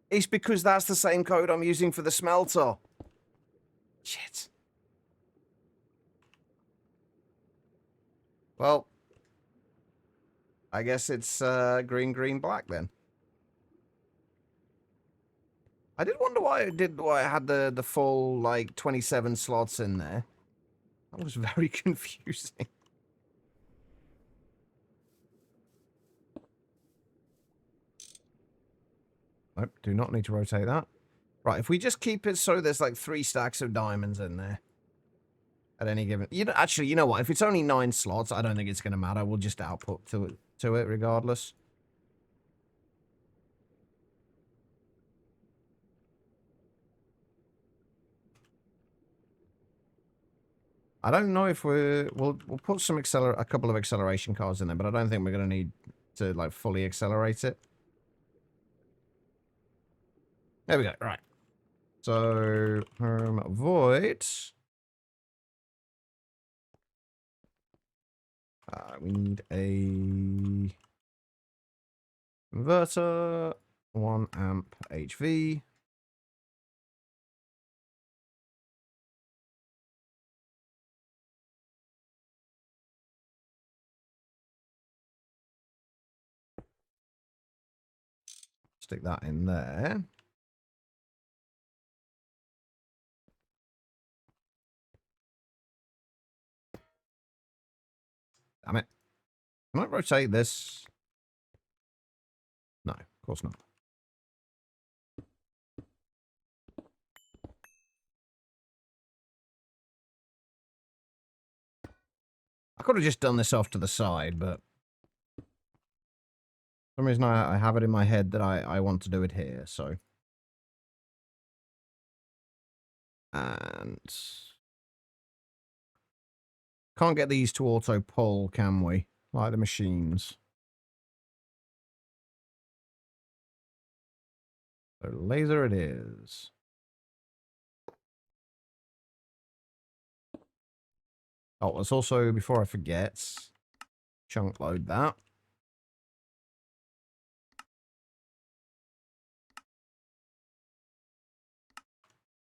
It's because that's the same code I'm using for the smelter. Shit. Well, I guess it's green, green, black then. I did wonder why I had the full, like, 27 slots in there. That was very confusing. Nope, do not need to rotate that. Right, if we just keep it so there's like 3 stacks of diamonds in there at any given... Actually, you know what? If it's only 9 slots, I don't think it's going to matter. We'll just output to it regardless. I don't know if we'll put some a couple of acceleration cards in there, but I don't think we're going to need to like fully accelerate it. There we go. Right. So void We need a inverter, 1 amp HV. Stick that in there. Damn it. Can I rotate this? No, of course not. I could have just done this off to the side, but for some reason I have it in my head that I want to do it here, so. And can't get these to auto pull, can we? Like the machines. So laser it is. Oh, let's also, before I forget, chunk load that.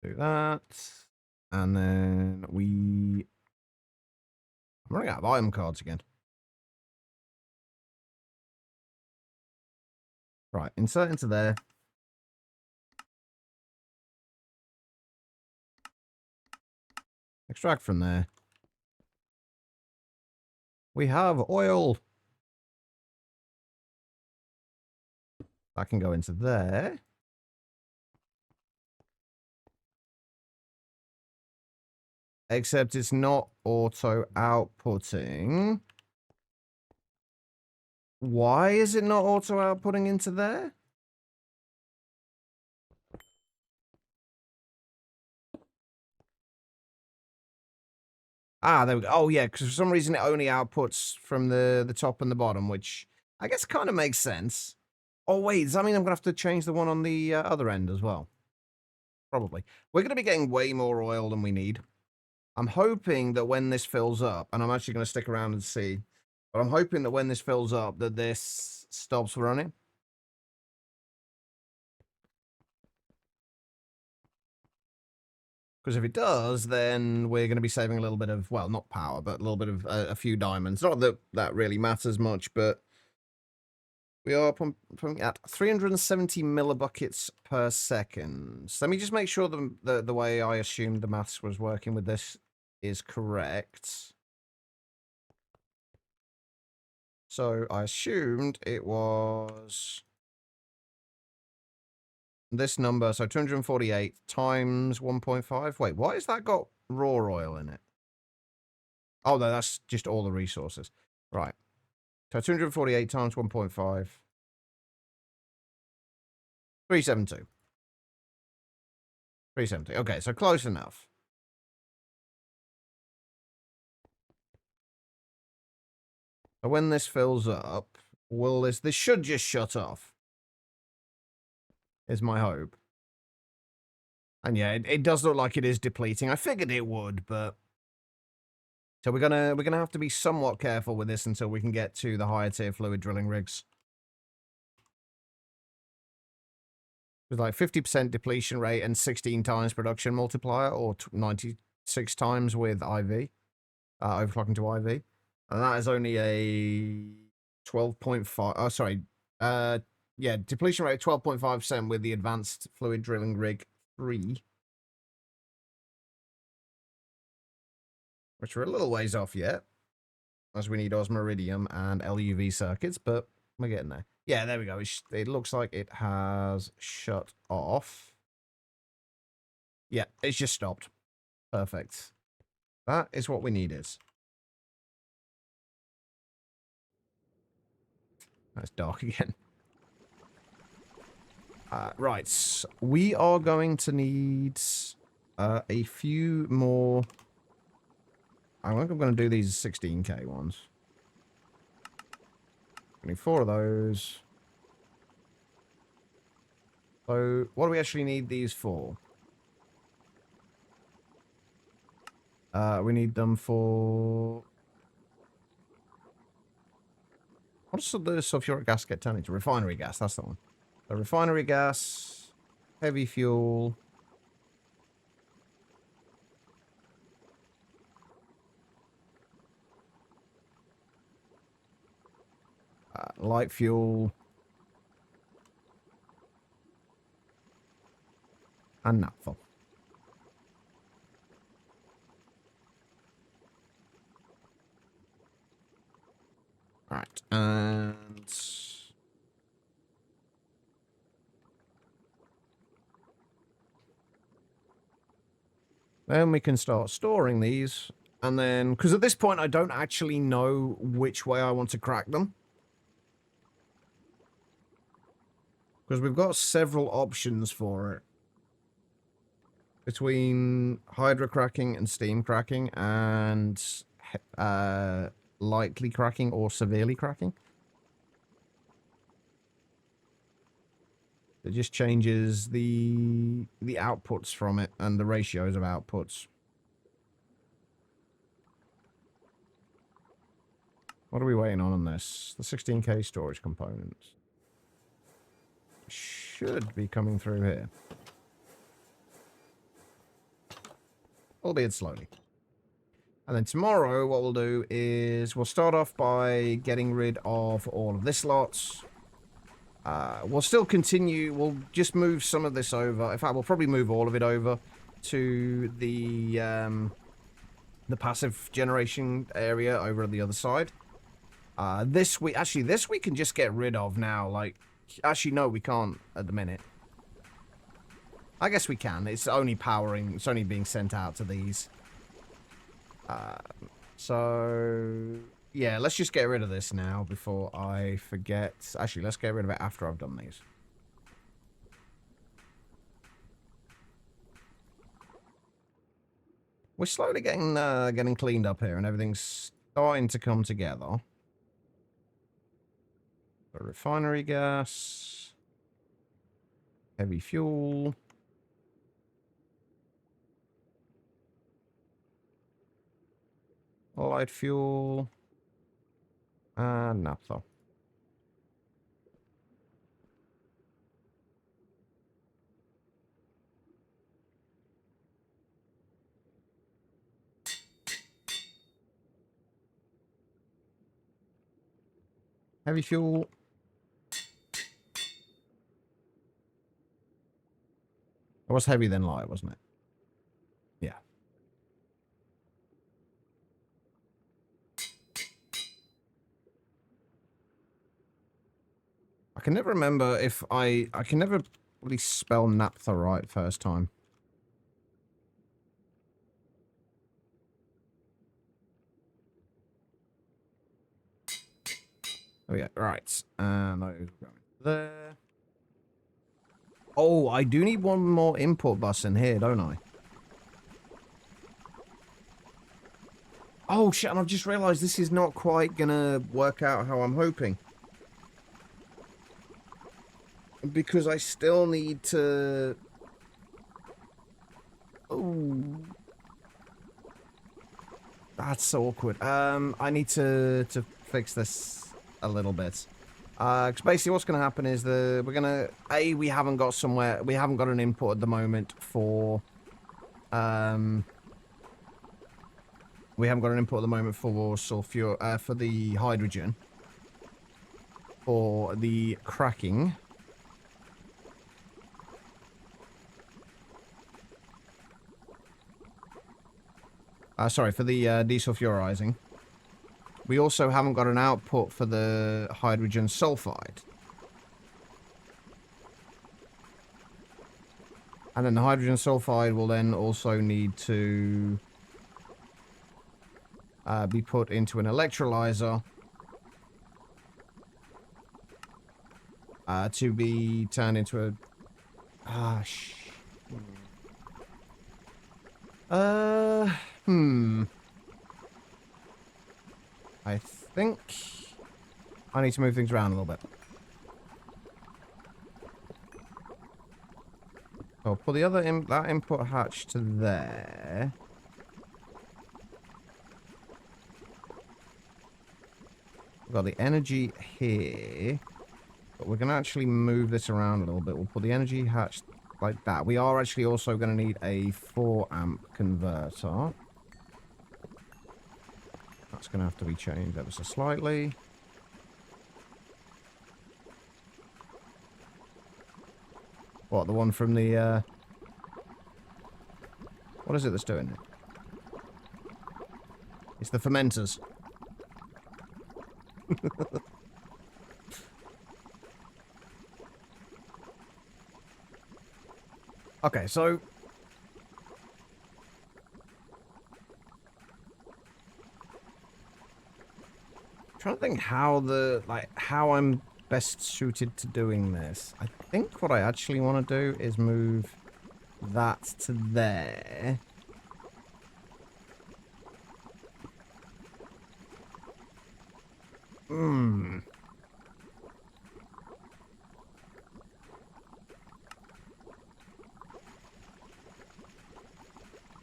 Do that. And then I'm running out of item cards again. Right, insert into there. Extract from there. We have oil. That can go into there. Except it's not auto outputting. Why is it not auto outputting into there? Ah, there we go. Oh, yeah, because for some reason it only outputs from the top and the bottom, which I guess kind of makes sense. Oh, wait, does that mean I'm going to have to change the one on the other end as well? Probably. We're going to be getting way more oil than we need. I'm hoping that when this fills up, and I'm actually going to stick around and see, but I'm hoping that when this fills up, that this stops running. Because if it does, then we're going to be saving a little bit of, well, not power, but a little bit of a few diamonds. Not that that really matters much, but we are pumping at 370 millibuckets per second. So let me just make sure the way I assumed the maths was working with this is correct. So I assumed it was this number, so 248 times 1.5. Wait, why has that got raw oil in it? Oh, no, that's just all the resources. Right. So 248 times 1.5. 372. 370. Okay, so close enough. So when this fills up, will this should just shut off. Is my hope. And yeah, it does look like it is depleting. I figured it would, but so we're gonna have to be somewhat careful with this until we can get to the higher tier fluid drilling rigs. With like 50% depletion rate and 16 times production multiplier, or 96 times with IV, overclocking to IV. And that is only a 12.5. Oh, sorry. Yeah, depletion rate 12.5% with the advanced fluid drilling rig 3. Which we're a little ways off yet, as we need osmiridium and LUV circuits, but we're getting there. Yeah, there we go. It looks like it has shut off. Yeah, it's just stopped. Perfect. That is what we needed. That's dark again. Right, we are going to need a few more. I think I'm going to do these 16k ones. I need 4 of those. So, what do we actually need these for? We need them for What does the sulfuric gas get turned into? Refinery gas, that's the one. So refinery gas, heavy fuel. Light fuel. And naphtha. Alright, and... then we can start storing these. And then, because at this point I don't actually know which way I want to crack them. Because we've got several options for it. Between hydro cracking and steam cracking and lightly cracking or severely cracking. It just changes the outputs from it and the ratios of outputs. What are we waiting on this? The 16K storage components. Should be coming through here. Albeit slowly. And then tomorrow, what we'll do is we'll start off by getting rid of all of this lot. We'll still continue. We'll just move some of this over. In fact, we'll probably move all of it over to the passive generation area over on the other side. This we can just get rid of now. Like, actually, no, we can't at the minute. I guess we can. It's only powering. It's only being sent out to these. So yeah, let's just get rid of this now before I forget. Actually, let's get rid of it after I've done these. We're slowly getting cleaned up here, and everything's starting to come together. The refinery gas, heavy fuel. Light fuel. And naphtha. Heavy fuel. It was heavy then light, wasn't it? Yeah. I can never remember if I can never really spell naphtha right first time. Oh yeah, right. And those going there. Oh, I do need one more import bus in here, don't I? Oh shit, and I've just realised this is not quite gonna work out how I'm hoping. Because I still need to... Oh. That's awkward. I need to fix this a little bit. Because basically what's going to happen is we haven't got an input at the moment for... we haven't got an input at the moment for sulfur, for the hydrogen. For the cracking. Sorry, for the desulfurizing. We also haven't got an output for the hydrogen sulfide. And then the hydrogen sulfide will then also need to be put into an electrolyzer to be turned into a... I think I need to move things around a little bit. I'll put the other that input hatch to there. We've got the energy here. But we're going to actually move this around a little bit. We'll put the energy hatch like that. We are actually also going to need a 4 amp converter. That's going to have to be changed ever so slightly. What, the one from the, what is it that's doing it? It's the fermenters. Okay, so... I'm trying to think how I'm best suited to doing this. I think what I actually want to do is move that to there.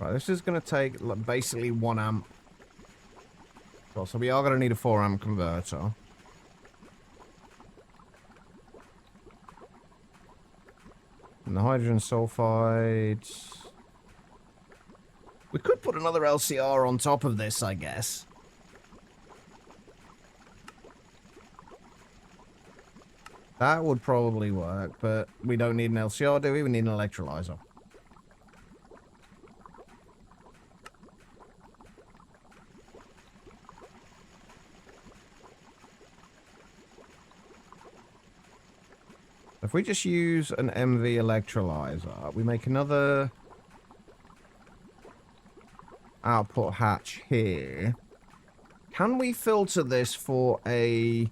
Right, this is going to take basically 1 amp. Well, so we are going to need a 4 amp converter. And the hydrogen sulfide... We could put another LCR on top of this, I guess. That would probably work, but we don't need an LCR, do we? We need an electrolyzer. If we just use an MV electrolyzer, we make another output hatch here. Can we filter this for a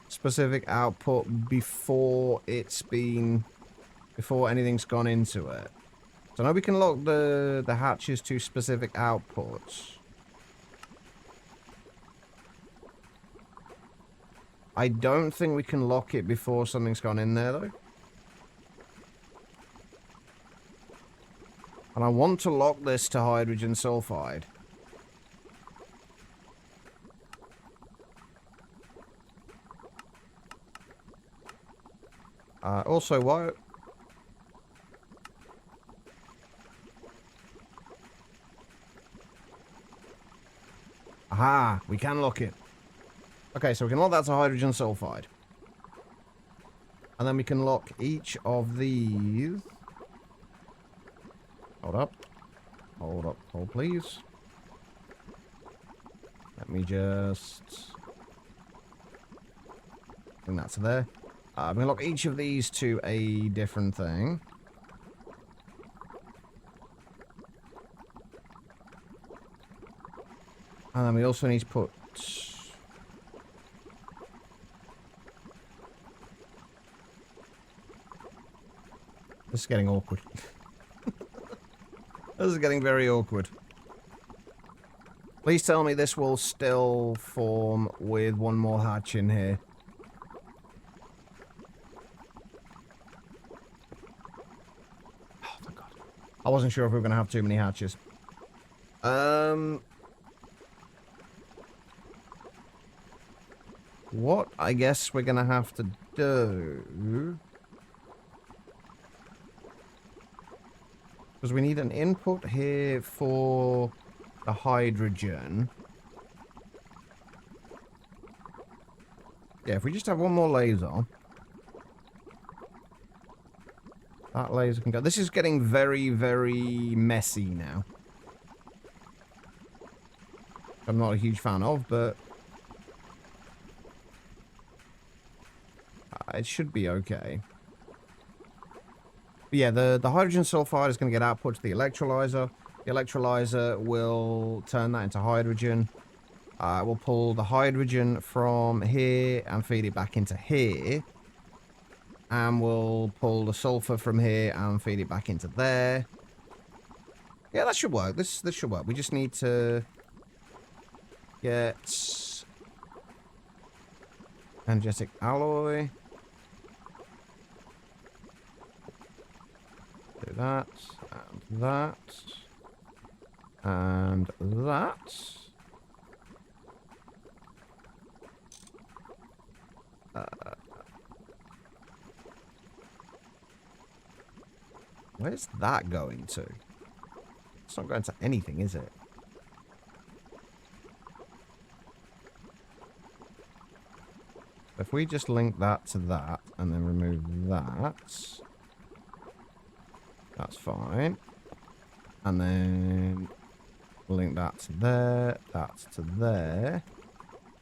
specific output before anything's gone into it? So now we can lock the hatches to specific outputs. I don't think we can lock it before something's gone in there, though. And I want to lock this to hydrogen sulfide. Also, why... Aha! We can lock it. Okay, so we can lock that to hydrogen sulfide. And then we can lock each of these... Hold up. Hold up. Hold, please. Let me just... bring that to there. I'm going to lock each of these to a different thing. And then we also need to put... This is getting awkward. This is getting very awkward. Please tell me this will still form with one more hatch in here. Oh, thank God. I wasn't sure if we were going to have too many hatches. What I guess we're going to have to do... Because we need an input here for the hydrogen. Yeah, if we just have one more laser. That laser can go. This is getting very, very messy now. I'm not a huge fan of, but... it should be okay. But yeah, the hydrogen sulfide is going to get output to the electrolyzer. The electrolyzer will turn that into hydrogen. We'll pull the hydrogen from here and feed it back into here. And we'll pull the sulfur from here and feed it back into there. Yeah, that should work. This should work. We just need to get energetic alloy. Do that, and that, and that. Where's that going to? It's not going to anything, is it? If we just link that to that and then remove that, that's fine. And then link that to there, that's to there,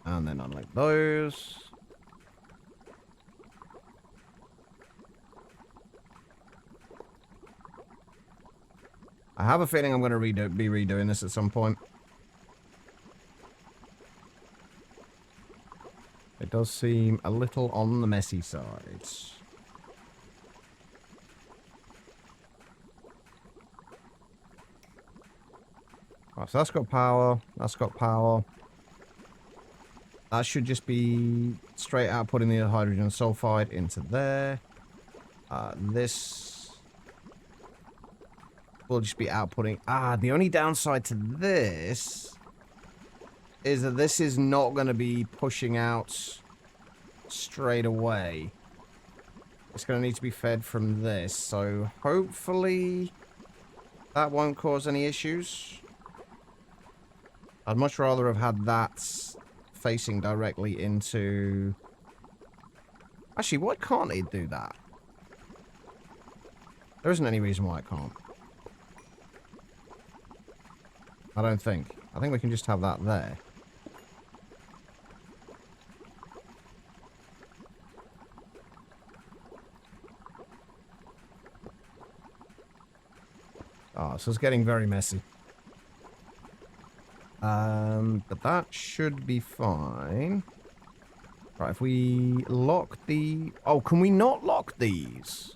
and then unlink those. I have a feeling I'm going to be redoing this at some point. It does seem a little on the messy side. Right, so that's got power. That's got power. That should just be straight out putting the hydrogen sulfide into there. This will just be outputting. The only downside to this is that this is not going to be pushing out straight away. It's going to need to be fed from this. So hopefully that won't cause any issues. I'd much rather have had that facing directly into... Actually, why can't it do that? There isn't any reason why it can't. I don't think. I think we can just have that there. So it's getting very messy. But that should be fine. Right, if we lock the... Oh, can we not lock these?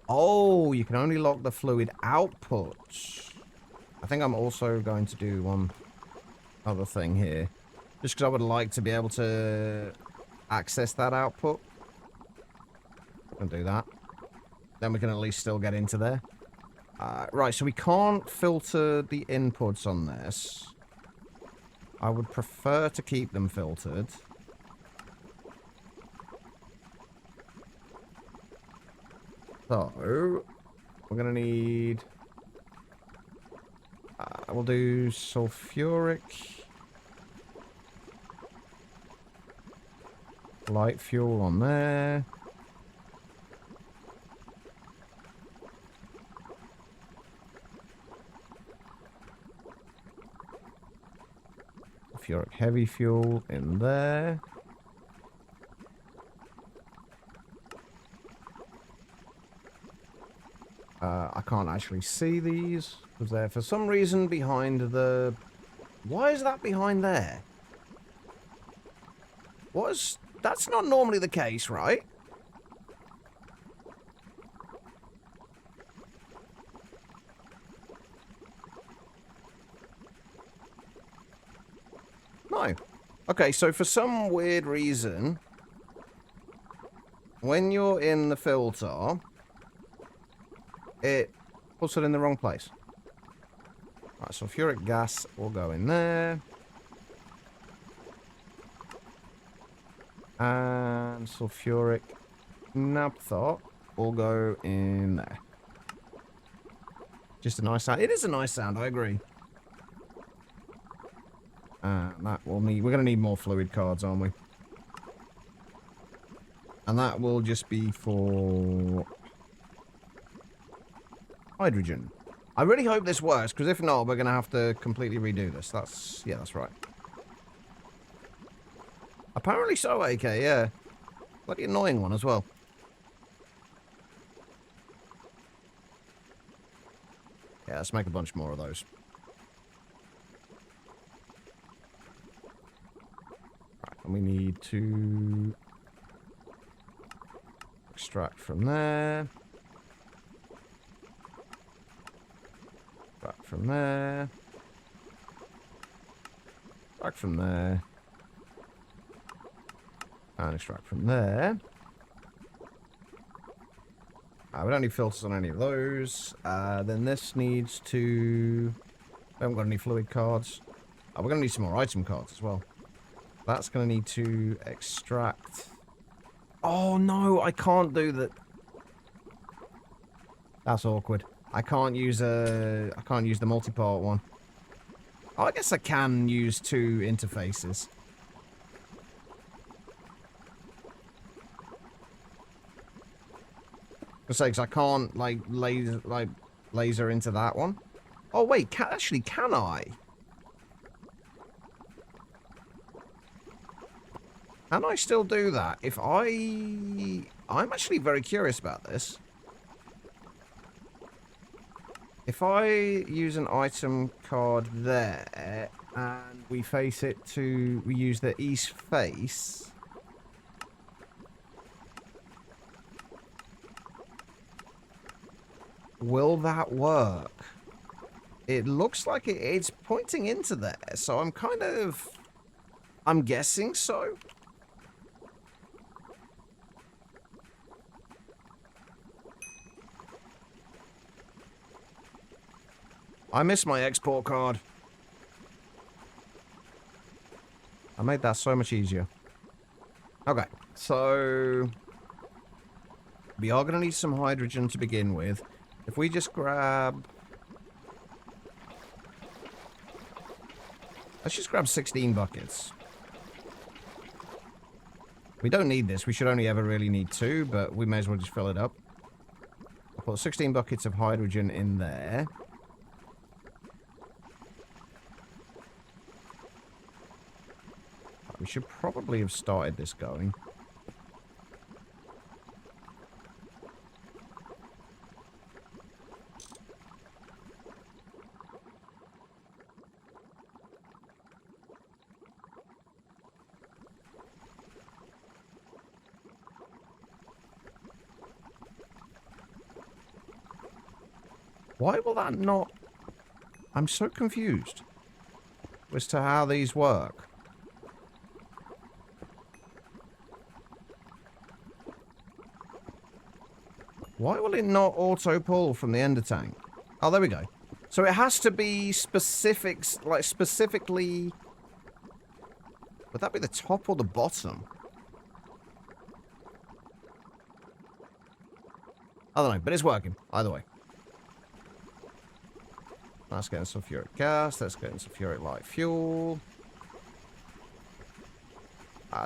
Oh, you can only lock the fluid output. I think I'm also going to do one other thing here. Just because I would like to be able to access that output. I'll do that. Then we can at least still get into there. Right, so we can't filter the inputs on this. I would prefer to keep them filtered. So, we're going to need... we'll do sulfuric. Light fuel on there. Sulfuric heavy fuel in there. I can't actually see these because they're for some reason behind the... Why is that behind there? That's not normally the case, right? No. Okay, so for some weird reason, when you're in the filter, it puts it in the wrong place. Right, sulfuric gas will go in there. And sulfuric naphtha will go in there. Just a nice sound. It is a nice sound, I agree. That will need... We're going to need more fluid cards, aren't we? And that will just be for... hydrogen. I really hope this works, because if not, we're going to have to completely redo this. Yeah, that's right. Apparently so, AK, yeah. Bloody annoying one as well. Yeah, let's make a bunch more of those. Right, and we need to extract from there. Extract from there. Extract from there. And extract from there. We don't need filters on any of those. Then this needs to... We haven't got any fluid cards. We're going to need some more item cards as well. That's going to need to extract. Oh, no, I can't do that. That's awkward. I can't use the multi-part one. Oh, I guess I can use 2 interfaces. For sakes, I can't like laser into that one. Oh wait, can I? Can I still do that? I'm actually very curious about this. If I use an item card there and we use the east face. Will that work? It looks like it's pointing into there, so I'm guessing so. I miss my export card. I made that so much easier. Okay, so we are going to need some hydrogen to begin with. If we just grab... Let's just grab 16 buckets. We don't need this. We should only ever really need 2, but we may as well just fill it up. I'll put 16 buckets of hydrogen in there. We should probably have started this going. Why will that not... I'm so confused as to how these work. Why will it not auto-pull from the ender tank? Oh, there we go. So it has to be specifics, like specifically... Would that be the top or the bottom? I don't know, but it's working, either way. That's getting sulfuric gas, that's getting sulfuric light fuel.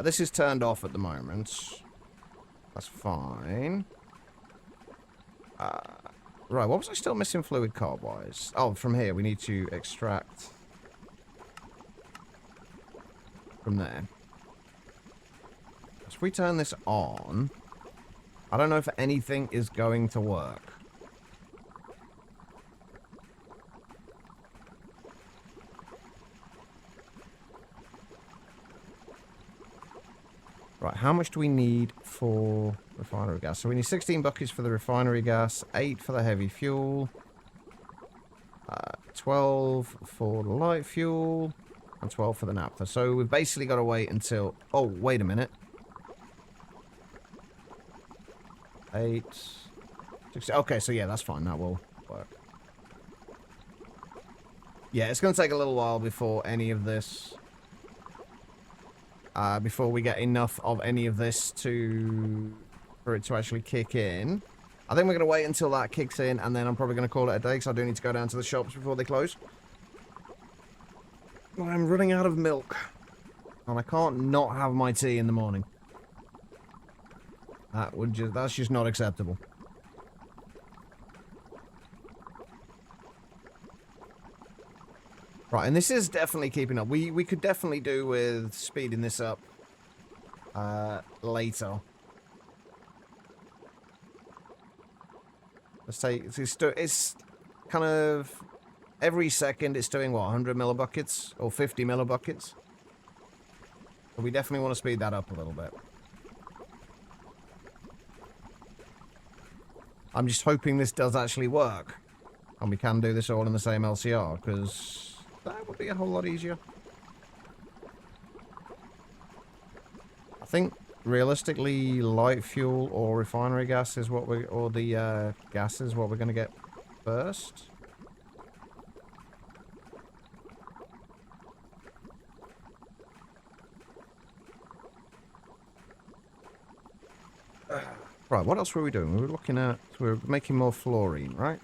This is turned off at the moment. That's fine. Right, what was I still missing fluid card-wise? Oh, from here, we need to extract from there. So if we turn this on, I don't know if anything is going to work. Right, how much do we need for refinery gas? So we need 16 buckets for the refinery gas, 8 for the heavy fuel, 12 for the light fuel, and 12 for the naphtha. So we've basically got to wait until... Oh, wait a minute. 8... 16, okay, so yeah, that's fine. That will work. Yeah, it's going to take a little while before any of this... before we get enough of any of this for it to actually kick in. I think we're going to wait until that kicks in, and then I'm probably going to call it a day, because I do need to go down to the shops before they close. I'm running out of milk, and I can't not have my tea in the morning. That's just not acceptable. Right, and this is definitely keeping up. We could definitely do with speeding this up later. Let's say it's kind of every second it's doing what, 100 millibuckets or 50 millibuckets. But we definitely want to speed that up a little bit. I'm just hoping this does actually work, and we can do this all in the same LCR, because that would be a whole lot easier. I think realistically, light fuel or refinery gas is what the gas is what we're going to get first. Right, what else were we doing? We were looking at... We were making more fluorine, right?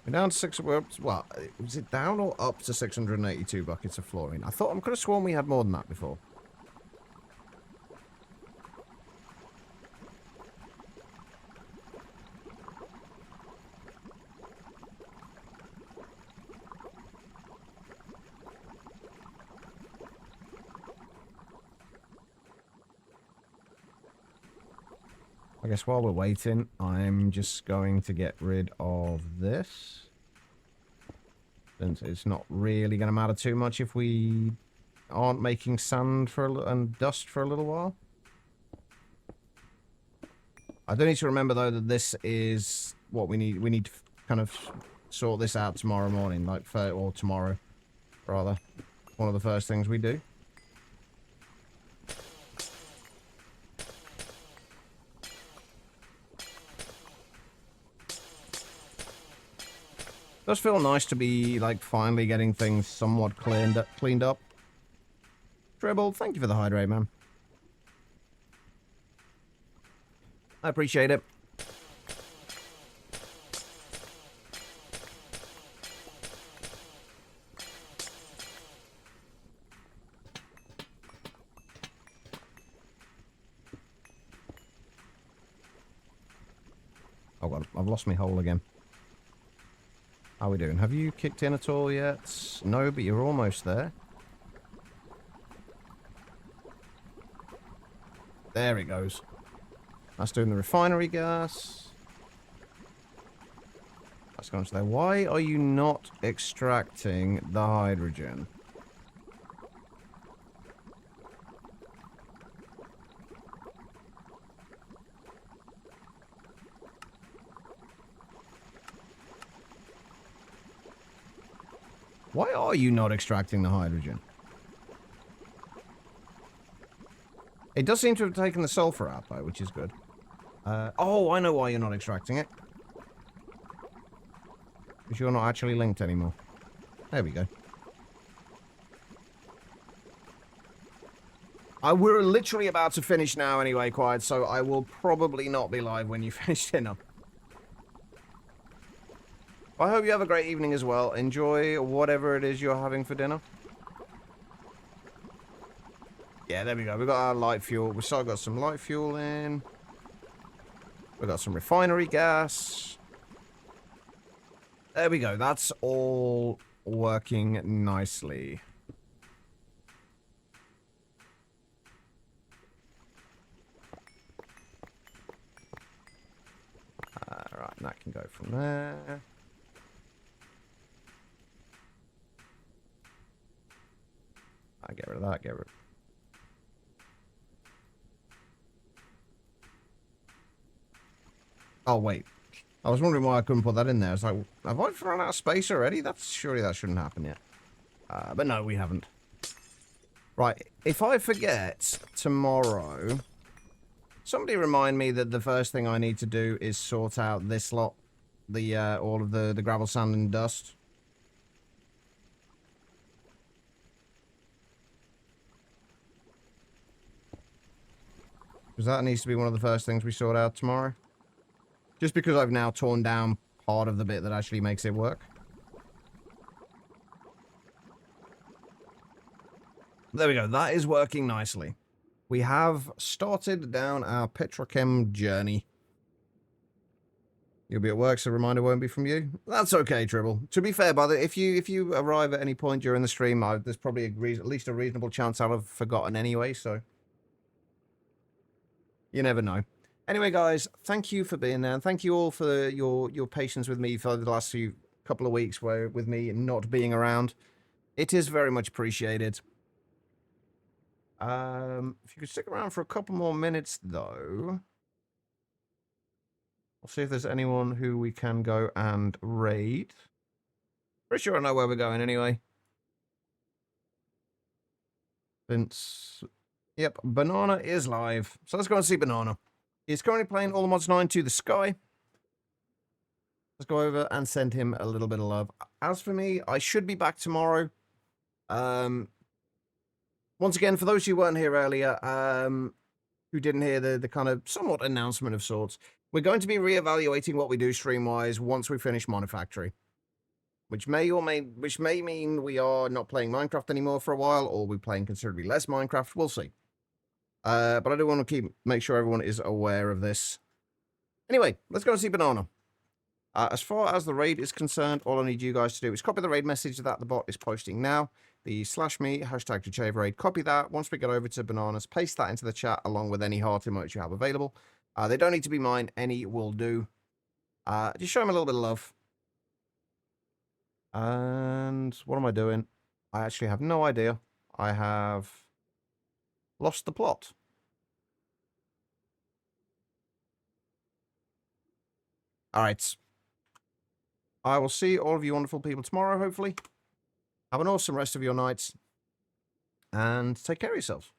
We're down to 6... Well, was it down or up to 682 buckets of fluorine? I could have sworn we had more than that before. I guess while we're waiting, I'm just going to get rid of this. Since it's not really going to matter too much if we aren't making sand and dust for a little while. I do need to remember, though, that this is what we need. We need to kind of sort this out tomorrow morning, or tomorrow, rather. One of the first things we do. It does feel nice to be, like, finally getting things somewhat cleaned up. Dribble, thank you for the hydrate, man. I appreciate it. Oh, God, I've lost my hole again. How are we doing? Have you kicked in at all yet? No, but you're almost there. There it goes. That's doing the refinery gas. That's going to there. Why are you not extracting the hydrogen? Why are you not extracting the hydrogen? It does seem to have taken the sulfur out, though, which is good. Oh, I know why you're not extracting it. Because you're not actually linked anymore. There we go. We're literally about to finish now anyway, Quiet, so I will probably not be live when you finish dinner. I hope you have a great evening as well. Enjoy whatever it is you're having for dinner. Yeah, there we go. We've got our light fuel. We've still got some light fuel in. We've got some refinery gas. There we go. That's all working nicely. Right, and that can go from there. Get rid of that, get rid of... Oh, wait. I was wondering why I couldn't put that in there. I was like, have I run out of space already? Surely that shouldn't happen yet. But no, we haven't. Right, if I forget tomorrow, somebody remind me that the first thing I need to do is sort out this lot. All of the gravel, sand, and dust. Because that needs to be one of the first things we sort out tomorrow. Just because I've now torn down part of the bit that actually makes it work. There we go. That is working nicely. We have started down our petrochem journey. You'll be at work, so a reminder won't be from you. That's okay, Tribble. To be fair, by the if you arrive at any point during the stream, there's probably at least a reasonable chance I'll have forgotten anyway, so... You never know. Anyway, guys, thank you for being there, and thank you all for your patience with me for the last couple of weeks with me not being around. It is very much appreciated. If you could stick around for a couple more minutes, though... I'll see if there's anyone who we can go and raid. Pretty sure I know where we're going anyway. Vince... Yep, Banana is live. So let's go and see Banana. He's currently playing All the Mods 9 to the Sky. Let's go over and send him a little bit of love. As for me, I should be back tomorrow. Once again, for those who weren't here earlier, who didn't hear the kind of somewhat announcement of sorts, we're going to be reevaluating what we do stream-wise once we finish Monifactory. Which may mean we are not playing Minecraft anymore for a while, or we're playing considerably less Minecraft. We'll see. But I do want to make sure everyone is aware of this. Anyway, let's go and see Banana. As far as the raid is concerned, all I need you guys to do is copy the raid message that the bot is posting now. The /me, #raid. Copy that. Once we get over to Bananas, paste that into the chat along with any heart emotes you have available. They don't need to be mine. Any will do. Just show him a little bit of love. And what am I doing? I actually have no idea. I have lost the plot. All right. I will see all of you wonderful people tomorrow, hopefully. Have an awesome rest of your nights. And take care of yourselves.